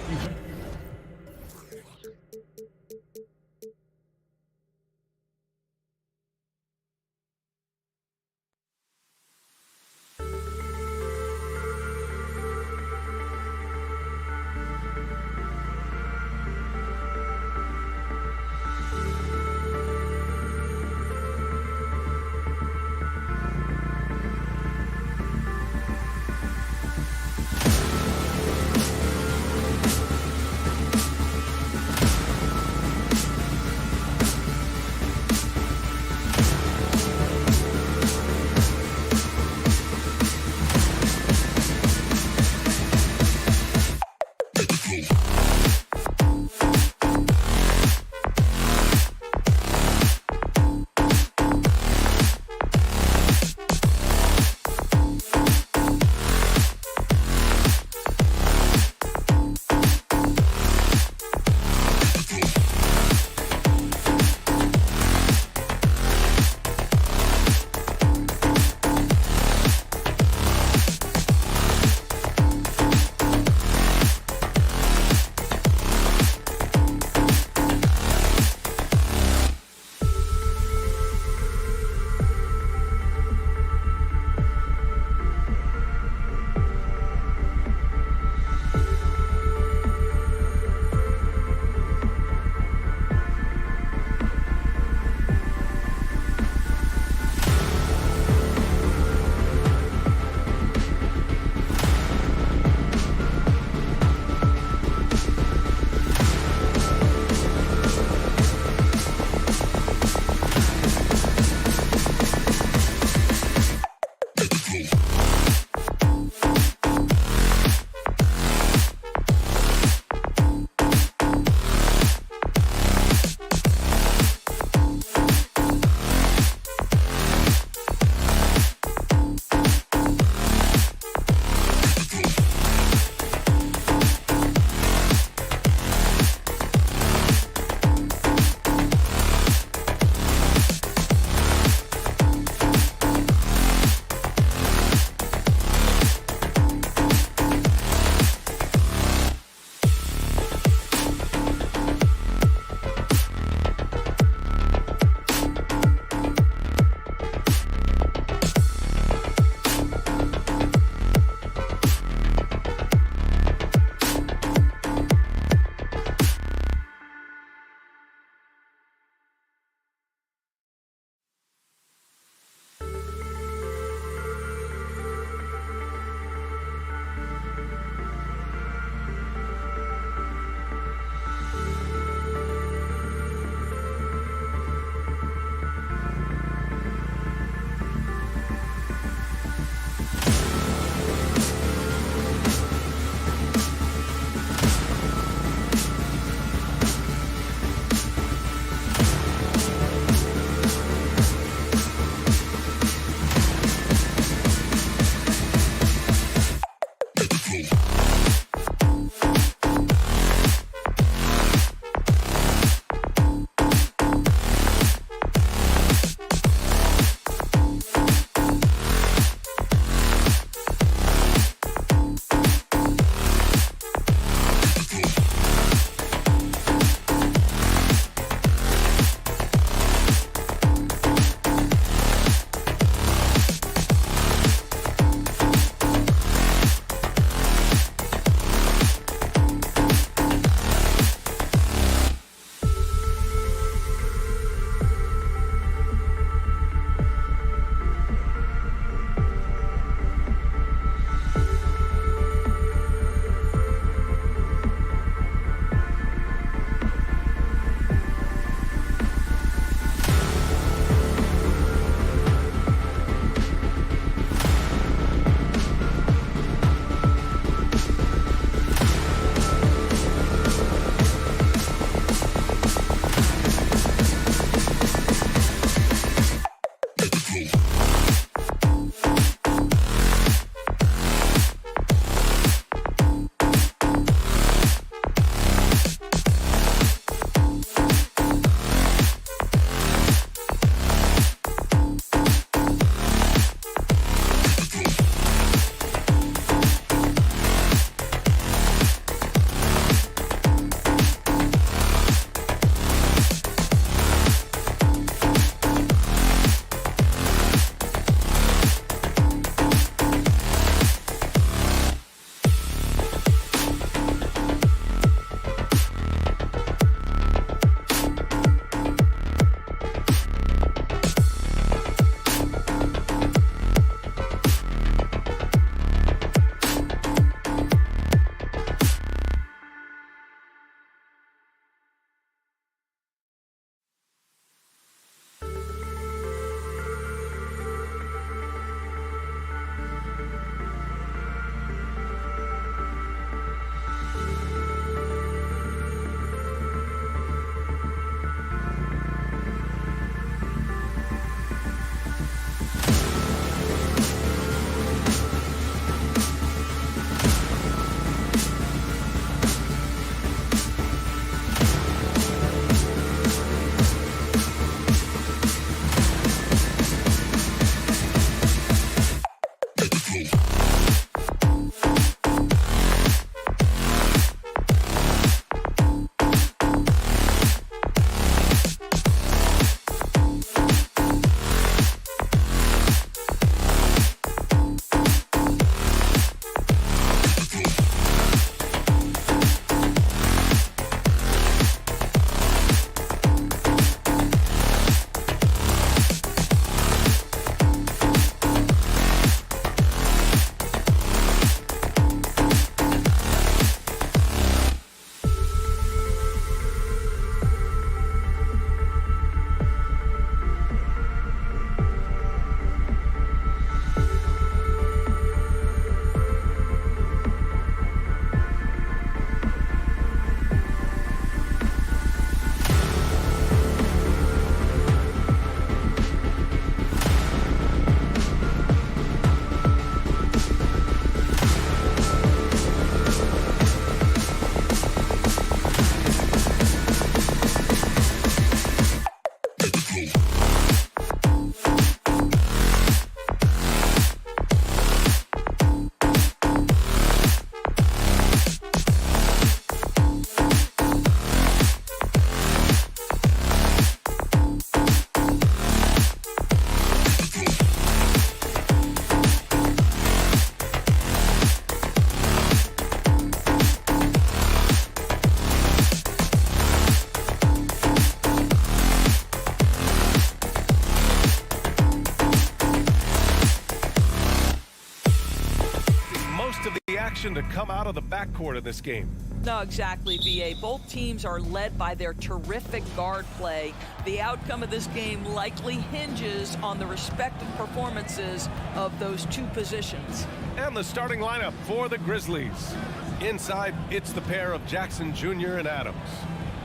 emotion to come out of the backcourt of this game. No, exactly, B.A. Both teams are led by their terrific guard play. The outcome of this game likely hinges on the respective performances of those two positions. And the starting lineup for the Grizzlies. Inside, it's the pair of Jackson Jr. and Adams.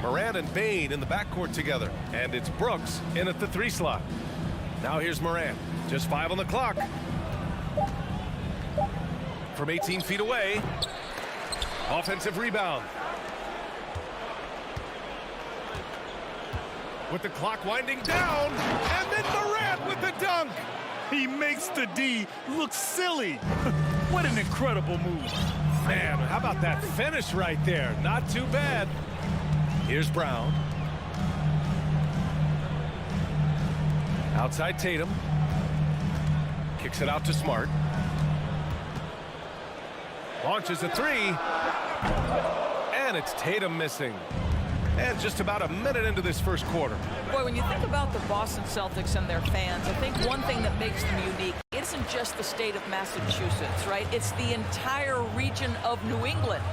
Morant and Bane in the backcourt together. And it's Brooks in at the 3 slot. Now here's Morant. Just 5 on the clock. From 18 feet away. Offensive rebound. With the clock winding down. And then Morant with the dunk. He makes the D look silly. What an incredible move. Man, how about that finish right there? Not too bad. Here's Brown. Outside Tatum. Kicks it out to Smart. Launches a 3. And it's Tatum missing. And just about a minute into this first quarter. Boy, when you think about the Boston Celtics and their fans, I think one thing that makes them unique isn't just the state of Massachusetts, right? It's the entire region of New England.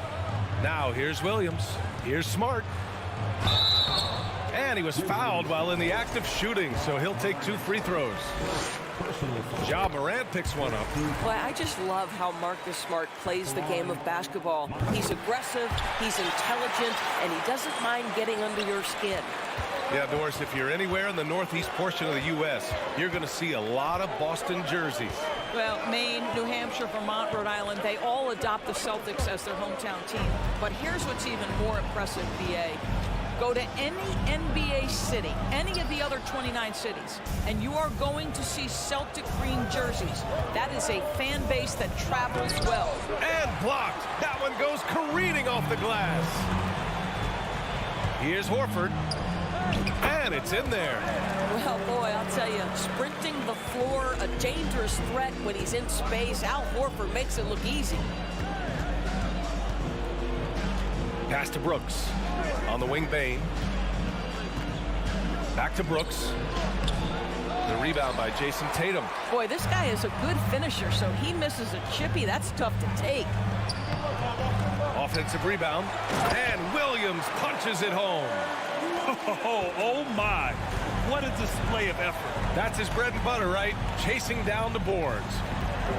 Now here's Williams. Here's Smart. And he was fouled while in the act of shooting, so he'll take 2 free throws. Ja Morant picks one up. Boy, I just love how Marcus Smart plays the game of basketball. He's aggressive, he's intelligent, and he doesn't mind getting under your skin. Yeah, Doris, if you're anywhere in the northeast portion of the U.S., you're going to see a lot of Boston jerseys. Well, Maine, New Hampshire, Vermont, Rhode Island, they all adopt the Celtics as their hometown team. But here's what's even more impressive, B.A. Go to any NBA city, any of the other 29 cities, and you are going to see Celtic green jerseys. That is a fan base that travels well. And blocked. That one goes careening off the glass. Here's Horford. And it's in there. Well, boy, I'll tell you, sprinting the floor, a dangerous threat when he's in space. Al Horford makes it look easy. Pass to Brooks. On the wing, Bane. Back to Brooks. The rebound by Jason Tatum. Boy, this guy is a good finisher, so he misses a chippy. That's tough to take. Offensive rebound. And Williams punches it home. Oh my. What a display of effort. That's his bread and butter, right? Chasing down the boards.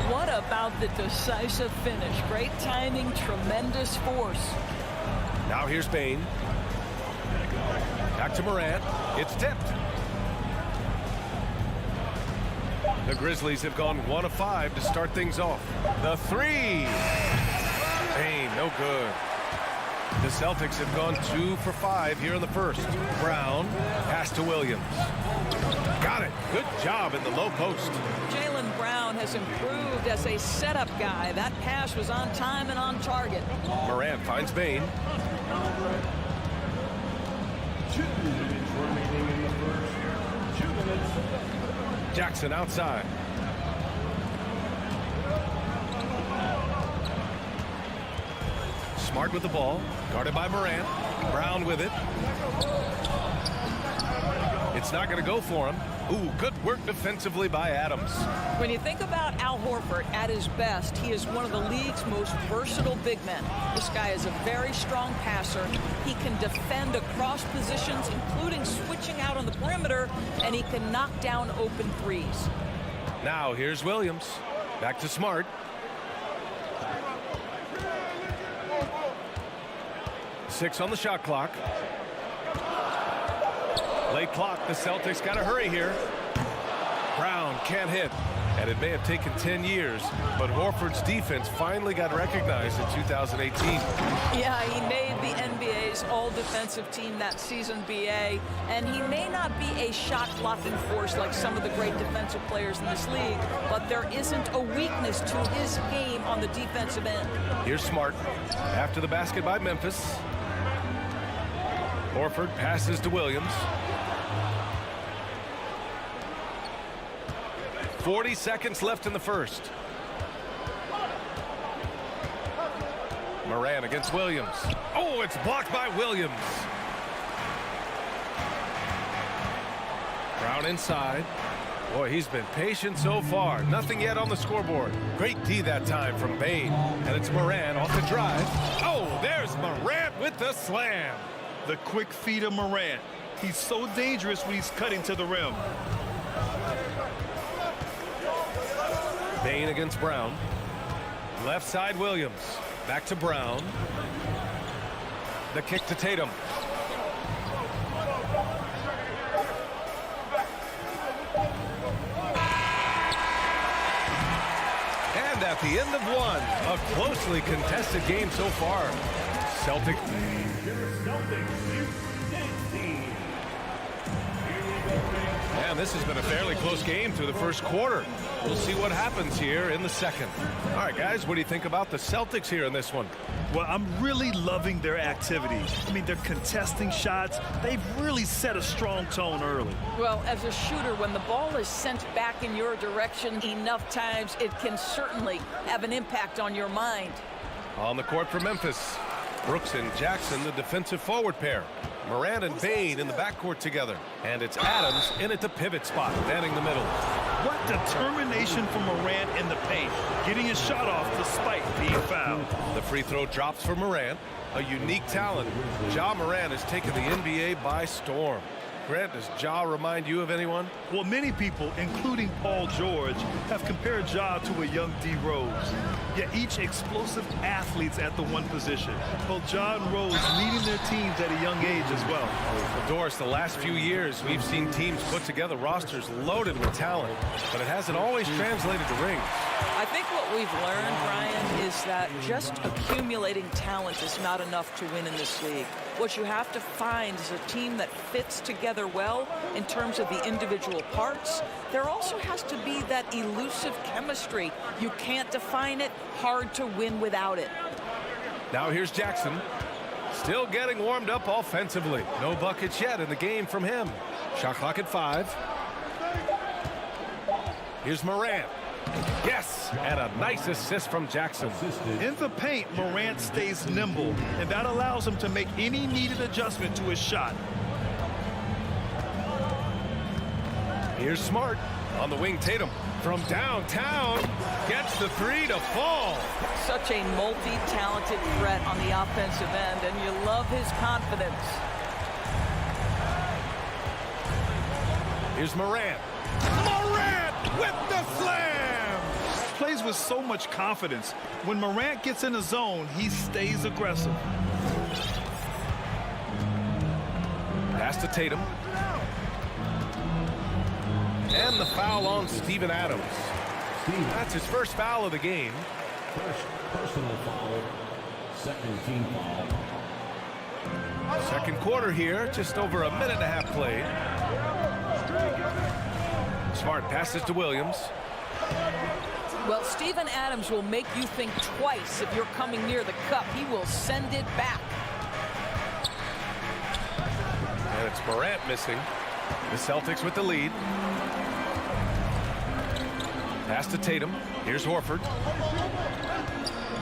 What about the decisive finish? Great timing, tremendous force. Now here's Bane. Back to Morant. It's tipped. The Grizzlies have gone 1 of 5 to start things off. The 3. Bane, no good. The Celtics have gone 2 for 5 here in the first. Brown, pass to Williams. Got it. Good job in the low post. Jaylen Brown has improved as a setup guy. That pass was on time and on target. Morant finds Bane. 2 minutes remaining in the first. 2 minutes. Jackson outside. Smart with the ball. Guarded by Morant. Brown with it. It's not going to go for him. Ooh, good work defensively by Adams. When you think about Al Horford at his best, he is one of the league's most versatile big men. This guy is a very strong passer. He can defend across positions, including switching out on the perimeter, and he can knock down open threes. Now here's Williams. Back to Smart. Six on the shot clock. Late clock. The Celtics got to hurry here. Brown can't hit. And it may have taken 10 years, but Horford's defense finally got recognized in 2018. Yeah, he made the NBA's all-defensive team that season, BA, and he may not be a shot-blocking force like some of the great defensive players in this league, but there isn't a weakness to his game on the defensive end. Here's Smart. After the basket by Memphis. Horford passes to Williams. 40 seconds left in the first. Morant against Williams. Oh, it's blocked by Williams. Brown inside. Boy, he's been patient so far. Nothing yet on the scoreboard. Great D that time from Bane. And it's Morant off the drive. Oh, there's Morant with the slam. The quick feed of Morant. He's so dangerous when he's cutting to the rim. Bane against Brown. Left side Williams. Back to Brown. The kick to Tatum. And at the end of one, a closely contested game so far. Celtic. And this has been a fairly close game through the first quarter. We'll see what happens here in the second. All right, guys, what do you think about the Celtics here in this one? Well, I'm really loving their activity. I mean, they're contesting shots. They've really set a strong tone early. Well, as a shooter, when the ball is sent back in your direction enough times, it can certainly have an impact on your mind. On the court for Memphis, Brooks and Jackson, the defensive forward pair. Morant and Bane in the backcourt together. And it's Adams in at the pivot spot, manning the middle. What determination from Morant in the paint, getting his shot off despite being fouled. The free throw drops for Morant, a unique talent. Ja Morant has taken the NBA by storm. Grant, does Ja remind you of anyone? Well, many people, including Paul George, have compared Ja to a young D. Rose. Yet each explosive athletes at the one position. Both Ja and Rose leading their teams at a young age as well. Well, Doris, the last few years, we've seen teams put together rosters loaded with talent, but it hasn't always translated to rings. I think what we've learned, Ryan, is that just accumulating talent is not enough to win in this league. What you have to find is a team that fits together well in terms of the individual parts. There also has to be that elusive chemistry. You can't define it, hard to win without it. Now here's Jackson. Still getting warmed up offensively. No buckets yet in the game from him. Shot clock at 5. Here's Morant. Yes, and a nice assist from Jackson. In the paint, Morant stays nimble, and that allows him to make any needed adjustment to his shot. Here's Smart on the wing. Tatum from downtown gets the 3 to fall. Such a multi-talented threat on the offensive end, and you love his confidence. Here's Morant. Morant with the slam! Plays with so much confidence. When Morant gets in the zone, he stays aggressive. Pass to Tatum. And the foul on Steven Adams. That's his first foul of the game. First personal foul, second team foul. Second quarter here, just over a minute and a half played. Smart passes to Williams. Well, Steven Adams will make you think twice if you're coming near the cup. He will send it back. And it's Morant missing. The Celtics with the lead. Pass to Tatum. Here's Horford.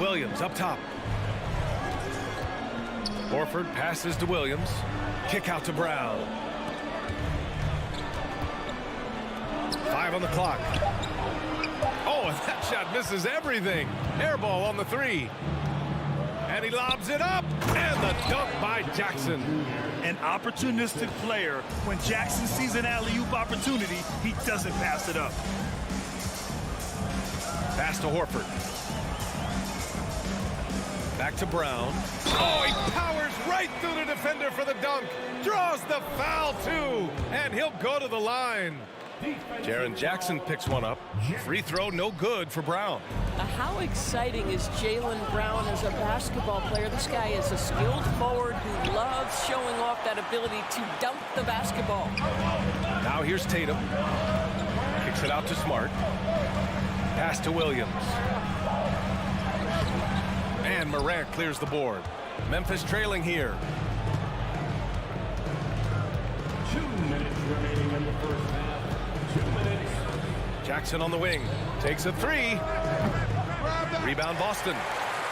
Williams up top. Horford passes to Williams. Kick out to Brown. 5 on the clock. Oh, and that shot misses everything. Air ball on the 3. And he lobs it up. And the dunk by Jackson. An opportunistic player. When Jackson sees an alley-oop opportunity, he doesn't pass it up. Pass to Horford. Back to Brown. Oh, he powers right through the defender for the dunk. Draws the foul, too. And he'll go to the line. Jaren Jackson picks one up. Free throw, no good for Brown. How exciting is Jaylen Brown as a basketball player? This guy is a skilled forward who loves showing off that ability to dunk the basketball. Now here's Tatum. Kicks it out to Smart. Pass to Williams. And Morant clears the board. Memphis trailing here. 2 minutes remaining in the first half. 2 minutes. Jackson on the wing. Takes a 3. Rebound Boston.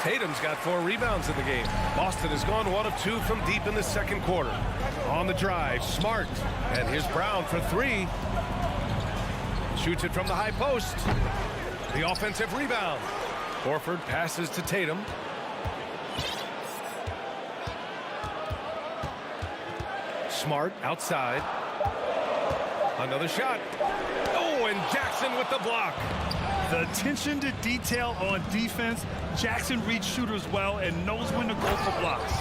Tatum's got 4 rebounds in the game. Boston has gone 1 of 2 from deep in the second quarter. On the drive, Smart. And here's Brown for 3. shoots it from the high post. The offensive rebound. Horford passes to Tatum. Smart outside. Another shot. Oh, and Jackson with the block. The attention to detail on defense. Jackson reads shooters well and knows when to go for blocks.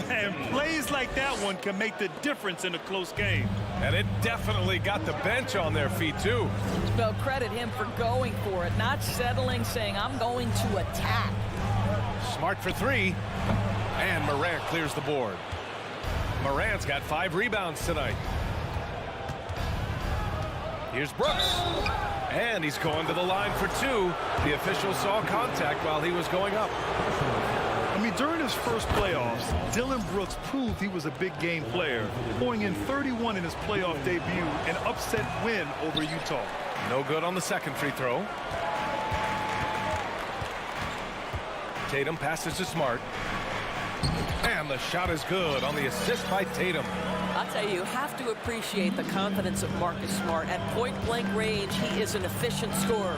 And plays like that one can make the difference in a close game. And it definitely got the bench on their feet, too. Well, credit him for going for it, not settling, saying, I'm going to attack. Smart for three. And Morant clears the board. Morant's got 5 rebounds tonight. Here's Brooks. And he's going to the line for 2. The official saw contact while he was going up. I mean, during his first playoffs, Dylan Brooks proved he was a big game player, pouring in 31 in his playoff debut, an upset win over Utah. No good on the second free throw. Tatum passes to Smart. And the shot is good on the assist by Tatum. I'll tell you, you have to appreciate the confidence of Marcus Smart. At point-blank range, he is an efficient scorer.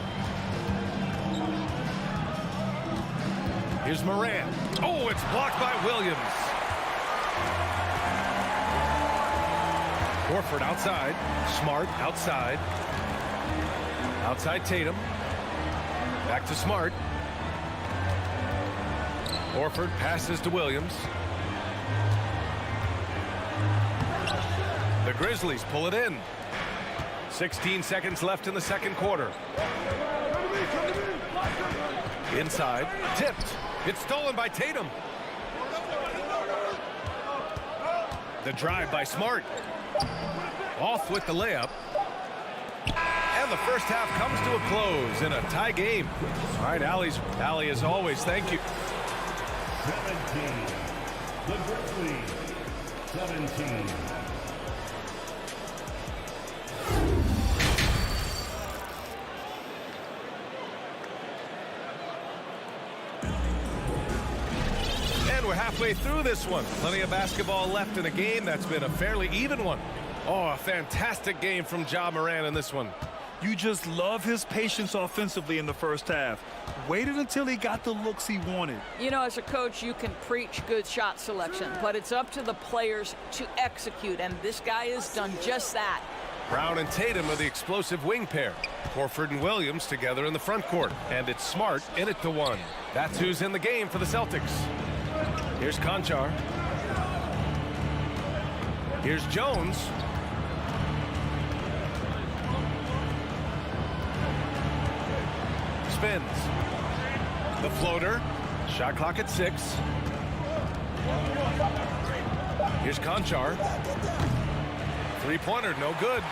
Here's Morant. Oh, it's blocked by Williams. Horford outside. Smart outside. Outside Tatum. Back to Smart. Horford passes to Williams. The Grizzlies pull it in. 16 seconds left in the second quarter. Inside. Tipped. It's stolen by Tatum. The drive by Smart. Off with the layup. And the first half comes to a close in a tie game. All right, Allie, as always, thank you. 17. The Grizzlies. 17. And we're halfway through this one. Plenty of basketball left in a game that's been a fairly even one. Oh, a fantastic game from Ja Morant in this one. You just love his patience offensively in the first half. Waited until he got the looks he wanted. You know, as a coach, you can preach good shot selection, but it's up to the players to execute, and this guy has done just that. Brown and Tatum are the explosive wing pair. Horford and Williams together in the front court. And it's Smart in it to 1. That's who's in the game for the Celtics. Here's Conchar. Here's Jones. Spins. The floater. Shot clock at 6. Here's Conchar. Three-pointer, no good.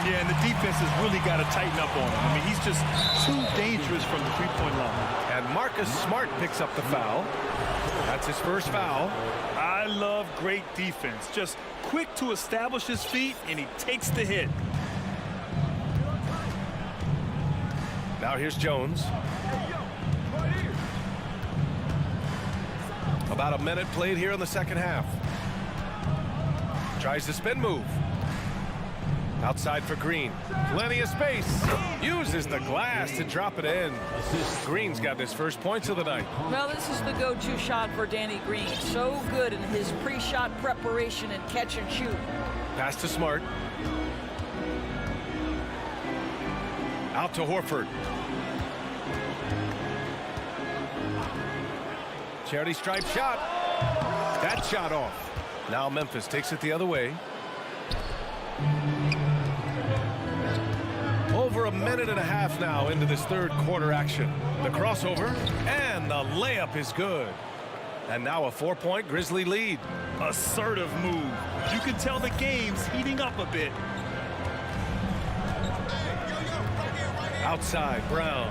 Yeah, and the defense has really got to tighten up on him. I mean, he's just too dangerous from the three-point line. And Marcus Smart picks up the foul. That's his first foul. I love great defense. Just quick to establish his feet, and he takes the hit. Now here's Jones. About a minute played here in the second half. Tries the spin move. Outside for Green. Plenty of space. Uses the glass to drop it in. Green's got his first points of the night. Well, this is the go-to shot for Danny Green. So good in his pre-shot preparation and catch and shoot. Pass to Smart. Out to Horford. Charity stripe shot. That shot off. Now Memphis takes it the other way. Over a minute and a half now into this third quarter action. The crossover and the layup is good. And now a 4-point Grizzly lead. Assertive move. You can tell the game's heating up a bit. Outside, Brown.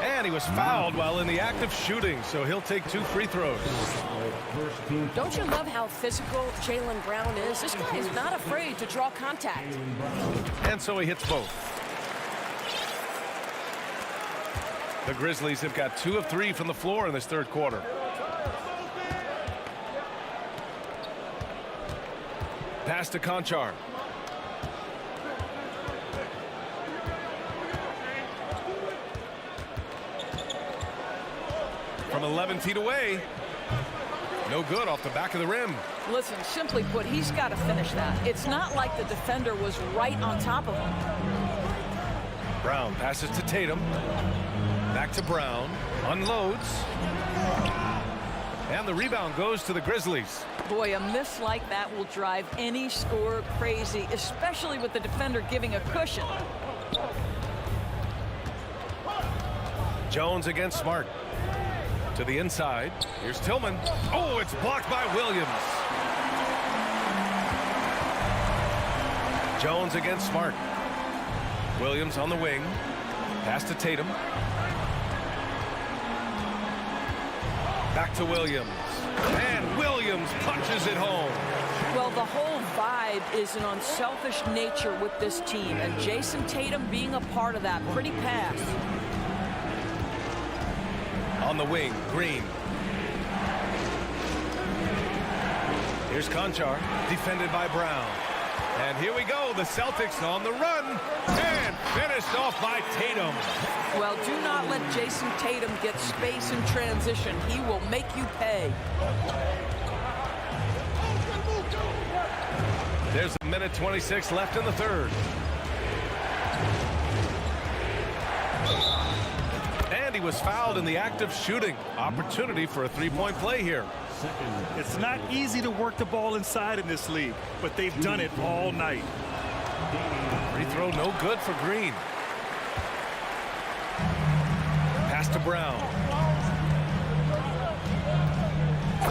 And he was fouled while in the act of shooting, so he'll take 2 free throws. Don't you love how physical Jaylen Brown is? This guy is not afraid to draw contact. And so he hits both. The Grizzlies have got 2 of 3 from the floor in this third quarter. Pass to Conchar. from 11 feet away. No good off the back of the rim. Listen, simply put, he's got to finish that. It's not like the defender was right on top of him. Brown passes to Tatum. Back to Brown. Unloads. And the rebound goes to the Grizzlies. Boy, a miss like that will drive any scorer crazy, especially with the defender giving a cushion. Jones against Smart. To the inside. Here's Tillman. Oh, it's blocked by Williams. Jones against Smart. Williams on the wing. Pass to Tatum. Back to Williams. And Williams punches it home. Well, the whole vibe is an unselfish nature with this team, and Jason Tatum being a part of that. Pretty pass. On the wing, Green. Here's Conchar, defended by Brown. And here we go, the Celtics on the run, and finished off by Tatum. Well, do not let Jason Tatum get space in transition. He will make you pay. There's a minute 26 left in the third. And he was fouled in the act of shooting. Opportunity for a three-point play here. It's not easy to work the ball inside in this league, but they've done it all night. Free throw no good for Green. Pass to Brown.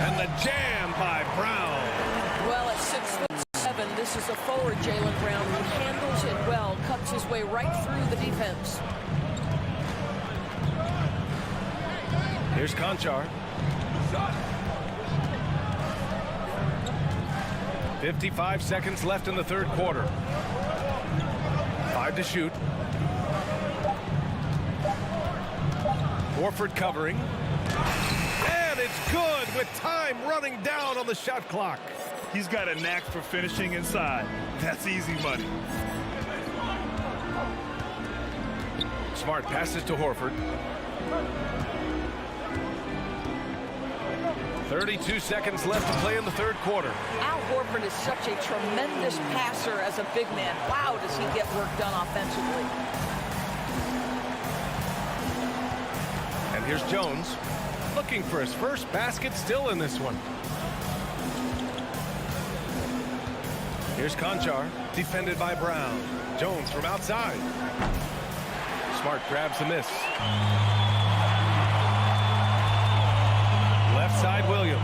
And the jam by Brown. Well, at 6'7", this is a forward, Jaylen Brown, who handles it well, cuts his way right through the defense. Here's Conchar. 55 seconds left in the third quarter. 5 to shoot. Horford covering. And it's good with time running down on the shot clock. He's got a knack for finishing inside. That's easy money. Smart passes to Horford. 32 seconds left to play in the third quarter. Al Horford is such a tremendous passer as a big man. Wow, does he get work done offensively. And here's Jones, looking for his first basket, still in this one. Here's Conchar, defended by Brown. Jones from outside. Smart grabs the miss. Left side, Williams.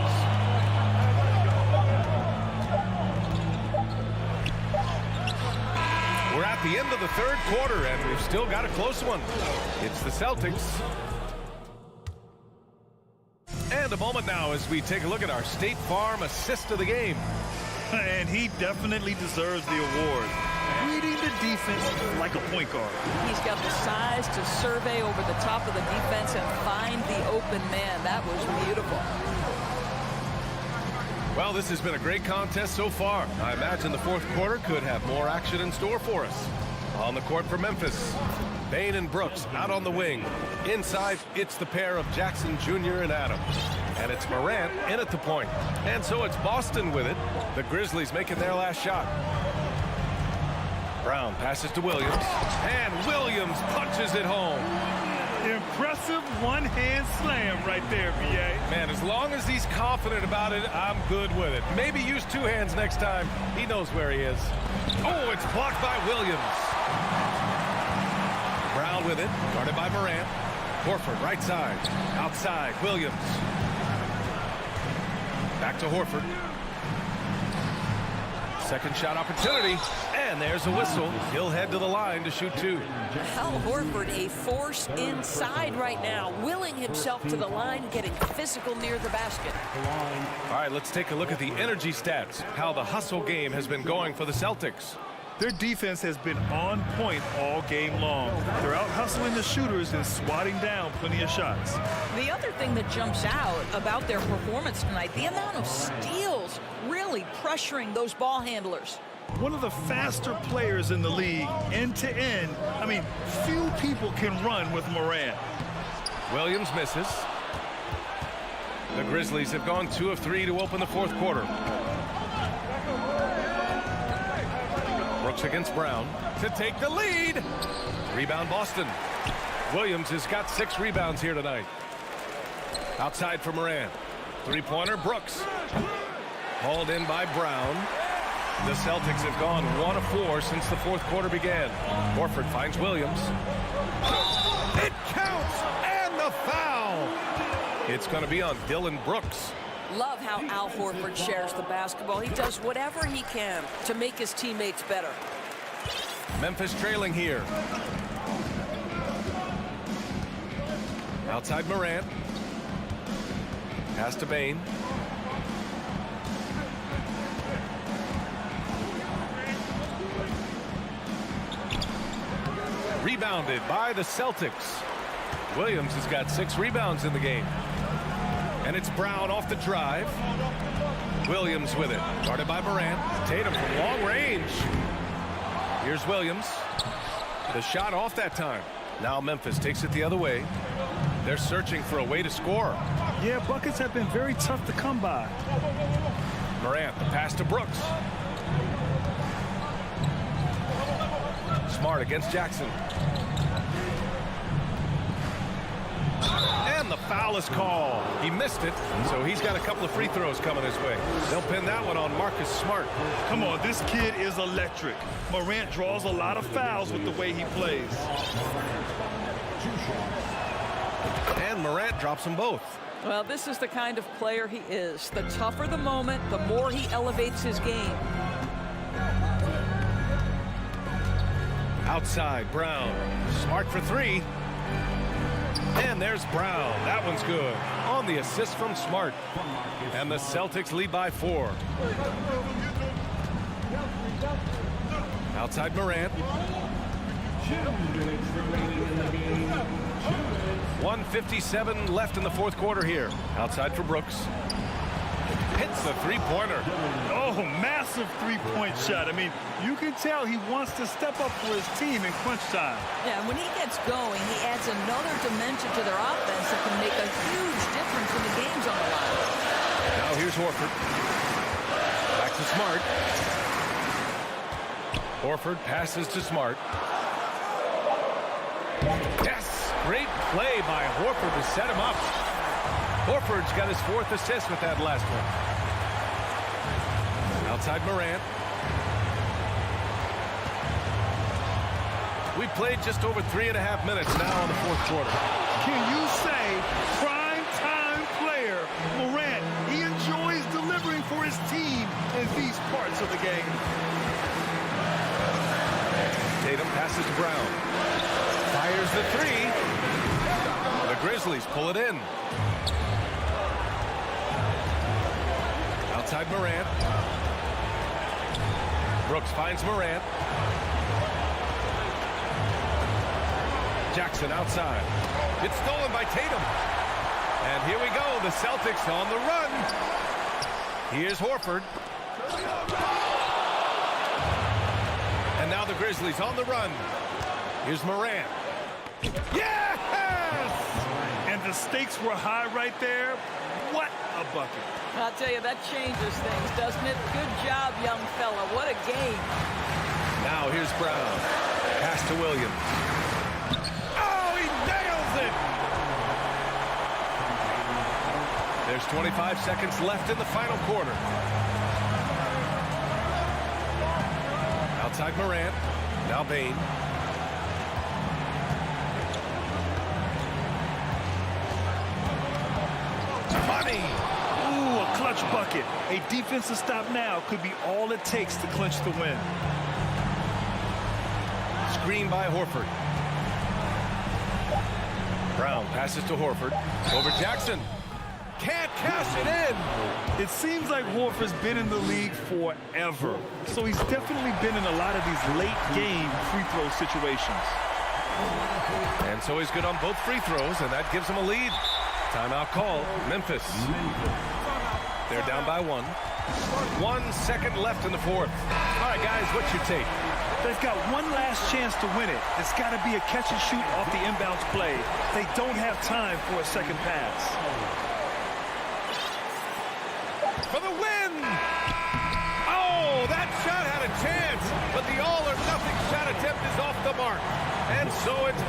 We're at the end of the third quarter, and we've still got a close one. It's the Celtics. And a moment now as we take a look at our State Farm assist of the game. And he definitely deserves the award. Reading the defense like a point guard. He's got the size to survey over the top of the defense and find the open man. That was beautiful. Well, this has been a great contest so far. I imagine the fourth quarter could have more action in store for us. On the court for Memphis, Bain and Brooks out on the wing. Inside, it's the pair of Jackson Jr. and Adams. And it's Morant in at the point. And so it's Boston with it. The Grizzlies making their last shot. Brown passes to Williams. And Williams punches it home. Impressive one-hand slam right there, B.A. Man, as long as he's confident about it, I'm good with it. Maybe use two hands next time. He knows where he is. Oh, it's blocked by Williams. Brown with it, guarded by Morant. Horford, right side. Outside, Williams. Back to Horford. Second shot opportunity. And there's a whistle. He'll head to the line to shoot two. Al Horford, a force inside right now, willing himself to the line, getting physical near the basket. All right, let's take a look at the energy stats, how the hustle game has been going for the Celtics. Their defense has been on point all game long. They're out hustling the shooters and swatting down plenty of shots. The other thing that jumps out about their performance tonight, the amount of steals really pressuring those ball handlers. One of the faster players in the league, end to end. I mean, few people can run with Morant. Williams misses. The Grizzlies have gone 2 of 3 to open the fourth quarter. Brooks against Brown to take the lead. Rebound Boston. Williams has got 6 rebounds here tonight. Outside for Morant. Three-pointer, Brooks. Hauled in by Brown. The Celtics have gone 1 of 4 since the fourth quarter began. Horford finds Williams. It counts, and the foul. It's going to be on Dillon Brooks. Love how Al Horford shares the basketball. He does whatever he can to make his teammates better. Memphis trailing here. Outside Morant. Pass to Bane. Rebounded by the Celtics. Williams has got 6 rebounds in the game. And it's Brown off the drive. Williams with it. Guarded by Morant. Tatum from long range. Here's Williams. The shot off that time. Now Memphis takes it the other way. They're searching for a way to score. Yeah, buckets have been very tough to come by. Morant, the pass to Brooks. Smart against Jackson. And the foul is called. He missed it, so he's got a couple of free throws coming his way. They'll pin that one on Marcus Smart. Come on, this kid is electric. Morant draws a lot of fouls with the way he plays. And Morant drops them both. Well, this is the kind of player he is. The tougher the moment, the more he elevates his game. Outside, Brown. Smart for 3. And there's Brown. That one's good. On the assist from Smart. And the Celtics lead by 4. Outside Morant. 1:57 left in the fourth quarter here. Outside for Brooks. Hits the three-pointer. Oh, massive three-point shot. I mean, you can tell he wants to step up for his team in crunch time. Yeah, and when he gets going, he adds another dimension to their offense that can make a huge difference when the game's on the line. Now here's Horford. Back to Smart. Horford passes to Smart. Yes! Great play by Horford to set him up. Horford's got his 4th assist with that last one. Outside Morant. We've played just over 3.5 minutes now in the fourth quarter. Can you say prime-time player Morant? He enjoys delivering for his team in these parts of the game. Tatum passes to Brown. Fires the 3. The Grizzlies pull it in. Outside Morant. Brooks finds Morant. Jackson outside. It's stolen by Tatum. And here we go. The Celtics on the run. Here's Horford. And now the Grizzlies on the run. Here's Morant. Yes! And the stakes were high right there. What a bucket. I'll tell you, that changes things, doesn't it? Good job, young fella. What a game. Now here's Brown. Pass to Williams. Oh, he nails it! There's 25 seconds left in the final quarter. Outside Morant. Now Bane. Money! Ooh, a clutch bucket. A defensive stop now could be all it takes to clinch the win. Screen by Horford. Brown passes to Horford. Over Jackson. Can't cash it in. It seems like Horford's been in the league forever. So he's definitely been in a lot of these late game free throw situations. And so he's good on both free throws, and that gives him a lead. Timeout call, Memphis. They're down by 1. 1 second left in the fourth. All right, guys, what's your take? They've got one last chance to win it. It's got to be a catch and shoot off the inbounds play. They don't have time for a second pass. And so it's...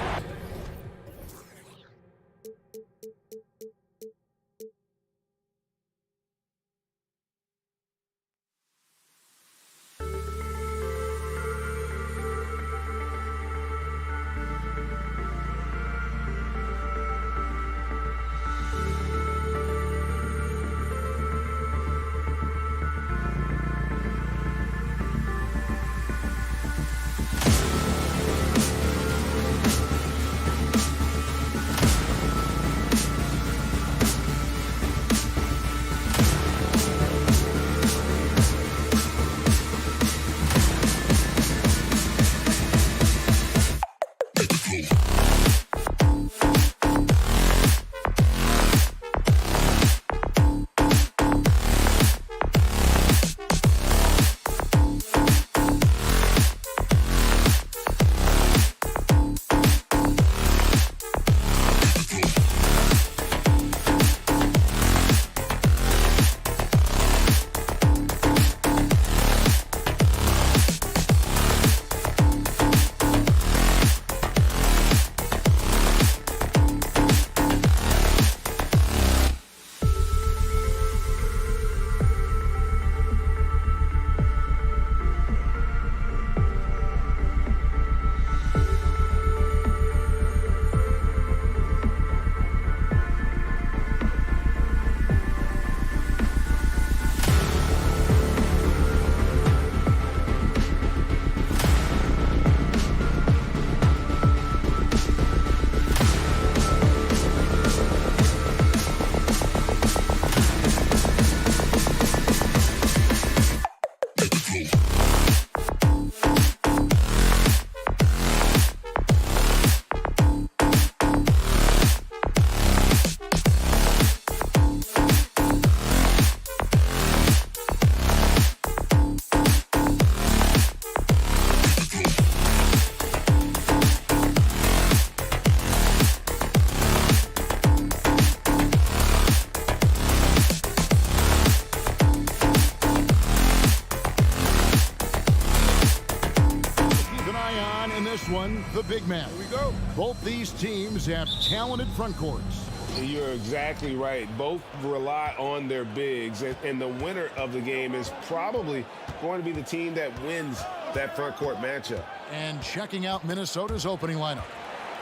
One, the big man. Here we go. Both these teams have talented front courts. You're exactly right. Both rely on their bigs, and the winner of the game is probably going to be the team that wins that front court matchup. And checking out Minnesota's opening lineup.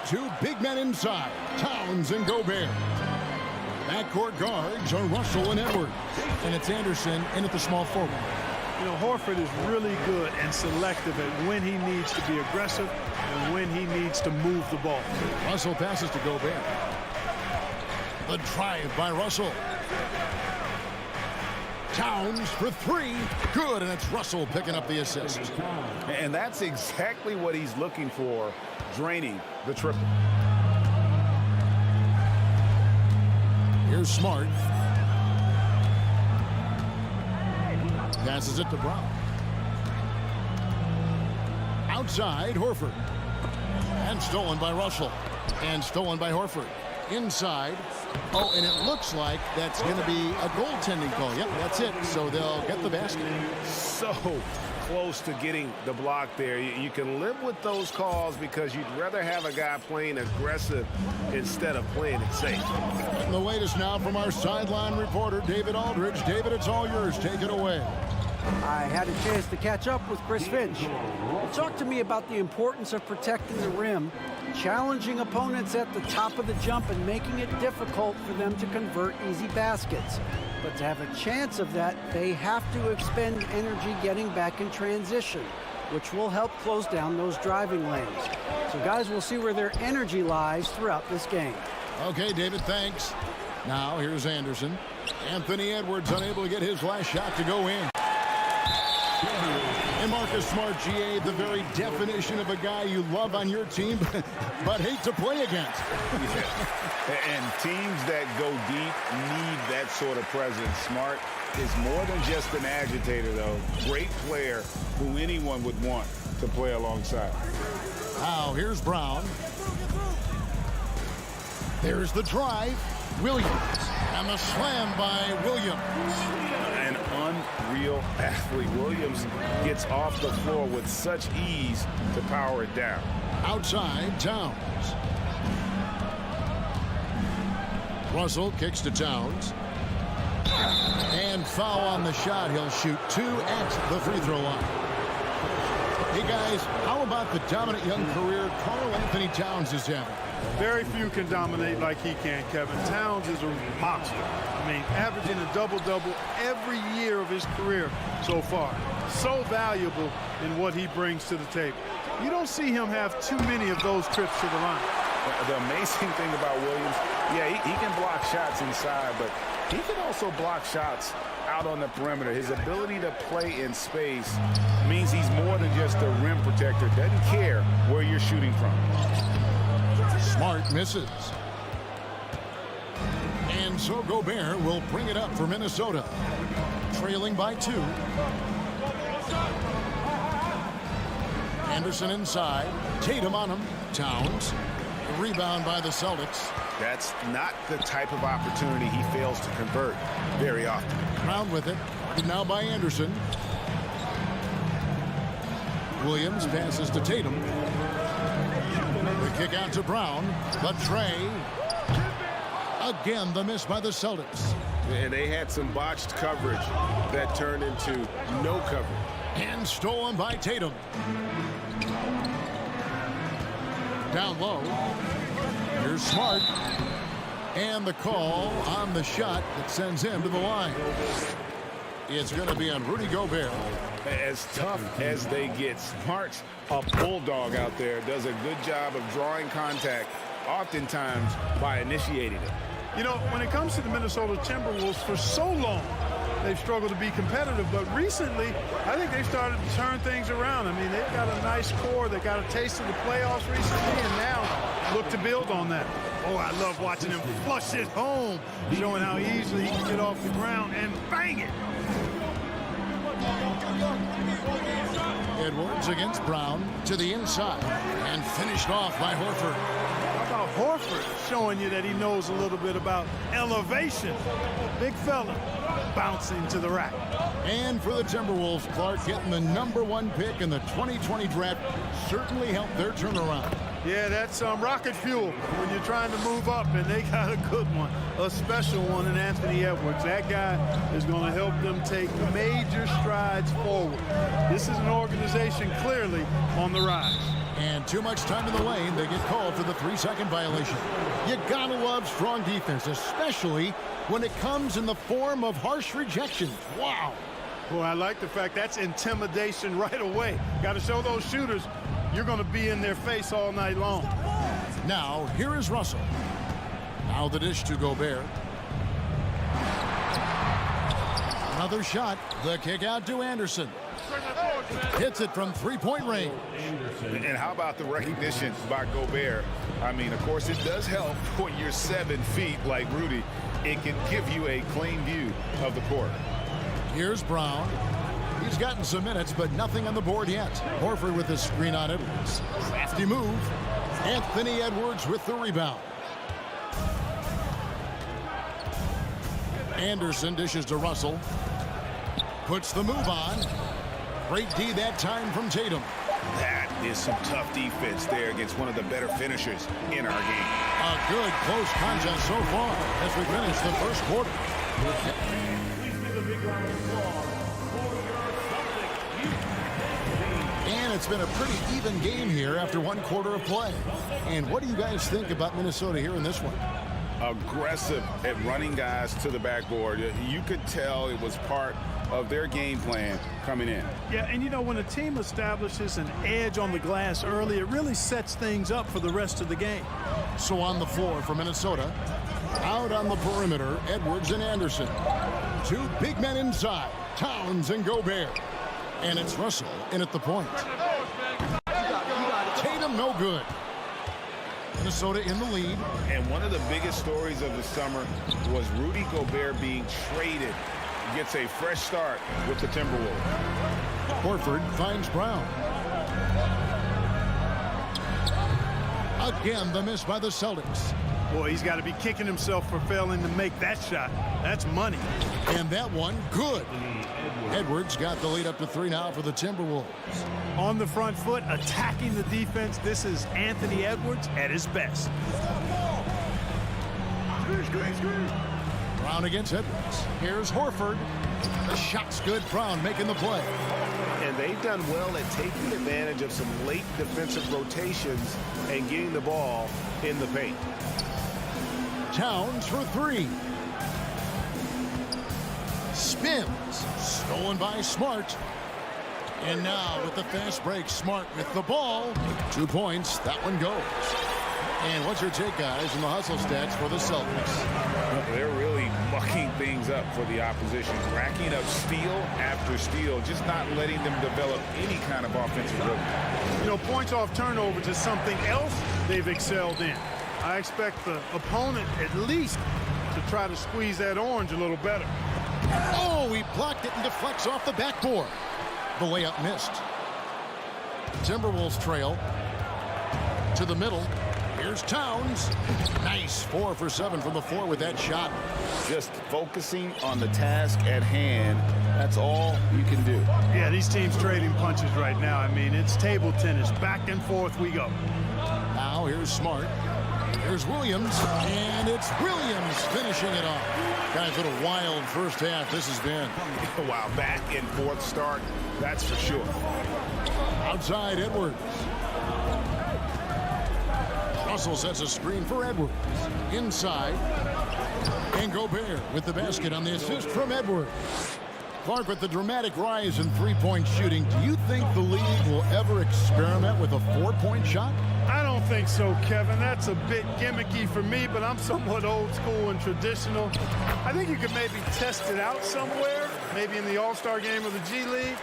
Two big men inside, Towns and Gobert. Backcourt guards are Russell and Edwards. And it's Anderson in at the small forward. You know, Horford is really good and selective at when he needs to be aggressive and when he needs to move the ball. Russell passes to Gobert. The drive by Russell. Towns for three. Good, and it's Russell picking up the assist. And that's exactly what he's looking for, draining the triple. Here's Smart. Passes it to Brown. Outside, Horford. And stolen by Russell. And stolen by Horford. Inside. Oh, and it looks like that's going to be a goaltending call. Yep, that's it. So they'll get the basket. So close to getting the block there. You can live with those calls because you'd rather have a guy playing aggressive instead of playing it safe. And the latest now from our sideline reporter, David Aldridge. David, it's all yours. Take it away. I had a chance to catch up with Chris Finch. He talked to me about the importance of protecting the rim, challenging opponents at the top of the jump and making it difficult for them to convert easy baskets. But to have a chance of that, they have to expend energy getting back in transition, which will help close down those driving lanes. So guys, we'll see where their energy lies throughout this game. Okay, David, thanks. Now here's Anderson. Anthony Edwards unable to get his last shot to go in. And Marcus Smart, GA, the very definition of a guy you love on your team, but hate to play against. Yeah. And teams that go deep need that sort of presence. Smart is more than just an agitator, though. Great player who anyone would want to play alongside. Now, here's Brown. There's the drive. Williams. And the slam by Williams. An unreal athlete. Williams gets off the floor with such ease to power it down. Outside, Towns. Russell kicks to Towns. And foul on the shot. He'll shoot 2 at the free throw line. Hey, guys, how about the dominant young career Karl Anthony Towns is having? Very few can dominate like he can, Kevin. Towns is a monster. I mean, averaging a double-double every year of his career so far. So valuable in what he brings to the table. You don't see him have too many of those trips to the line. The amazing thing about Williams, yeah, he can block shots inside, but he can also block shots out on the perimeter. His ability to play in space means he's more than just a rim protector. Doesn't care where you're shooting from. Smart misses. And so Gobert will bring it up for Minnesota. Trailing by 2. Anderson inside. Tatum on him. Towns. Rebound by the Celtics. That's not the type of opportunity he fails to convert very often. Brown with it. And now by Anderson. Williams passes to Tatum. The kick out to Brown. The tray. Again, the miss by the Celtics. And they had some botched coverage that turned into no coverage. And stolen by Tatum. Down low. Here's Smart. And the call on the shot that sends him to the line. It's going to be on Rudy Gobert. As tough as they get, Smart's a bulldog out there. Does a good job of drawing contact, oftentimes by initiating it. You know, when it comes to the Minnesota Timberwolves, for so long, they've struggled to be competitive. But recently, I think they've started to turn things around. I mean, they've got a nice core. They got a taste of the playoffs recently, and now look to build on that. Oh, I love watching him flush it home, showing how easily he can get off the ground and bang it. Edwards against Brown to the inside and finished off by Horford. How about Horford showing you that he knows a little bit about elevation? Big fella bouncing to the rack. And for the Timberwolves, Clark getting the #1 pick in the 2020 draft certainly helped their turnaround. Yeah, that's rocket fuel when you're trying to move up, and they got a good one, a special one in Anthony Edwards. That guy is going to help them take major strides forward. This is an organization clearly on the rise. And too much time in the lane, they get called for the 3-second violation. You gotta love strong defense, especially when it comes in the form of harsh rejections. Wow. Boy, I like the fact that's intimidation right away. Got to show those shooters you're going to be in their face all night long. Now, here is Russell. Now the dish to Gobert. Another shot. The kick out to Anderson. Hits it from 3-point range. And how about the recognition by Gobert? I mean, of course, it does help when you're 7 feet like Rudy. It can give you a clean view of the court. Here's Brown. He's gotten some minutes, but nothing on the board yet. Horford with his screen on Edwards. Crafty move. Anthony Edwards with the rebound. Anderson dishes to Russell. Puts the move on. Great D that time from Tatum. That is some tough defense there against one of the better finishers in our game. A good close contest so far as we finish the first quarter. And it's been a pretty even game here after 1 quarter of play. And what do you guys think about Minnesota here in this one? Aggressive at running guys to the backboard. You could tell it was part of their game plan coming in. Yeah, and you know, when a team establishes an edge on the glass early, it really sets things up for the rest of the game. So on the floor for Minnesota, out on the perimeter, Edwards and Anderson. 2 big men inside, Towns and Gobert. And it's Russell in at the point. Tatum no good. Minnesota in the lead. And one of the biggest stories of the summer was Rudy Gobert being traded. Gets a fresh start with the Timberwolves. Horford finds Brown. Again, the miss by the Celtics. Boy, he's got to be kicking himself for failing to make that shot. That's money. And that one, good. Edwards got the lead up to 3 now for the Timberwolves. On the front foot, attacking the defense. This is Anthony Edwards at his best. Brown against Edwards. Here's Horford. The shot's good. Brown making the play. And they've done well at taking advantage of some late defensive rotations and getting the ball in the paint. Towns for 3. Spins. Stolen by Smart. And now with the fast break, Smart with the ball. 2 points. That one goes. And what's your take, guys, in the hustle stats for the Celtics? They're really mucking things up for the opposition, racking up steal after steal, just not letting them develop any kind of offensive rhythm. You know, points off turnovers is something else they've excelled in. I expect the opponent at least to try to squeeze that orange a little better. Oh, he blocked it and deflects off the backboard. The layup missed. Timberwolves trail to the middle. Here's Towns. Nice 4 for 7 from the floor with that shot. Just focusing on the task at hand. That's all you can do. Yeah, these teams trading punches right now. I mean, it's table tennis. Back and forth we go. Now here's Smart. Here's Williams. And it's Williams finishing it off. Guys, what a wild first half this has been. Wow, back and forth start. That's for sure. Outside Edwards. Russell sets a screen for Edwards. Inside. And Gobert with the basket on the assist from Edwards. Clark with the dramatic rise in three-point shooting. Do you think the league will ever experiment with a 4-point shot? I don't think so, Kevin. That's a bit gimmicky for me, but I'm somewhat old school and traditional. I think you could maybe test it out somewhere, maybe in the All-Star game of the G League.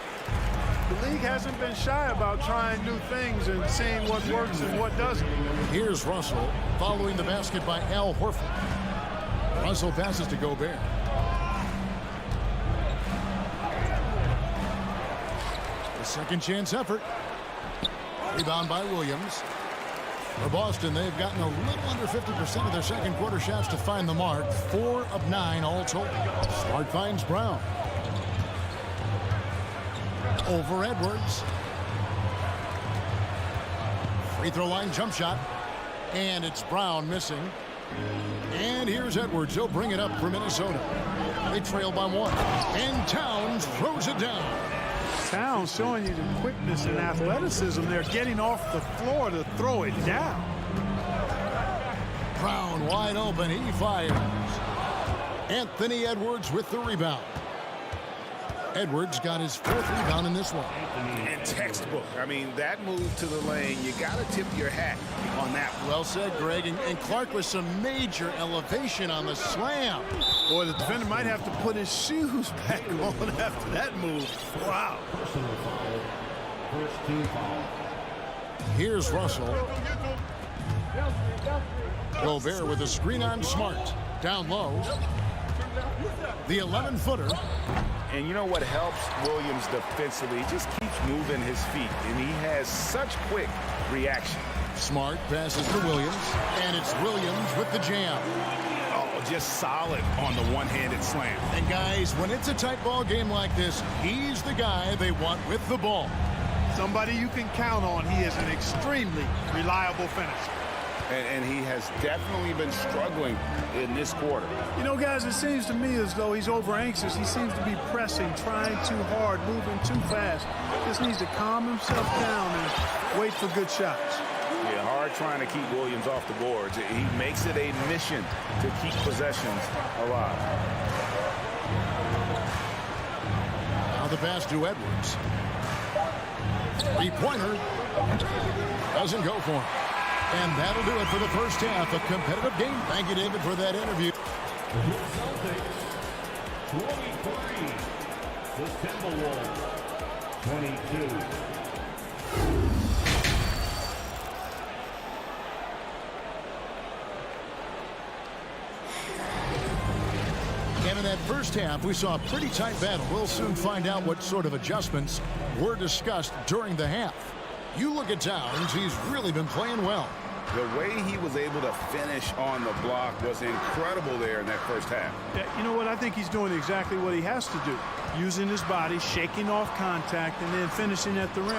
The league hasn't been shy about trying new things and seeing what works and what doesn't. Here's Russell following the basket by Al Horford. Russell passes to Gobert. The second chance effort. Rebound by Williams. For Boston, they've gotten a little under 50% of their second quarter shots to find the mark. 4 of 9 all told. Smart finds Brown. Over Edwards. Free throw line jump shot. And it's Brown missing. And here's Edwards. He'll bring it up for Minnesota. They trail by 1. And Towns throws it down. Towns showing you the quickness and athleticism. They're getting off the floor to throw it down. Brown wide open. He fires. Anthony Edwards with the rebound. Edwards got his 4th rebound in this one. And textbook. I mean, that move to the lane, you got to tip your hat on that. Well said, Greg. And Clark with some major elevation on the slam. Boy, the defender might have to put his shoes back on after that move. Wow. Here's Russell. Gobert with a screen on Smart. Down low. The 11-footer. And you know what helps Williams defensively? He just keeps moving his feet, and he has such quick reaction. Smart passes to Williams, and it's Williams with the jam. Oh, just solid on the one-handed slam. And guys, when it's a tight ball game like this, he's the guy they want with the ball. Somebody you can count on. He is an extremely reliable finisher. And he has definitely been struggling in this quarter. You know, guys, it seems to me as though he's over anxious. He seems to be pressing, trying too hard, moving too fast. Just needs to calm himself down and wait for good shots. Yeah, hard trying to keep Williams off the boards. He makes it a mission to keep possessions alive. Now the pass to Edwards. Three-pointer doesn't go for him. And that'll do it for the first half. A competitive game. Thank you, David, for that interview. The Celtics, 23. The Timberwolves, 22. And in that first half, we saw a pretty tight battle. We'll soon find out what sort of adjustments were discussed during the half. You look at Towns, he's really been playing well. The way he was able to finish on the block was incredible there in that first half. Yeah, you know what? I think he's doing exactly what he has to do. Using his body, shaking off contact, and then finishing at the rim.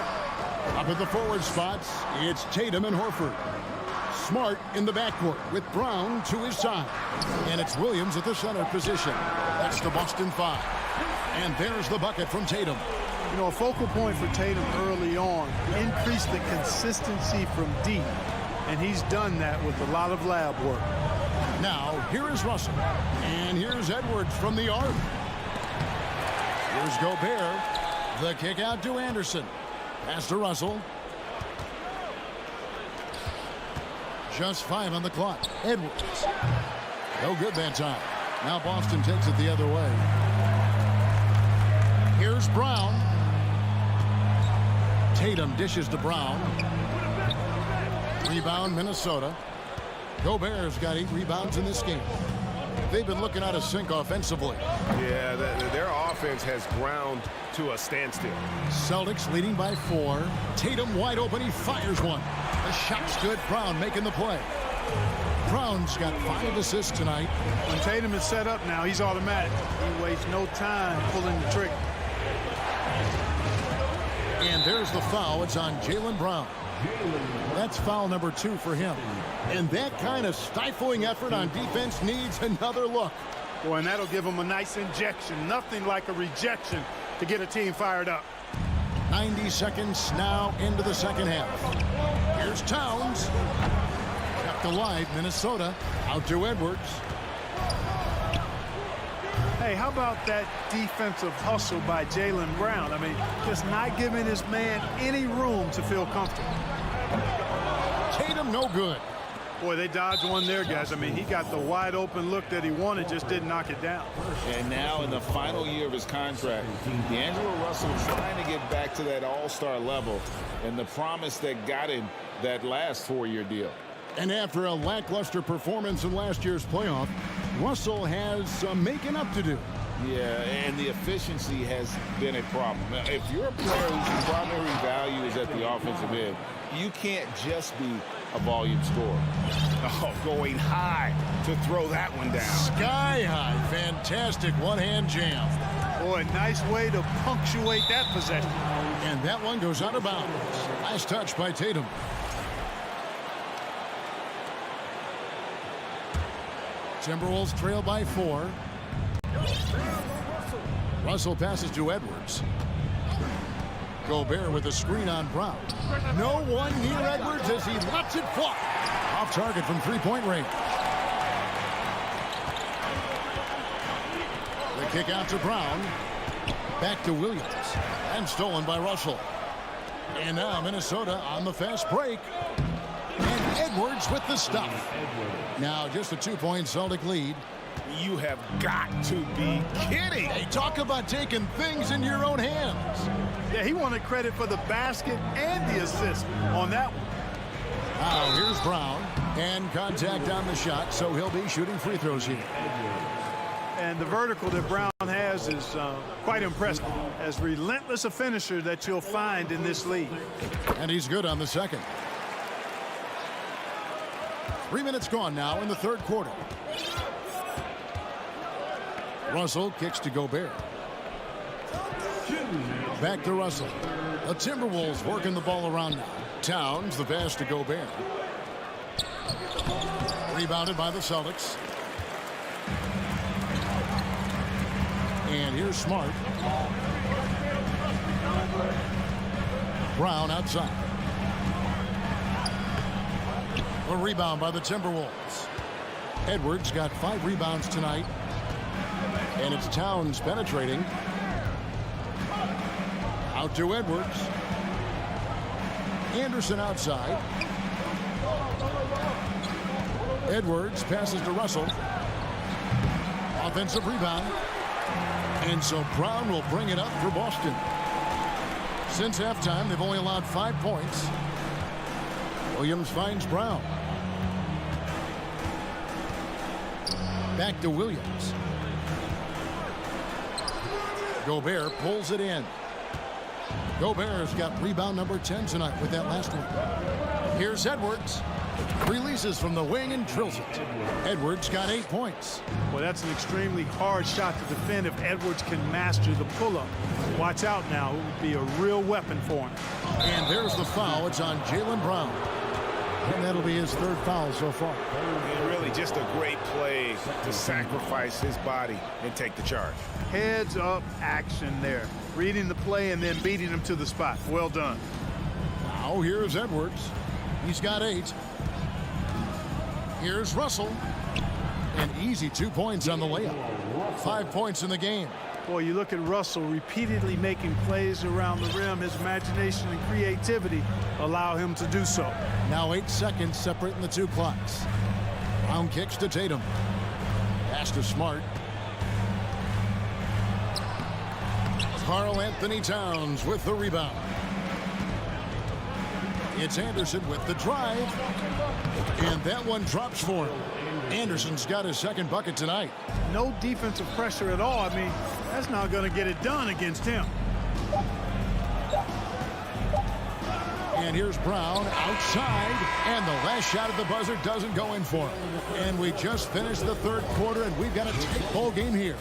Up at the forward spots, it's Tatum and Horford. Smart in the backcourt with Brown to his side. And it's Williams at the center position. That's the Boston 5. And there's the bucket from Tatum. You know, a focal point for Tatum early on, increase the consistency from deep. And he's done that with a lot of lab work. Now, here is Russell. And here's Edwards from the arc. Here's Gobert. The kick out to Anderson. Pass to Russell. Just 5 on the clock. Edwards. No good that time. Now Boston takes it the other way. Here's Brown. Tatum dishes to Brown. Rebound, Minnesota. Gobert's got 8 rebounds in this game. They've been looking out of sync offensively. Yeah, their offense has ground to a standstill. Celtics leading by 4. Tatum wide open. He fires one. The shot's good. Brown making the play. Brown's got 5 assists tonight. When Tatum is set up now, he's automatic. He wastes no time pulling the trigger. And there's the foul. It's on Jaylen Brown. That's foul number 2 for him. And that kind of stifling effort on defense needs another look. Boy, and that'll give him a nice injection. Nothing like a rejection to get a team fired up. 90 seconds now into the second half. Here's Towns. Kept alive, Minnesota. Out to Edwards. Hey, how about that defensive hustle by Jaylen Brown? I mean, just not giving his man any room to feel comfortable. Tatum, no good. Boy, they dodged one there, guys. I mean, he got the wide open look that he wanted, just didn't knock it down. And now in the final year of his contract, D'Angelo Russell trying to get back to that all-star level and the promise that got him that last 4-year deal. And after a lackluster performance in last year's playoff, Russell has some making up to do. Yeah, and the efficiency has been a problem. If you're a player whose primary value is at the offensive end, you can't just be a volume scorer. Oh, going high to throw that one down. Sky high. Fantastic one-hand jam. Boy, nice way to punctuate that possession. And that one goes out of bounds. Nice touch by Tatum. Timberwolves trail by 4. Russell passes to Edwards. Gobert with a screen on Brown. No one near Edwards as he lets it fly. Off target from three-point range. The kick out to Brown. Back to Williams. And stolen by Russell. And now Minnesota on the fast break. And Edwards with the stop. Now just a 2-point Celtic lead. You have got to be kidding. Hey, talk about taking things into your own hands. Yeah, he wanted credit for the basket and the assist on that one. Now here's Brown. And contact on the shot, so he'll be shooting free throws here. And the vertical that Brown has is quite impressive. As relentless a finisher that you'll find in this league. And he's good on the second. 3 minutes gone now in the third quarter. Russell kicks to Gobert. Back to Russell. The Timberwolves working the ball around now. Towns, the pass to Gobert. Rebounded by the Celtics. And here's Smart. Brown outside. A rebound by the Timberwolves. Edwards got 5 rebounds tonight. And it's Towns penetrating. Out to Edwards. Anderson outside. Edwards passes to Russell. Offensive rebound. And so Brown will bring it up for Boston. Since halftime, they've only allowed 5 points. Williams finds Brown. Back to Williams. Gobert pulls it in. Gobert's got rebound number 10 tonight with that last one. Here's Edwards. Releases from the wing and drills it. Edwards got 8 points. Well, that's an extremely hard shot to defend if Edwards can master the pull-up. Watch out now. It would be a real weapon for him. And there's the foul. It's on Jaylen Brown. And that'll be his 3rd foul so far. And really just a great play to sacrifice his body and take the charge. Heads-up action there. Reading the play and then beating him to the spot. Well done. Now here's Edwards. He's got 8. Here's Russell. An easy 2 points on the layup. 5 points in the game. Boy, you look at Russell repeatedly making plays around the rim. His imagination and creativity allow him to do so. Now 8 seconds separating the 2 clocks. Brown kicks to Tatum. Pass to Smart. Karl Anthony Towns with the rebound. It's Anderson with the drive. And that one drops for him. Anderson's got his 2nd bucket tonight. No defensive pressure at all. I mean, that's not going to get it done against him. And here's Brown outside. And the last shot at the buzzer doesn't go in for him. And we just finished the 3rd quarter, and we've got a tight ball game here.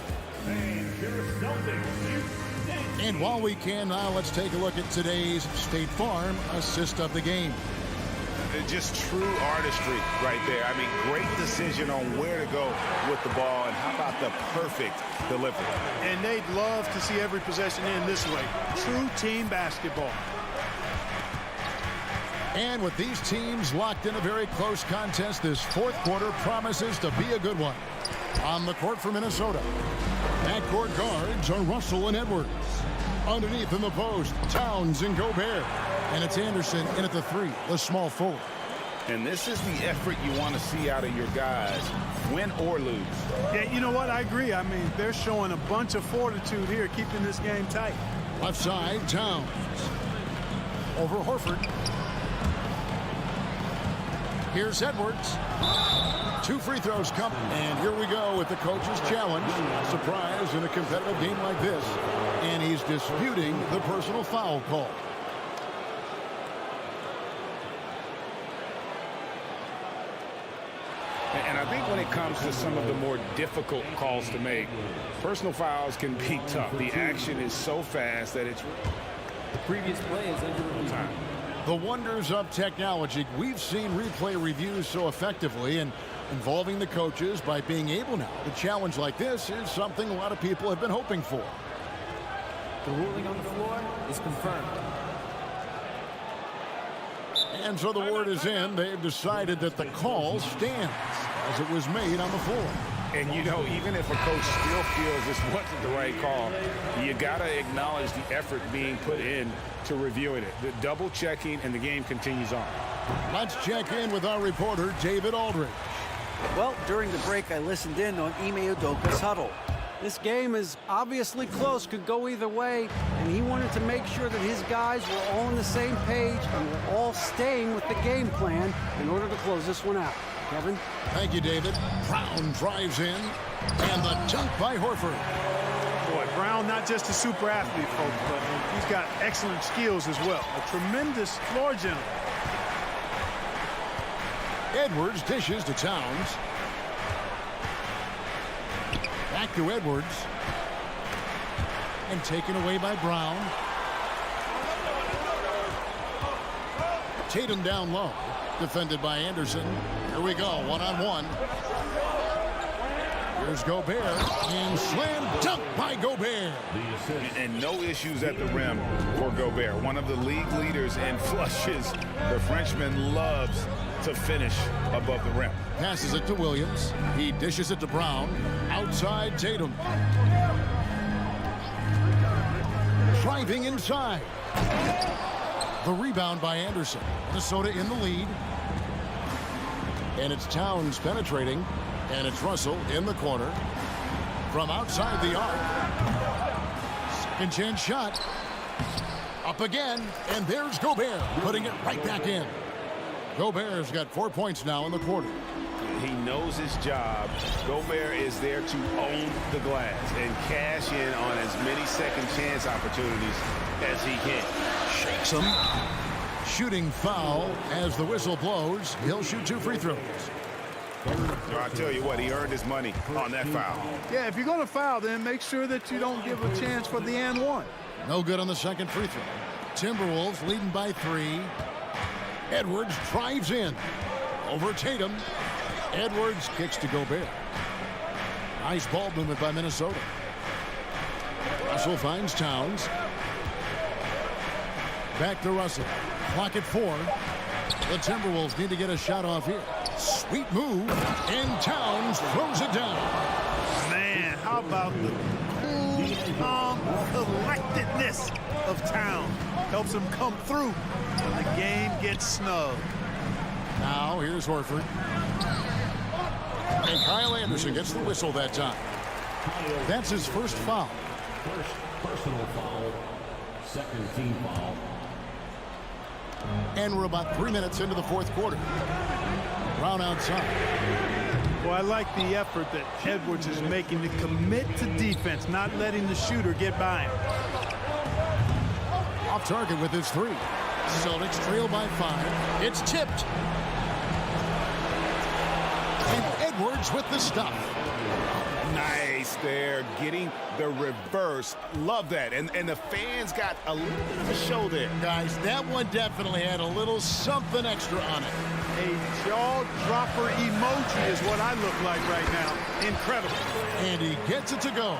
And while we can now, let's take a look at today's State Farm assist of the game. Just true artistry right there. I mean, great decision on where to go with the ball, and how about the perfect delivery. And they'd love to see every possession end this way. True team basketball. And with these teams locked in a very close contest, this 4th quarter promises to be a good one. On the court for Minnesota, backcourt guards are Russell and Edwards. Underneath in the post, Towns and Gobert. And it's Anderson in at the 3, the small forward. And this is the effort you want to see out of your guys, win or lose. Yeah, you know what? I agree. I mean, they're showing a bunch of fortitude here, keeping this game tight. Left side, Towns. Over Horford. Here's Edwards. 2 free throws coming. And here we go with the coach's challenge. Surprise in a competitive game like this. And he's disputing the personal foul call. And I think when it comes to some of the more difficult calls to make, personal fouls can be tough. The action is so fast that it's... The previous play is injury time. The wonders of technology. We've seen replay reviews so effectively, and involving the coaches by being able now to challenge like this is something a lot of people have been hoping for. The ruling on the floor is confirmed. And so the word is in. They've decided that the call stands as it was made on the floor. And, you know, even if a coach still feels this wasn't the right call, you got to acknowledge the effort being put in to reviewing it. The double checking, and the game continues on. Let's check in with our reporter, David Aldridge. Well, during the break, I listened in on Ime Udoka's huddle. This game is obviously close, could go either way, and he wanted to make sure that his guys were all on the same page and were all staying with the game plan in order to close this one out. Kevin? Thank you, David. Brown drives in, and the dunk by Horford. Boy, Brown, not just a super athlete, folks, but he's got excellent skills as well. A tremendous floor general. Edwards dishes to Towns. Back to Edwards. And taken away by Brown. Tatum down low. Defended by Anderson. Here we go, one-on-one. Here's Gobert. And slam dunk by Gobert. And no issues at the rim for Gobert. One of the league leaders in flushes. The Frenchman loves to finish above the rim. Passes it to Williams. He dishes it to Brown. Outside Tatum. Driving inside. The rebound by Anderson. Minnesota in the lead. And it's Towns penetrating. And it's Russell in the corner. From outside the arc. Second chance shot. Up again. And there's Gobert putting it right back in. Gobert's got 4 points now in the quarter. He knows his job. Gobert is there to own the glass and cash in on as many second chance opportunities as he can. Shakes him. Shooting foul as the whistle blows. He'll shoot 2 free throws. I tell you what, he earned his money on that foul. Yeah, if you're going to foul, then make sure that you don't give a chance for the and one. No good on the second free throw. Timberwolves leading by 3. Edwards drives in. Over Tatum. Edwards kicks to Gobert. Nice ball movement by Minnesota. Russell finds Towns. Back to Russell. Clock at 4. The Timberwolves need to get a shot off here. Sweet move. And Towns throws it down. Man, how about the cool, calm collectedness of Towns? Helps him come through when the game gets snug. Now here's Horford. And Kyle Anderson gets the whistle that time. That's his first foul. First personal foul. Second team foul. And we're about 3 minutes into the fourth quarter. Brown outside. Well, I like the effort that Edwards is making to commit to defense, not letting the shooter get by him. Off target with his 3. Celtics trail by 5. It's tipped. And Edwards with the stop. Nice there, getting the reverse. Love that. And the fans got a little bit of a show there. Guys, that one definitely had a little something extra on it. A jaw-dropper emoji is what I look like right now. Incredible. And he gets it to go.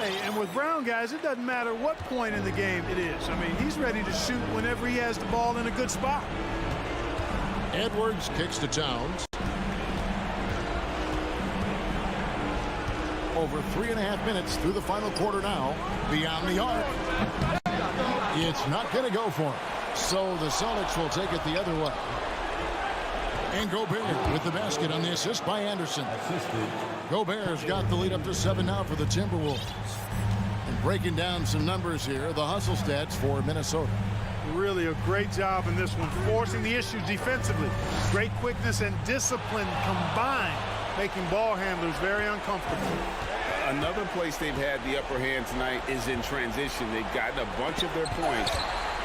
Hey, and with Brown, guys, it doesn't matter what point in the game it is. I mean, he's ready to shoot whenever he has the ball in a good spot. Edwards kicks to Towns. Over 3.5 minutes through the final quarter now. Beyond the arc. It's not going to go for him. So the Celtics will take it the other way. And Gobert with the basket on the assist by Anderson. Gobert's got the lead up to 7 now for the Timberwolves. And breaking down some numbers here, the hustle stats for Minnesota. Really a great job in this one, forcing the issue defensively. Great quickness and discipline combined, making ball handlers very uncomfortable. Another place they've had the upper hand tonight is in transition. They've gotten a bunch of their points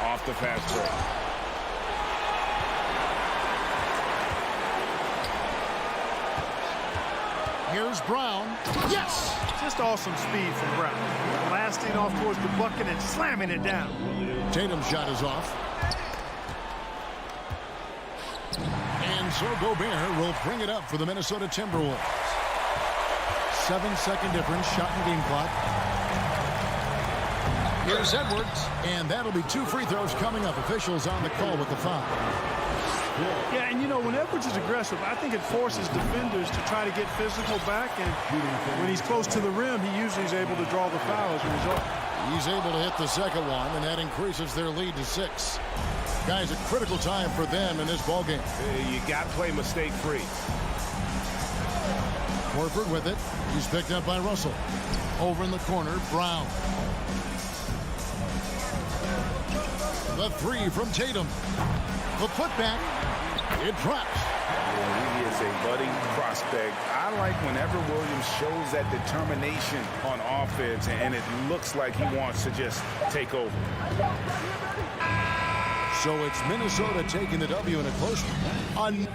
off the fast break. Here's Brown. Yes! Just awesome speed from Brown. Blasting off towards the bucket and slamming it down. Tatum's shot is off. And so Gobert will bring it up for the Minnesota Timberwolves. 7-second difference, shot and game clock. Here's Edwards, and that'll be 2 free throws coming up. Officials on the call with the foul. Yeah, and you know, when Edwards is aggressive, I think it forces defenders to try to get physical back, and when he's close to the rim, he usually is able to draw the foul as a result. He's able to hit the second one, and that increases their lead to 6. Guys, a critical time for them in this ballgame. You got to play mistake-free. Horford with it. He's picked up by Russell. Over in the corner, Brown. The 3 from Tatum. The putback. It drops. He is a budding prospect. I like whenever Williams shows that determination on offense, and it looks like he wants to just take over. So it's Minnesota taking the W in a close one.